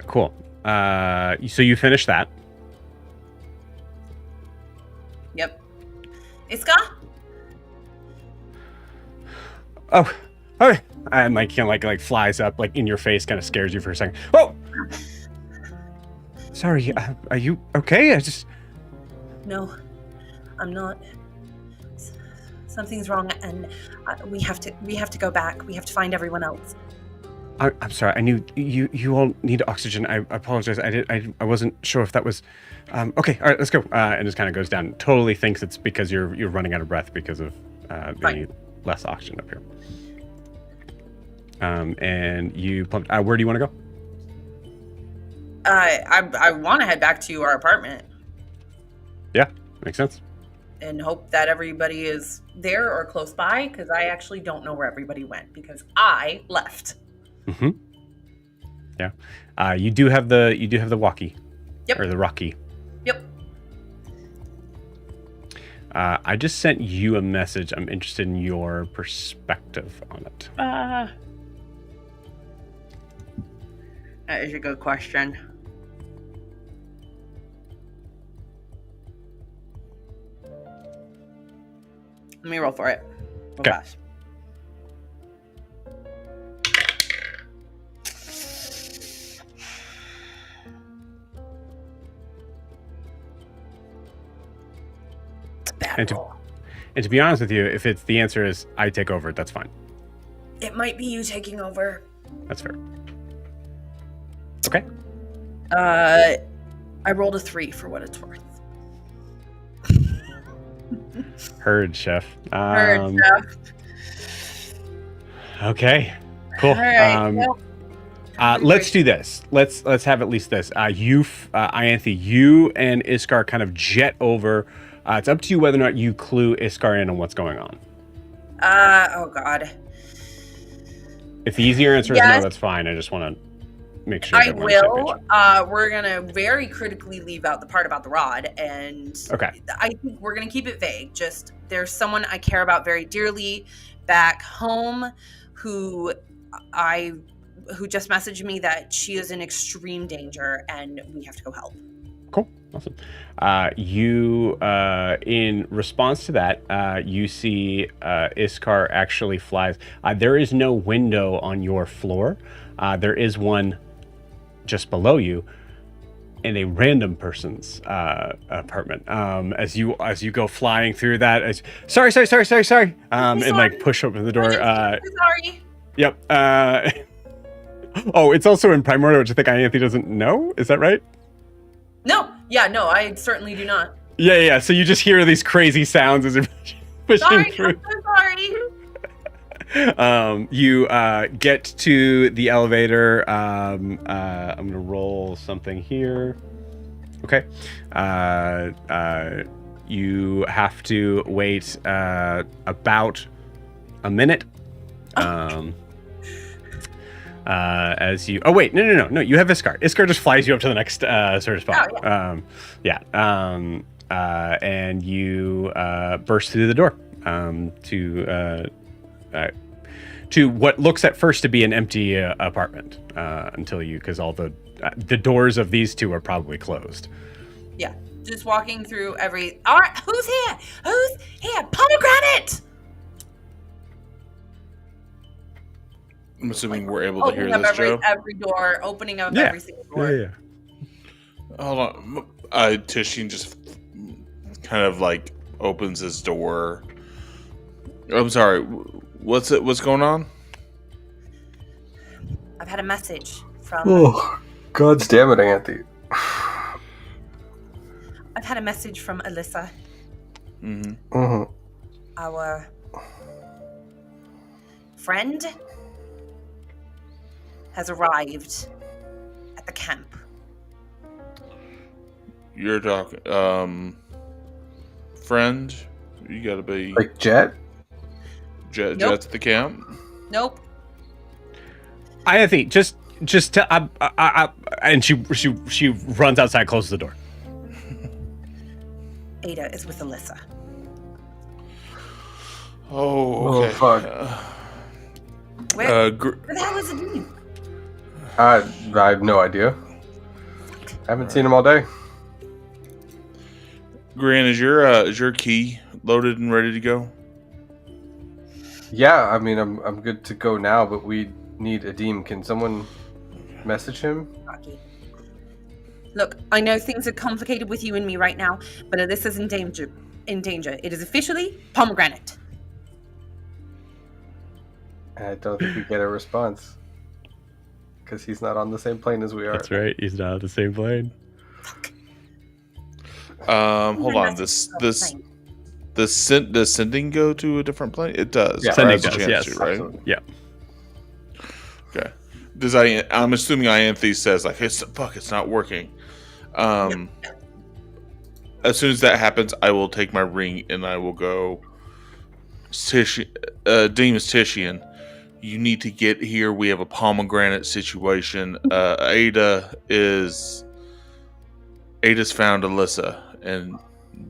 Cool. So you finished that. Yep. Iska? Oh, okay. And like kind of like flies up like in your face, kind of scares you for a second. Oh, sorry. Are you okay? No, I'm not. Something's wrong, and we have to go back. We have to find everyone else. I'm sorry. I knew you all need oxygen. I apologize. I wasn't sure if that was. Okay. All right. Let's go. And just kind of goes down. Totally thinks it's because you're running out of breath because of the less oxygen up here. And you pumped. Where do you want to go? I want to head back to our apartment. Yeah, makes sense. And hope that everybody is there or close by, because I actually don't know where everybody went because I left. Mm-hmm. Yeah. You do have the walkie. Yep. Or the Rocky. Yep. I just sent you a message. I'm interested in your perspective on it. That is a good question. Let me roll for it. Real Okay. fast. And to be honest with you, if it's the answer is I take over, that's fine. It might be you taking over. That's fair. Okay. I rolled a 3 for what it's worth. Heard, chef. Heard, Chef. Okay. Cool. All right. Let's do this. Let's have at least this. Ianthe, you and Iskar kind of jet over. It's up to you whether or not you clue Iskar in on what's going on. Oh God. If the easier answer is no, that's fine. I just want to make sure. I will. We're gonna very critically leave out the part about the rod, and okay. I think we're gonna keep it vague. Just there's someone I care about very dearly back home, who I who just messaged me that she is in extreme danger and we have to go help. Cool. Awesome. In response to that, you see Iskar actually flies. There is no window on your floor. There is one just below you in a random person's apartment. As you go flying through that, sorry, and like push open the door. Sorry. Yep. Oh, it's also in Primordial, which I think Ianthe doesn't know. Is that right? No. Yeah, no, I certainly do not. Yeah. So you just hear these crazy sounds as you're pushing through. I'm so sorry. You get to the elevator. I'm gonna roll something here. Okay. You have to wait about a minute. As you... Oh, wait. No. You have Iskar. Iskar just flies you up to the next sort of spot. Oh, yeah. And you burst through the door to what looks at first to be an empty apartment until you... Because all the doors of these two are probably closed. Yeah. Just walking through every... All right, who's here? Pomegranate! I'm assuming we're able to hear this, Joe. Every door, opening up every single door. Yeah. Hold on. Tishian just kind of like opens his door. I'm sorry. What's going on? I've had a message from... Oh, God damn it, Ianthe. I've had a message from Elissa. Our friend has arrived at the camp. You're talking, friend? You gotta be... Like Jet? Jet's at the camp? Nope. Ianthe, just to... and she runs outside, closes the door. Adah is with Elissa. Oh, okay. Oh, fuck. Where the hell is Adim? I have no idea. I haven't seen him all day. Gran, is your key loaded and ready to go? Yeah, I mean, I'm good to go now, but we need Adim. Can someone message him? Look, I know things are complicated with you and me right now, but Alyssa's in danger. It is officially Pomegranate. I don't think we get a response. Because he's not on the same plane as we are. That's right. He's not on the same plane. Fuck. Hold on. Does sending go to a different plane? It does. Yeah, sending Has a does. chance Yes. to, right? Absolutely. Yeah. Okay. I'm assuming Ianthe says like, it's not working. As soon as that happens, I will take my ring and I will go. Demas Tishian, you need to get here. We have a pomegranate situation. Ada's found Elissa, and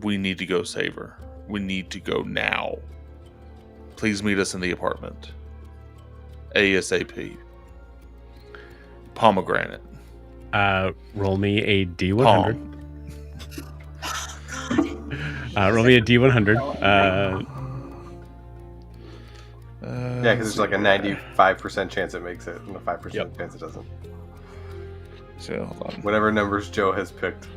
we need to go save her. We need to go now. Please meet us in the apartment. ASAP. Pomegranate. Roll me a D100. Roll me a D100. Yeah, because there's like a 95% chance it makes it, and a 5% chance it doesn't. So hold on. Whatever numbers Joe has picked.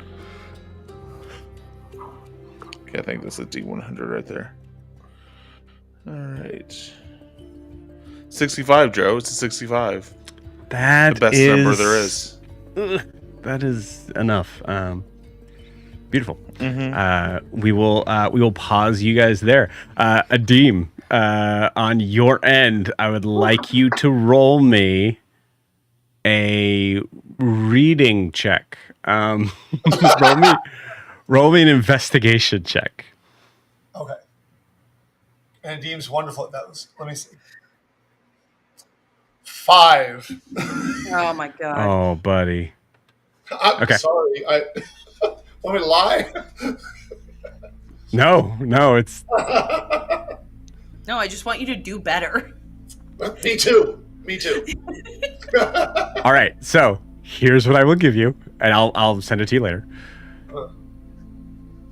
Okay, I think this is D100 right there. All right. 65, Joe. It's a 65. That the best number there is. That is enough. Beautiful. Mm-hmm. We will pause you guys there. Adim, on your end, I would like you to roll me a reading check. Roll me an investigation check. Okay. And Deem's wonderful at those. Let me see. 5. Oh my god. Oh, buddy. I'm Okay. sorry. Want me to lie? No, it's No, I just want you to do better. Me too. Me too. All right, so here's what I will give you, and I'll send it to you later.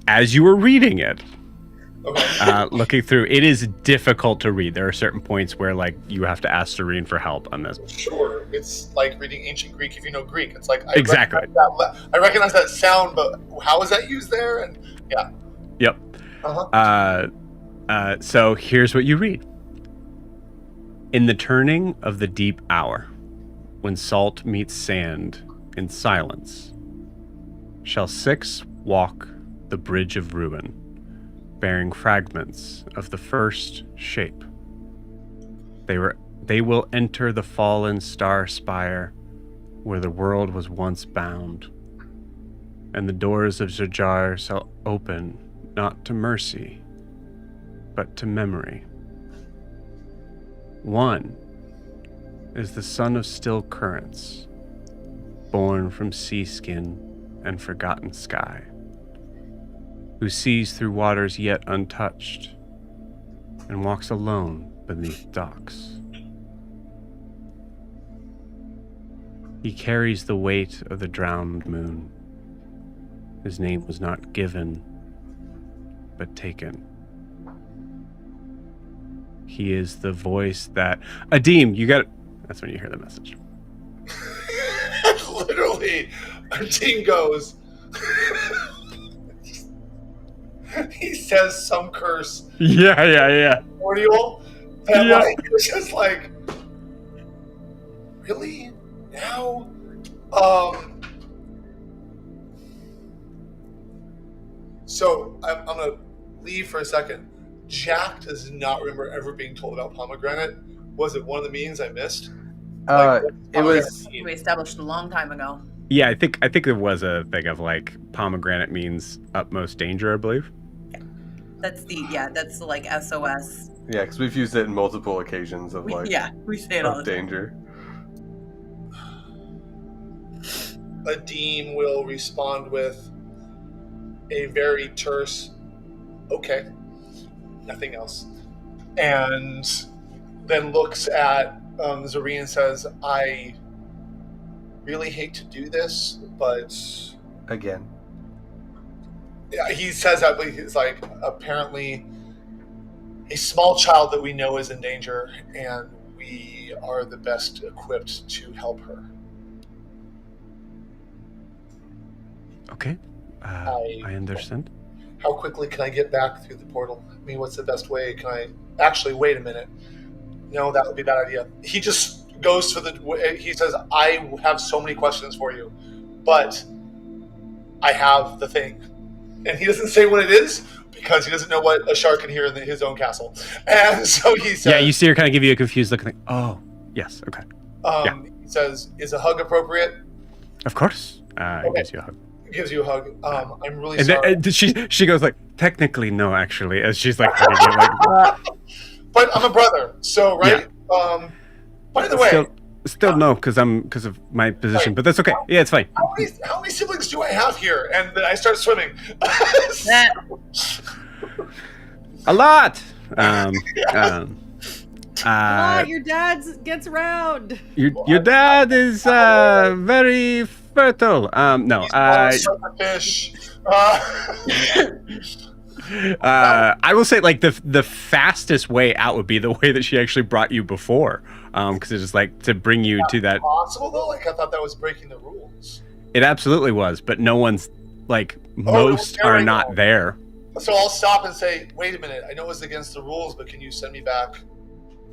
As you were reading it, looking through, it is difficult to read. There are certain points where like you have to ask Serene for help on this. Sure, it's like reading ancient Greek if you know Greek. It's like Exactly. I recognize that sound, but how is that used there? And yeah. Yep. So here's what you read. In the turning of the deep hour, when salt meets sand in silence, shall 6 walk the bridge of ruin, bearing fragments of the first shape. They will enter the fallen star spire where the world was once bound, and the doors of Zajar shall open not to mercy, but to memory. One is the son of still currents, born from sea skin and forgotten sky, who sees through waters yet untouched and walks alone beneath docks. He carries the weight of the drowned moon. His name was not given, but taken. He is the voice that... Adim, you got... That's when you hear the message. Literally, Adim goes... he says some curse. Yeah. Primordial. That like, it's just like... Really? Now? So, I'm going to leave for a second. Jack does not remember ever being told about pomegranate. Was it one of the meetings I missed? It was. We established a long time ago. Yeah, I think there was a thing of like pomegranate means utmost danger, I believe. That's the like SOS. Yeah, because we've used it in multiple occasions of like. We say it all the time. Danger. Adim will respond with a very terse, okay. Nothing else. And then looks at Zareen and says, I really hate to do this, but... Again. Yeah, he says that, but he's like, apparently a small child that we know is in danger, and we are the best equipped to help her. Okay. I understand. How quickly can I get back through the portal? I mean, what's the best way? Can I... Actually, wait a minute. No, that would be a bad idea. He just goes for he says, I have so many questions for you, but I have the thing. And he doesn't say what it is, because he doesn't know what a shark can hear in his own castle. And so he says... Yeah, you see her kind of give you a confused look and think, oh, yes, okay. He says, is a hug appropriate? Of course. Okay. He gives you a hug. Gives you a hug. I'm really and sorry. Then, she goes like, technically no, actually, as she's like hugging you, like, but I'm a brother, so right. Yeah. By the way, still no, because of my position, but that's okay. Yeah, it's fine. How many siblings do I have here? And then I start swimming. A lot. Your dad gets around. Your dad is very fertile. No. Fish. I will say, like, the fastest way out would be the way that she actually brought you before, because it's just like to bring you to that. Possible though, like I thought that was breaking the rules. It absolutely was, but no one's like most are not there. So I'll stop and say, wait a minute. I know it's against the rules, but can you send me back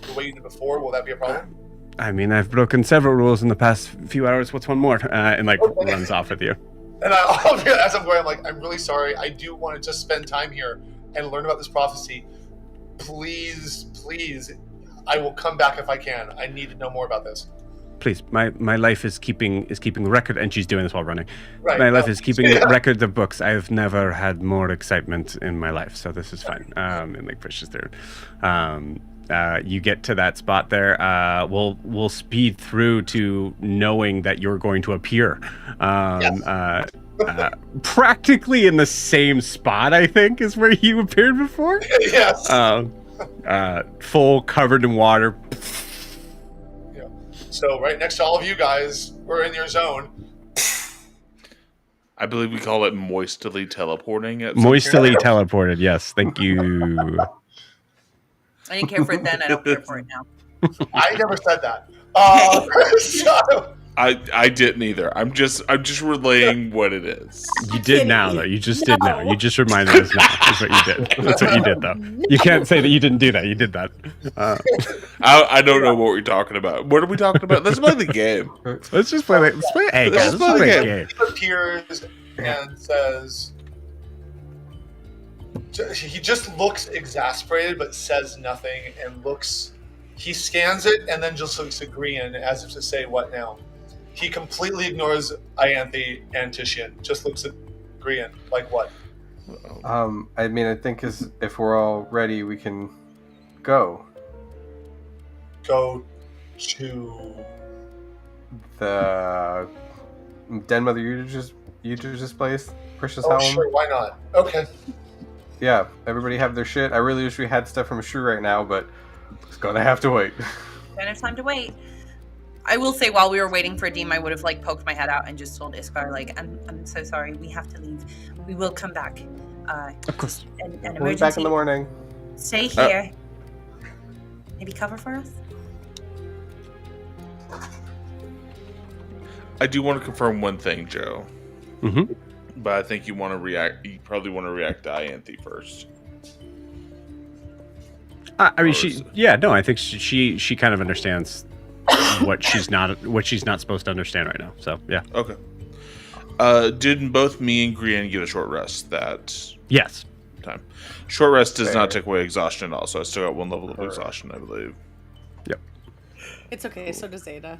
the way you did before? Will that be a problem? I mean, I've broken several rules in the past few hours. What's one more? And like runs off with you. And as I'm going, I'm like, I'm really sorry. I do want to just spend time here and learn about this prophecy. Please, I will come back if I can. I need to know more about this. Please, my life is keeping record, and she's doing this while running. Right. My life is keeping record of books. I have never had more excitement in my life, so this is fine. And like pushes through. You get to that spot there. We'll speed through to knowing that you're going to appear. Practically in the same spot, I think, is where you appeared before. Yes. Full covered in water. So right next to all of you guys, we're in your zone. I believe we call it moistily teleporting. At some Moistily point. teleported. Yes, thank you. I didn't care for it then. I don't care for it now. I never said that. So, I didn't either. I'm just relaying what it is. You did now, though. You just did now. You just reminded us now. That's what you did. That's what you did, though. You can't say that you didn't do that. You did that. I don't know what we're talking about. What are we talking about? Let's play the game. Let's just play. Let's play. Hey, guys, let's play the game. he appears and says, he just looks exasperated but says nothing and looks. He scans it and then just looks at Grian as if to say, "What now?" He completely ignores Ianthe and Titian. Just looks at Grian like, "What?" I mean, I think if we're all ready, we can go. Go to The Den Mother Euge's place, Precious Oh, Home. sure, why not? Okay. Yeah, everybody have their shit. I really wish we had stuff from Shu right now, but it's gonna have to wait. Don't have time to wait. I will say, while we were waiting for Deem, I would have like poked my head out and just told Iskar, like, I'm so sorry, we have to leave. We will come back. Of course. An We'll be emergency. back in the morning. Stay here. Maybe cover for us. I do want to confirm one thing, Joe. Mm-hmm. But I think you want to react. You probably want to react to Ianthe first. I mean, I think she kind of understands what she's not supposed to understand right now. So yeah. Okay. Didn't both me and Grian get a short rest that Yes. time? Short rest does not take away exhaustion at all, so I still got one level of exhaustion, I believe. Yep. It's okay. So does Ada.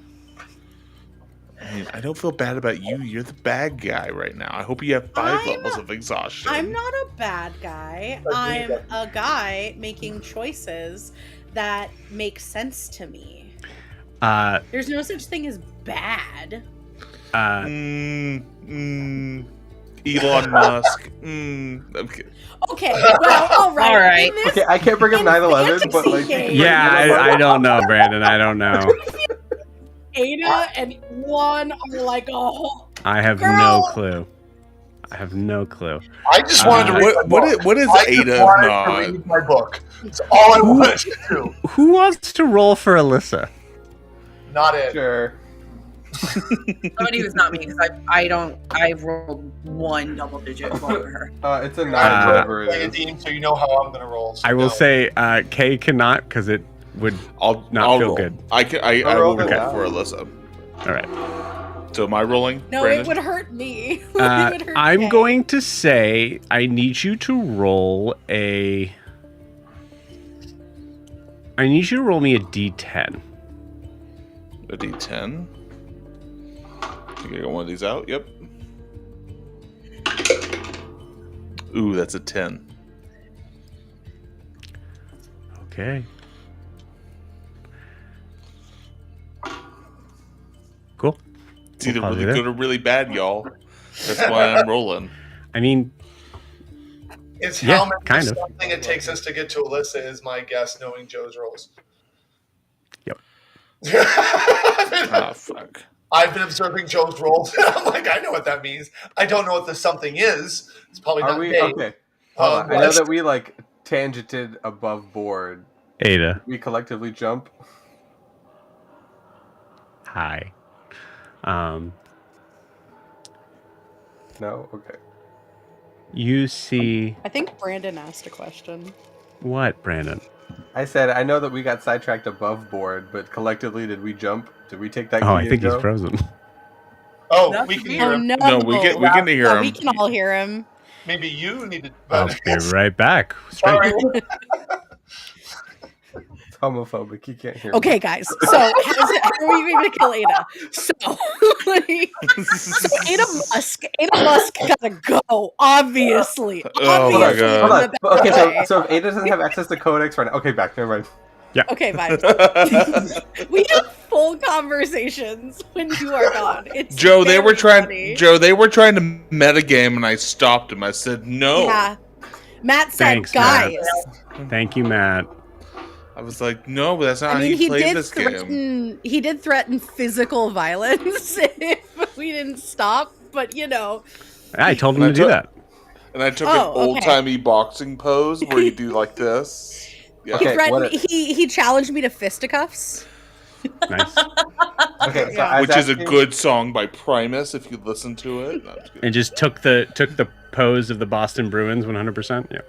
I mean, I don't feel bad about you. You're the bad guy right now. I hope you have 5 levels of exhaustion. I'm not a bad guy. I'm a guy making choices that make sense to me. There's no such thing as bad. Elon Musk. Okay. Okay, well, all right. Okay, I can't bring up 9/11, but like, Yeah, I don't know, Brandon. I don't know. Ada and Elon are like a whole. I have no clue. I have no clue. I just wanted to read What is I Ada just wanted not? to read my book. That's all I wanted to do. Who wants to roll for Elissa? Not it. sure. Somebody who's not me, because I've rolled 1 double-digit roll for her. It's a 9 I'm whatever it playing a is. team, so you know how I'm going to roll. So I will no. say Kay cannot because it would I'll not feel roll. good. I will roll roll it out. for Alyssa. All right. So am I rolling? No, Brandon? it would hurt me. It would hurt I'm Kay. going to say I need you to roll me a D10. A D10. You gonna get one of these out? Yep. Ooh, that's a 10. Okay. Cool. It's either We'll pause really it good or really bad, y'all. That's why I'm rolling. I mean, It's Yeah, how much kind of. something it takes us to get to Alyssa is my guess, knowing Joe's rolls. Yep. Ah, fuck. I've been observing Joe's rolls, and I'm like, I know what that means. I don't know what the something is. It's probably Are not we big. okay? Hold on. I know West. that we like tangented above board. Ada, We collectively jump. hi. No, okay. You see I think Brandon asked a question. what, Brandon? I said I know that we got sidetracked above board, but collectively, did we jump? Did we take that? Oh, I key think and he's go? frozen. Oh, That's we can weird. hear Oh him. no! No, we can hear Yeah, him. we can all hear him. Maybe you need to. I'll be right back. Sorry. Straight. It's homophobic. You can't hear. me. Okay, guys. So how are we going to kill Ada? So, Ada Musk gotta go. Obviously. Oh my Obviously, God. Hold on. the Okay, bad guy. so if Ada doesn't have access to Codex right now, okay, back. Never mind. Okay, fine. We have full conversations when you are gone. It's Joe, they were very funny. trying to metagame, and I stopped him. I said no. Yeah. Matt said, Thanks, Matt. guys. Thank you, Matt. I was like, no, that's not how you play this game. He did threaten physical violence if we didn't stop, but I told him to do that. And I took an old-timey boxing pose where you do like this. Yeah. He challenged me to fisticuffs. Nice. Okay, so which is a good song by Primus if you listen to it. No, and just took the pose of the Boston Bruins 100%. Yeah.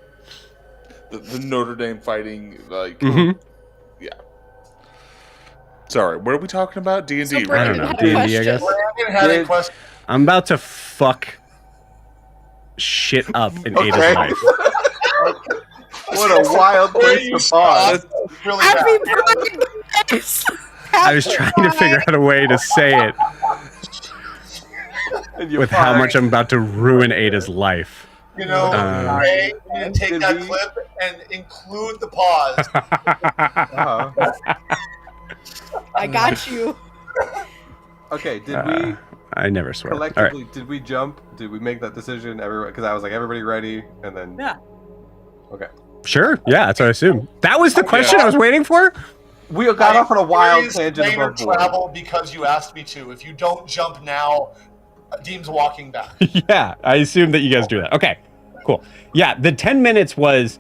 The Notre Dame fighting, like, Mm-hmm. yeah. Sorry, what are we talking about? D&D, So right? I don't know. D&D, I guess. Brandon had a question. I'm about to fuck shit up in Ada's life. What a wild place to pause. Really Happy bad. birthday! I was trying to figure out a way to say it with how much I'm about to ruin Ada's life. You know, Ray, you need to take that clip and include the pause. I got you. Okay, did we I never swear. collectively, Right. did we jump? Did we make that decision? Because I was like, everybody ready? And then... Yeah. Okay. Sure. Yeah, that's what I assume. That was the question I was waiting for? We got off on a wild Please tangent plane or above board. travel because you asked me to. If you don't jump now, Deem's walking back. Yeah, I assume that you guys do that. Okay, cool. Yeah, the 10 minutes was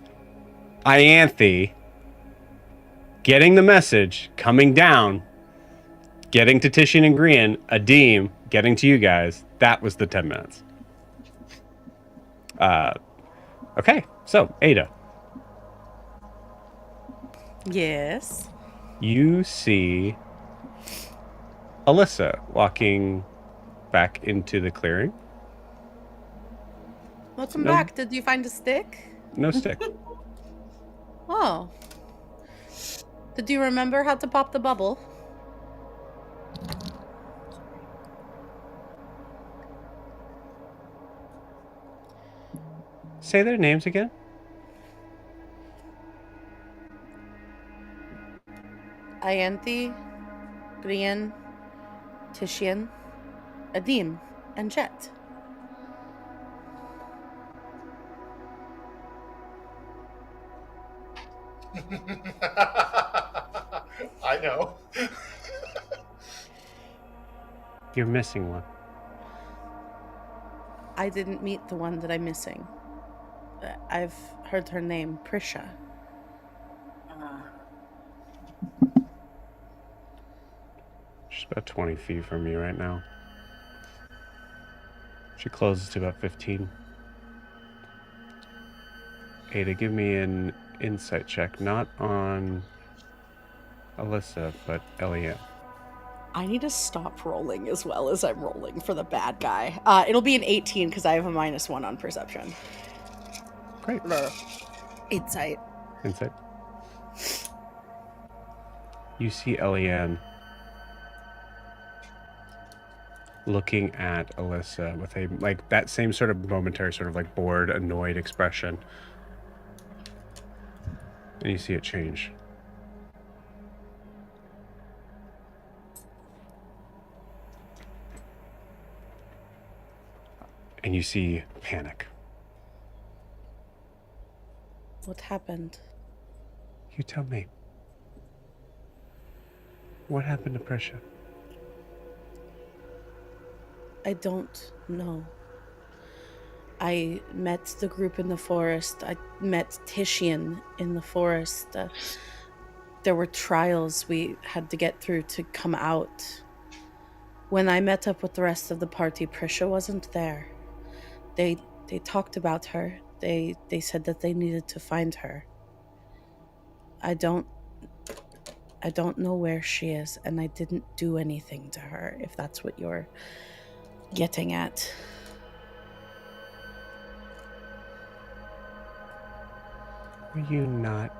Ianthe getting the message, coming down, getting to Titian and Grian, Adim, getting to you guys. That was the 10 minutes. Okay, so, Ada. Yes. You see Elissa walking back into the clearing. Welcome back. Did you find a stick? No stick. Oh. Did you remember how to pop the bubble? Say their names again. Ianthe, Grian, Titian, Adim, and Jet. I know. You're missing one. I didn't meet the one that I'm missing. I've heard her name, Prisha. She's about 20 feet from you right now. She closes to about 15. Ada, give me an insight check, not on Elissa, but Elliot. I need to stop rolling as well as I'm rolling for the bad guy. It'll be an 18 because I have a -1 on perception. Great. Insight. Insight. You see Eliane looking at Elissa with a that same sort of momentary sort of bored, annoyed expression. And you see it change. And you see panic. What happened? You tell me. What happened to Prisha? I don't know. I met the group in the forest. I met Titian in the forest. There were trials we had to get through to come out. When I met up with the rest of the party, Prisha wasn't there. They talked about her. They said that they needed to find her. I don't know where she is, and I didn't do anything to her, if that's what you're getting at. Are you not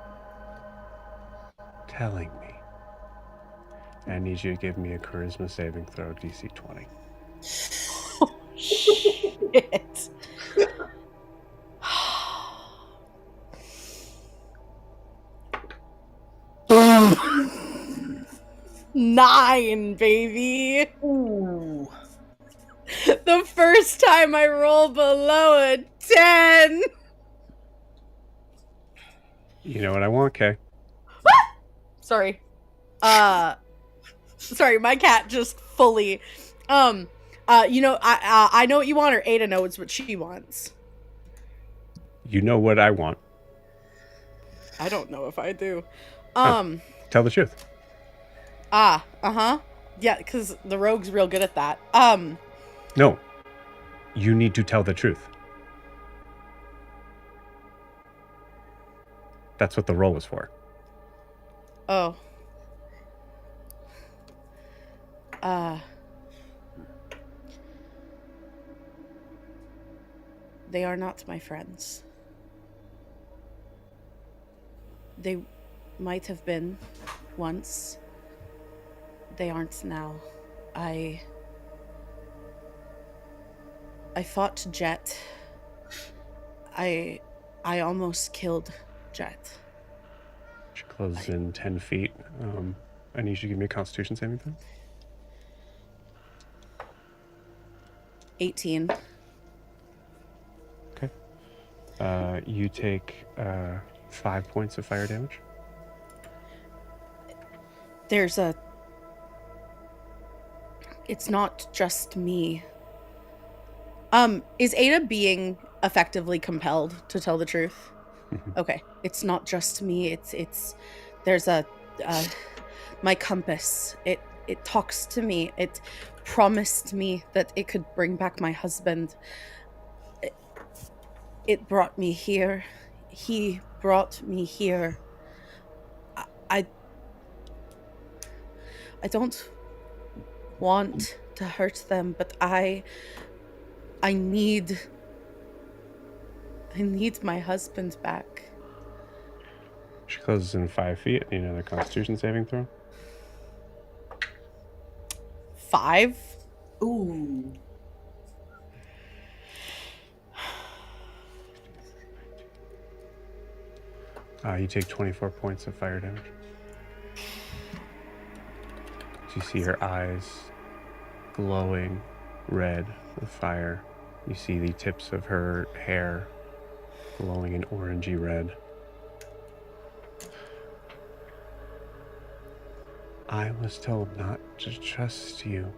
telling me? I need you to give me a charisma saving throw, DC 20. Oh, shit. 9, baby. Ooh. The first time I roll below a 10. You know what I want, Kay? Sorry. Sorry, my cat just fully. You know, I know what you want, or Ada knows what she wants. You know what I want. I don't know if I do. Tell the truth. Yeah, because the rogue's real good at that. No. You need to tell the truth. That's what the roll was for. Oh. They are not my friends. They might have been once. They aren't now. I fought Jet. I almost killed Jet. She closes in 10 feet. I need you to give me a Constitution saving throw. 18. Okay. You take 5 points of fire damage. It's not just me. Is Ada being effectively compelled to tell the truth? Okay. It's not just me. There's my compass. It talks to me. It promised me that it could bring back my husband. It brought me here. He brought me here. I don't want to hurt them, but I need my husband back. She closes in 5 feet. You know the Constitution saving throw. 5? Ooh. You take 24 points of fire damage. You see her eyes glowing red with fire. You see the tips of her hair glowing an orangey red. I was told not to trust you.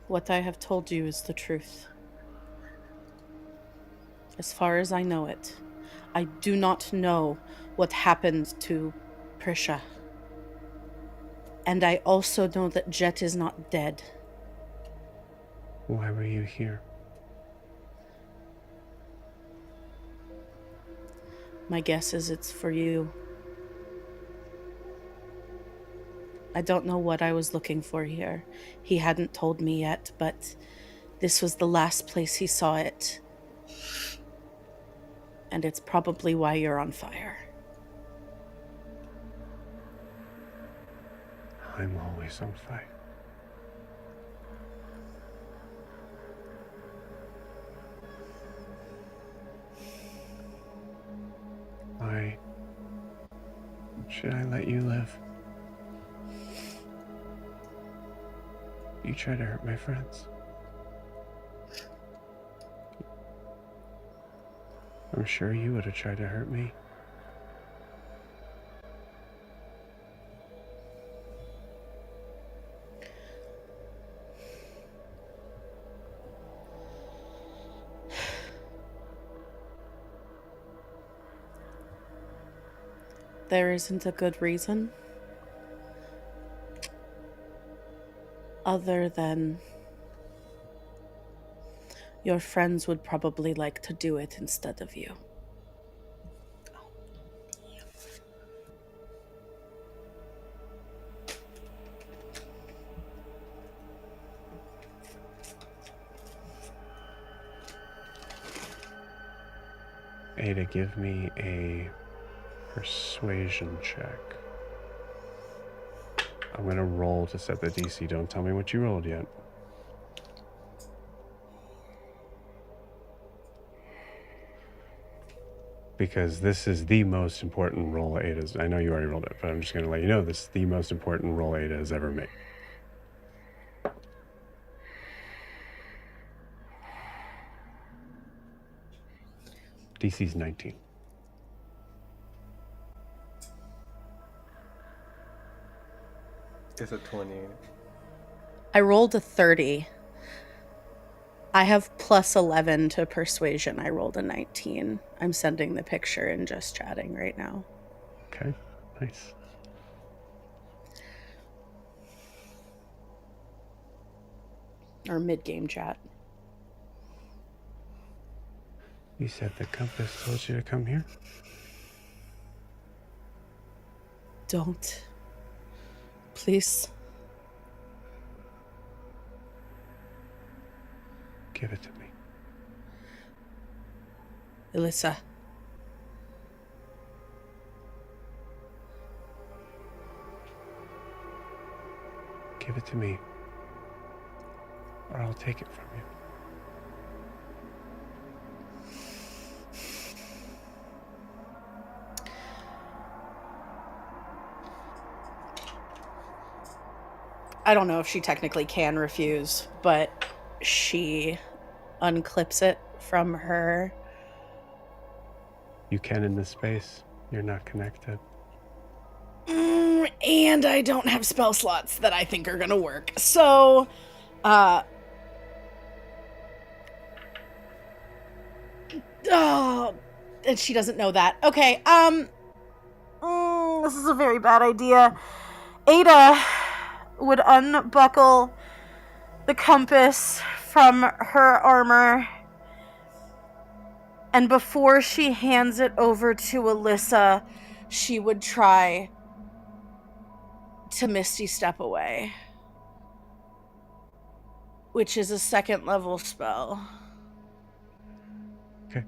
What I have told you is the truth. As far as I know it, I do not know what happened to Prisha. And I also know that Jet is not dead. Why were you here? My guess is it's for you. I don't know what I was looking for here. He hadn't told me yet, but this was the last place he saw it. And it's probably why you're on fire. I'm always on fire. Why should I let you live? You try to hurt my friends. I'm sure you would have tried to hurt me. There isn't a good reason. Other than your friends would probably like to do it instead of you. Ada, give me a persuasion check. I'm gonna roll to set the DC. Don't tell me what you rolled yet. Because this is the most important roll Ada's. I know you already rolled it, but I'm just gonna let you know this is the most important roll Ada has ever made. DC's 19. It's a 20. I rolled a 30. I have plus 11 to persuasion. I rolled a 19. I'm sending the picture and just chatting right now. Okay, nice. Or mid-game chat. You said the compass told you to come here? Don't. Please. Give it to me. Elissa. Give it to me. Or I'll take it from you. I don't know if she technically can refuse, but she unclips it from her. You can in this space. You're not connected. And I don't have spell slots that I think are gonna work. So, oh, and she doesn't know that. Okay, this is a very bad idea. Adah would unbuckle the compass from her armor, and before she hands it over to Elissa, she would try to Misty Step away, which is a 2nd level spell. Okay.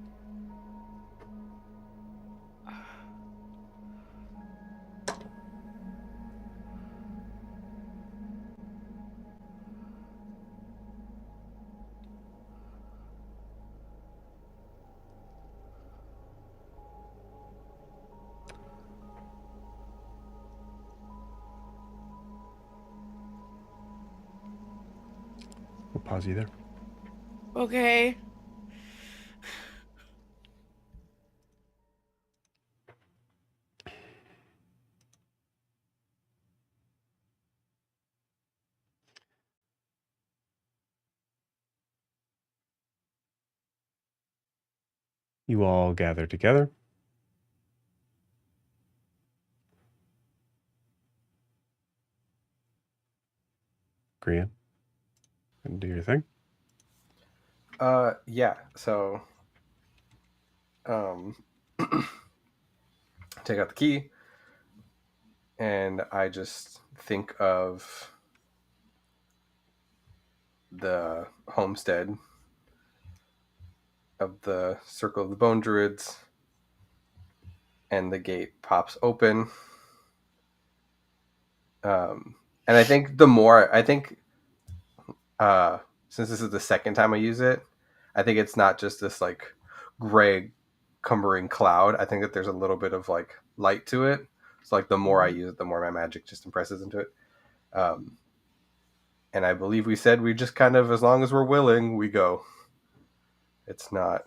We'll pause you there. Okay. You all gather together. Grian, and do your thing. Yeah. So, take out the key, and I just think of the homestead of the Circle of the Bone Druids, and the gate pops open. And I think since this is the second time I use it, I think it's not just this like gray cumbering cloud. I think that there's a little bit of like light to it. So like the more I use it, the more my magic just impresses into it. And I believe we said we just kind of, as long as we're willing, we go. It's not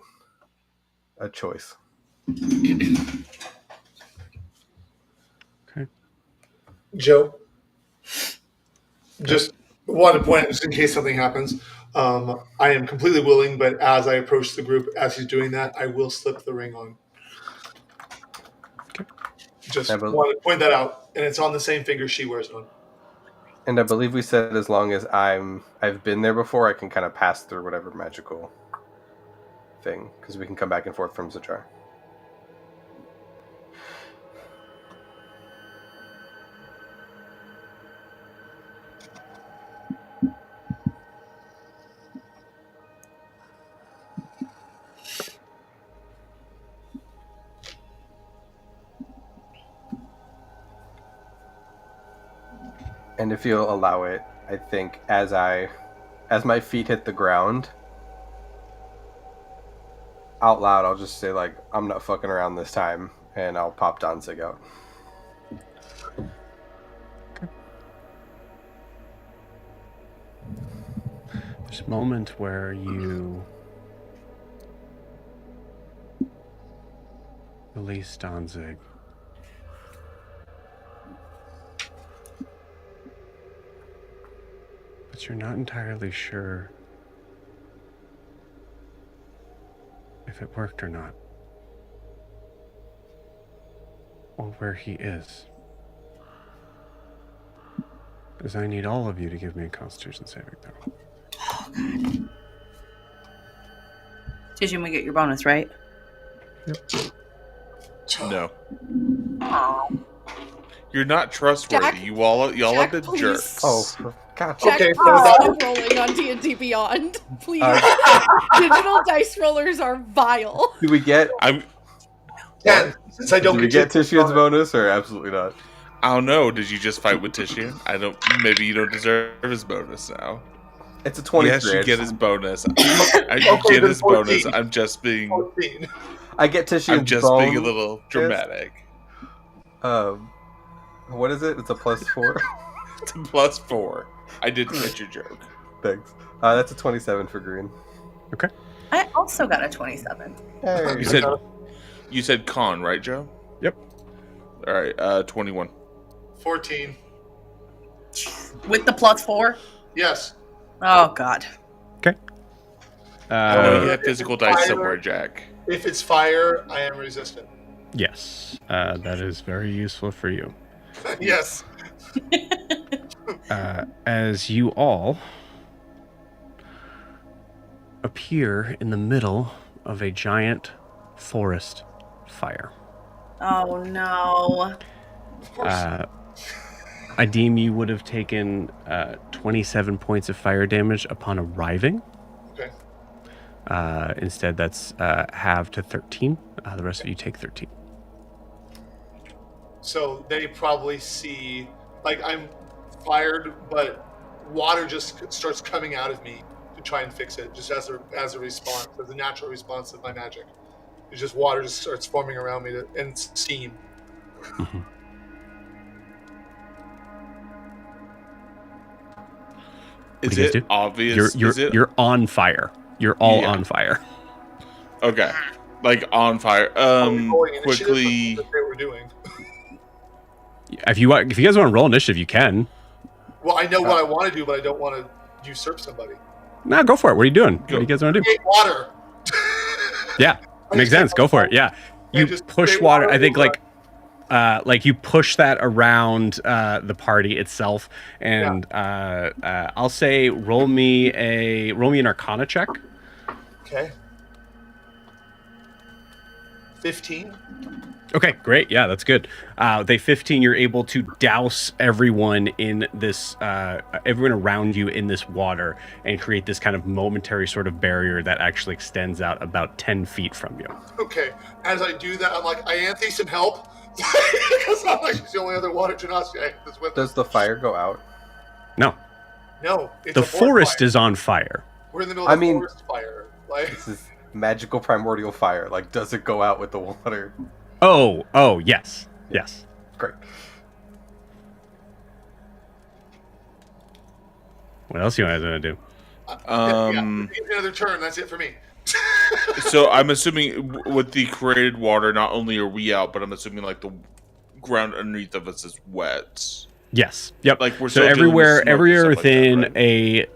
a choice. Okay. Joe, just want to point, just in case something happens, I am completely willing, but as I approach the group, as he's doing that, I will slip the ring on. Okay. Just want to point that out, and it's on the same finger she wears it on. And I believe we said as long as I've been there before, I can kind of pass through whatever magical thing, because we can come back and forth from Zachar. And if you'll allow it, I think as my feet hit the ground, out loud, I'll just say like, I'm not fucking around this time, and I'll pop Danzig out. Okay. There's a moment where you release Danzig. But you're not entirely sure if it worked or not. Or where he is. Because I need all of you to give me a Constitution saving throw. Oh, God. Did we get your bonus, right? Yep. No. Oh. You're not trustworthy. Jack- y'all have been please. jerks. Oh, God. Jack, Okay, please so that- stop rolling on D&D Beyond. Please. Digital dice rollers are vile. Do we get? Yeah, since I don't Do we get Tishian's bonus or absolutely not? I don't know. Did you just fight with Tishian? Maybe you don't deserve his bonus now. It's a 20. Yes, you get his bonus. You Okay, get then his bonus. 14. I'm just being. 14. I get Tishian's I'm just bone. being a little dramatic. What is it? It's a +4. It's a +4. I did get your joke. Thanks. That's a 27 for green. Okay. I also got a 27. Hey. You said con, right, Joe? Yep. All right. 21. 14. With the +4? Yes. Oh, God. Okay. I know you have physical dice somewhere, Jack. If it's fire, I am resistant. Yes. That is very useful for you. Yes. As you all appear in the middle of a giant forest fire. Oh, no. I deem you would have taken 27 points of fire damage upon arriving. Okay. Instead, that's halved to 13. The rest of you take 13. So they probably see, like, I'm fired, but water just starts coming out of me to try and fix it, just as a response, as a natural response of my magic. It's just water just starts forming around me and steam. Mm-hmm. Is it obvious? You're on fire. You're all on fire. Okay. Like on fire. Quickly. That's what we're doing. If you guys want to roll initiative, you can. Well, I know what I want to do, but I don't want to usurp somebody. No, go for it. What are you doing? What do you guys want to do? Create water. Yeah, makes sense. Go for it. Yeah, you push water. I think like you push that around the party itself, and I'll say roll me an Arcana check. Okay. 15. Okay, great. Yeah, that's good. They 15. You're able to douse everyone in this, everyone around you in this water, and create this kind of momentary sort of barrier that actually extends out about 10 feet from you. Okay. As I do that, I'm like, Ianthe, some help. Because I'm like, she's the only other water genasi that's with us. Does the fire go out? No. No. It's The a forest fire. is on fire. We're in the middle of a forest fire. Like, This is magical primordial fire. Like, does it go out with the water? Oh, yes. Yes. Great. What else you guys want to do? give me another turn. That's it for me. So I'm assuming with the created water, not only are we out, but I'm assuming like the ground underneath of us is wet. Yes. Yep. Like we're so still dealing with everywhere smoke and stuff within like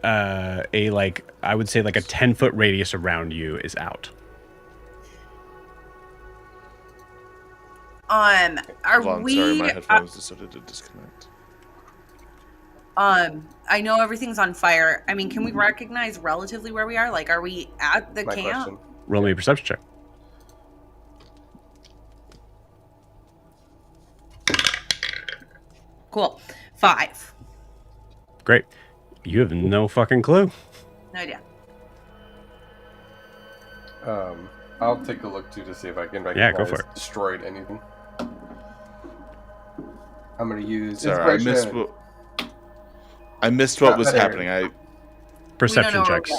that, right? a like I would say like a 10-foot radius around you is out. Are Hold on, we? sorry, my headphones decided to disconnect. I know everything's on fire. I mean, can we recognize relatively where we are? Like, are we at the My camp? question. Roll me a perception check. Cool. 5. Great. You have no fucking clue. No idea. I'll take a look too to see if I can recognize Yeah, go for it. destroyed anything. I'm gonna use Sorry, inspiration. I missed what Not was that happening. Perception know checks.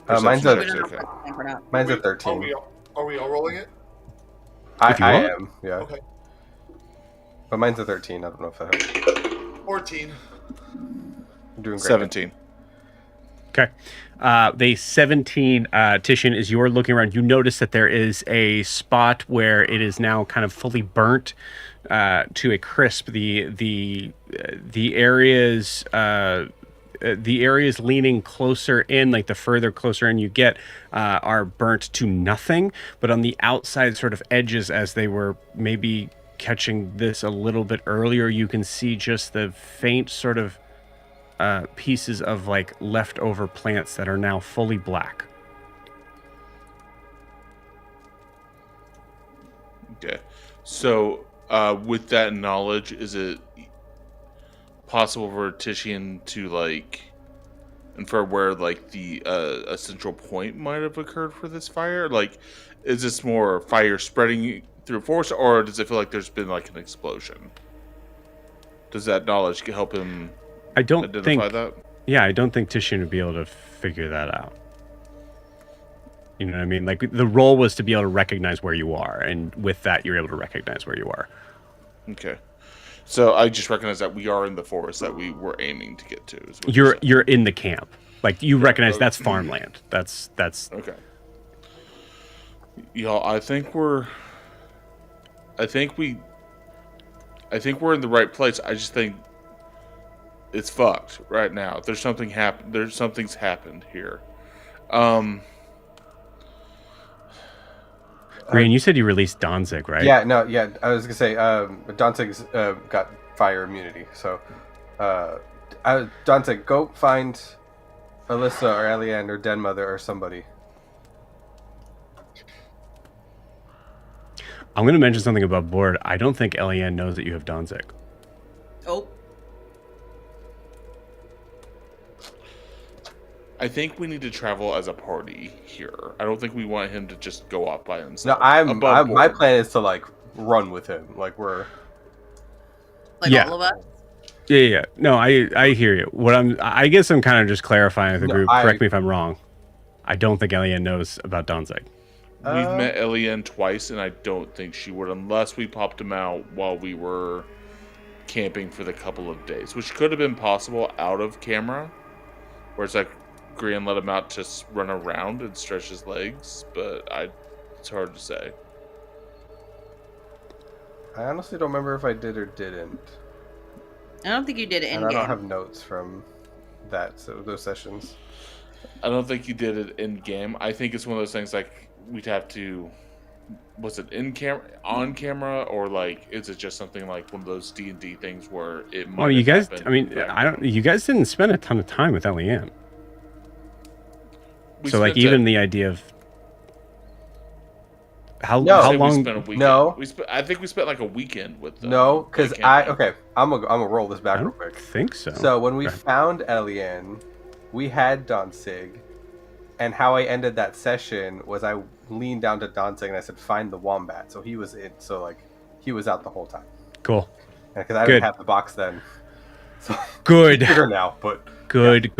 Mine's Perception a checks, We don't know okay. if we're not. mine's a Are 13. we all rolling it? If you I want. am, yeah. Okay. But mine's a 13. I don't know if that helps. 14. I'm doing great. 17. Okay. The 17, Titian, as you're looking around, you notice that there is a spot where it is now kind of fully burnt to a crisp. The areas leaning closer in, like the further closer in you get, are burnt to nothing. But on the outside sort of edges, as they were maybe catching this a little bit earlier, you can see just the faint sort of pieces of like leftover plants that are now fully black. Okay. So with that knowledge, is it possible for Titian to like infer where like the a central point might have occurred for this fire? Like, is this more fire spreading through force, or does it feel like there's been like an explosion? Does that knowledge help him I don't identify think that? Yeah, I don't think Titian would be able to figure that out. You know what I mean? Like, the role was to be able to recognize where you are, and with that, you're able to recognize where you are. Okay. So I just recognize that we are in the forest that we were aiming to get to. Is what You're in the camp. Like, you recognize that's farmland. That's okay. Y'all, I think we're in the right place. I just think it's fucked right now. There's something's happened here. Green, you said you released Danzig, right? Yeah, no, yeah. I was gonna say, Danzig's got fire immunity, so Danzig, go find Elissa or Eliane or Denmother or somebody. I'm going to mention something above board. I don't think Eliane knows that you have Danzig. Oh. I think we need to travel as a party here. I don't think we want him to just go off by himself. No, my plan is to like run with him. Like we're all of us. Yeah. No, I hear you. I guess I'm kind of just clarifying with the group. Correct me if I'm wrong. I don't think Eliane knows about Danzig. We've met Eliane twice, and I don't think she would, unless we popped him out while we were camping for the couple of days, which could have been possible out of camera, where it's like Grian let him out to run around and stretch his legs, but it's hard to say. I honestly don't remember if I did or didn't. I don't think you did it in And I game. don't have notes from those sessions. I don't think you did it in game. I think it's one of those things like we'd have to. Was it on camera, or like is it just something like one of those D&D things where it might? Well, you guys. Happened, I mean, you guys didn't spend a ton of time with Eliane. So like even the idea of how long? No, I think we spent like a weekend with them. No, because I'm gonna roll this back real quick. I think so. So when we found Eliane, we had Danzig, and how I ended that session was I leaned down to Danzig and I said, "Find the wombat." So he was in. So like he was out the whole time. Cool. Because I didn't have the box then. So good. Bigger now, but good.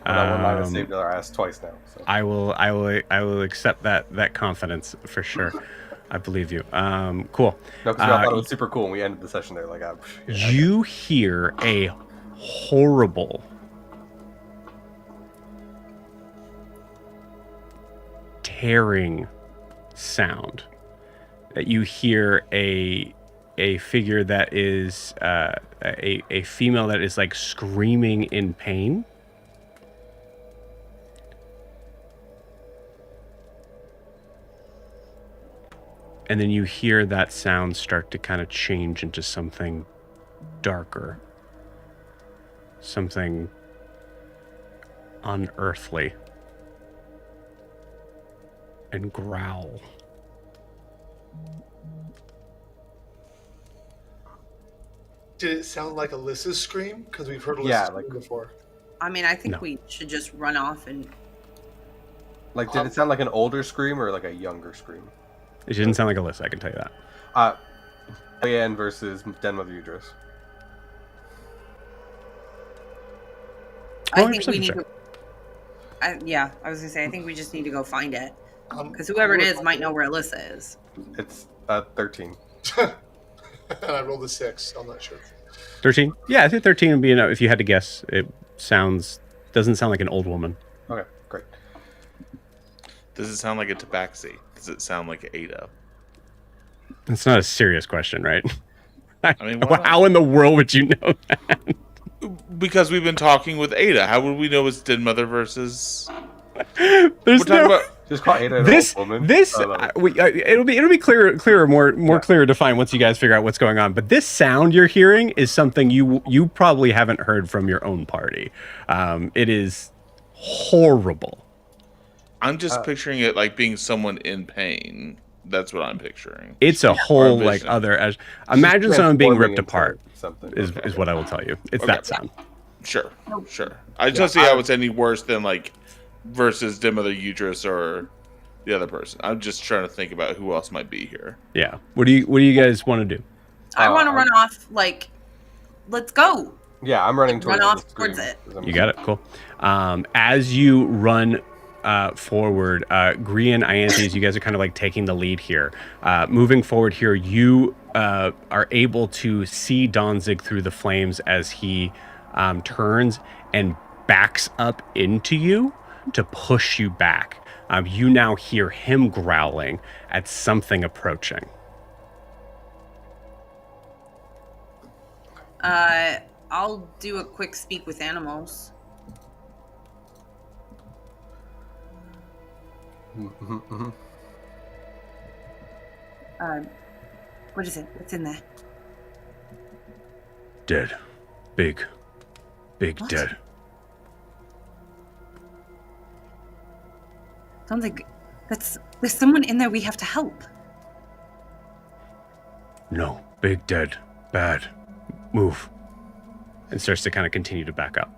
I saved our ass twice now. So. I will accept that confidence for sure. I believe you. Cool. No, because I thought it was super cool, and we ended the session there. Like, you hear a horrible, tearing sound. That you hear a figure that is a female that is like screaming in pain. And then you hear that sound start to kind of change into something darker. Something unearthly. And growl. Did it sound like Elissa's scream? Because we've heard Elissa's scream before. I mean, I think we should just run off and... Like, did it sound like an older scream or like a younger scream? It didn't sound like Elissa, I can tell you that. Eliane versus Denmother Udris. I think we need to... I was going to say, I think we just need to go find it. Because whoever it is might know where Elissa is. It's 13. And I rolled a 6, so I'm not sure. 13? Yeah, I think 13 would be enough. If you had to guess, it sounds Doesn't sound like an old woman. Okay, great. Does it sound like a tabaxi? Does it sound like Ada? It's not a serious question, right? I mean, why not? How in the world would you know that? Because we've been talking with Ada. How would we know it's Dead Mother versus? There's We're talking about. Just call Ada an this. old woman. It'll be clearer, more clear to find once you guys figure out what's going on. But this sound you're hearing is something you probably haven't heard from your own party. It is horrible. I'm just picturing it like being someone in pain. That's what I'm picturing. It's a whole like other. Imagine someone being ripped apart. Something Is what I will tell you. It's that sound. Sure. I just don't see how it's any worse than like versus Dim of the Uterus or the other person. I'm just trying to think about who else might be here. Yeah. What do you guys want to do? I want to run off. Like, let's go. Yeah, I'm running towards it. You got it. Cool. As you run forward, Gree and Ianthes, you guys are kind of like taking the lead here. Moving forward here, you are able to see Donzig through the flames as he turns and backs up into you to push you back. You now hear him growling at something approaching. I'll do a quick speak with animals. What is it? What's in there? Dead. Big What? dead. Sounds like there's someone in there we have to help. No, big dead. Bad. Move. And starts to kind of continue to back up.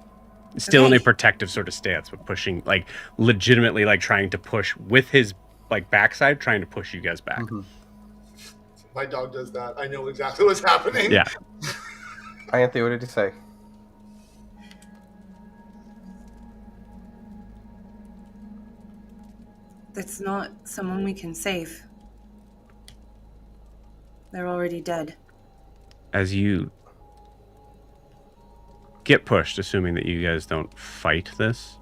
Still in a protective sort of stance, but pushing, like, legitimately, like, trying to push with his, like, backside, trying to push you guys back. Mm-hmm. My dog does that. I know exactly what's happening. Yeah. Ianthe, what did he say? That's not someone we can save. They're already dead. As you get pushed, assuming that you guys don't fight this,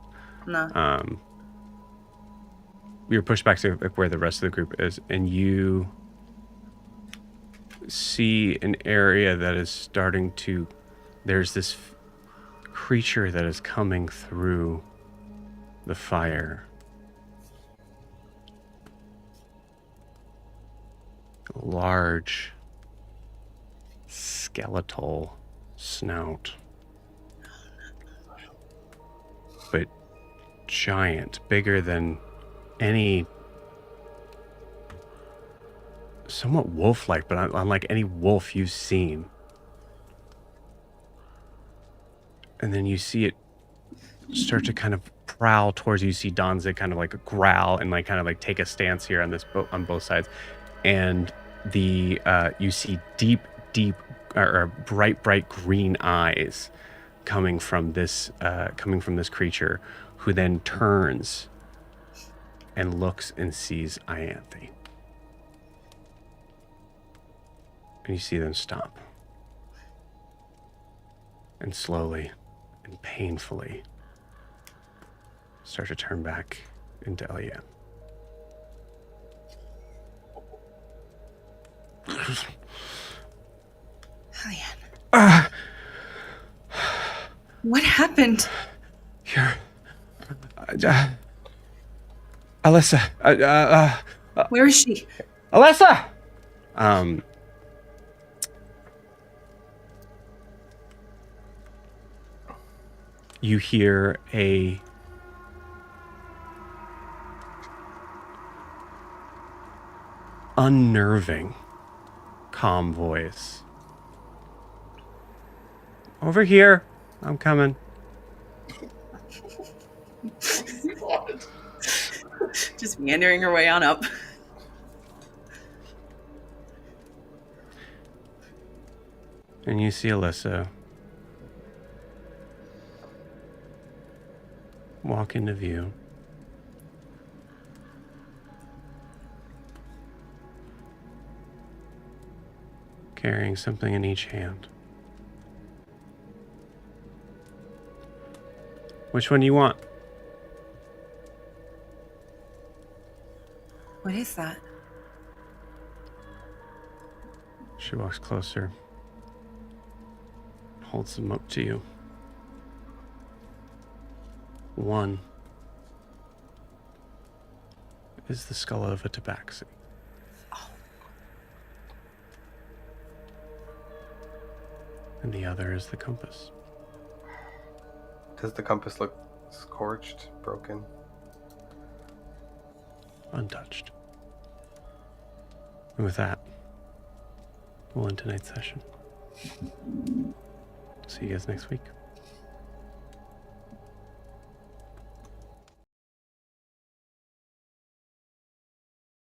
No. you're pushed back to where the rest of the group is, and you see an area that is starting to... There's this creature that is coming through the fire. Large, skeletal snout. But giant, bigger than any... Somewhat wolf-like, but unlike any wolf you've seen. And then you see it start to kind of prowl towards you. You see Donzig kind of like growl and like kind of like take a stance here on this on both sides. And the you see deep or bright green eyes coming from this creature, who then turns and looks and sees Ianthe. And you see them stop. And slowly and painfully start to turn back into Eliane. Eliane. What happened? Here. Elissa. Where is she? Elissa! You hear a unnerving, calm voice. Over here. I'm coming. Just meandering her way on up. And you see Elissa walk into view. Carrying something in each hand. Which one do you want? What is that? She walks closer, holds them up to you. One is the skull of a tabaxi. Oh. And the other is the compass. Does the compass look scorched, broken? Untouched. And with that, we'll end tonight's session. See you guys next week.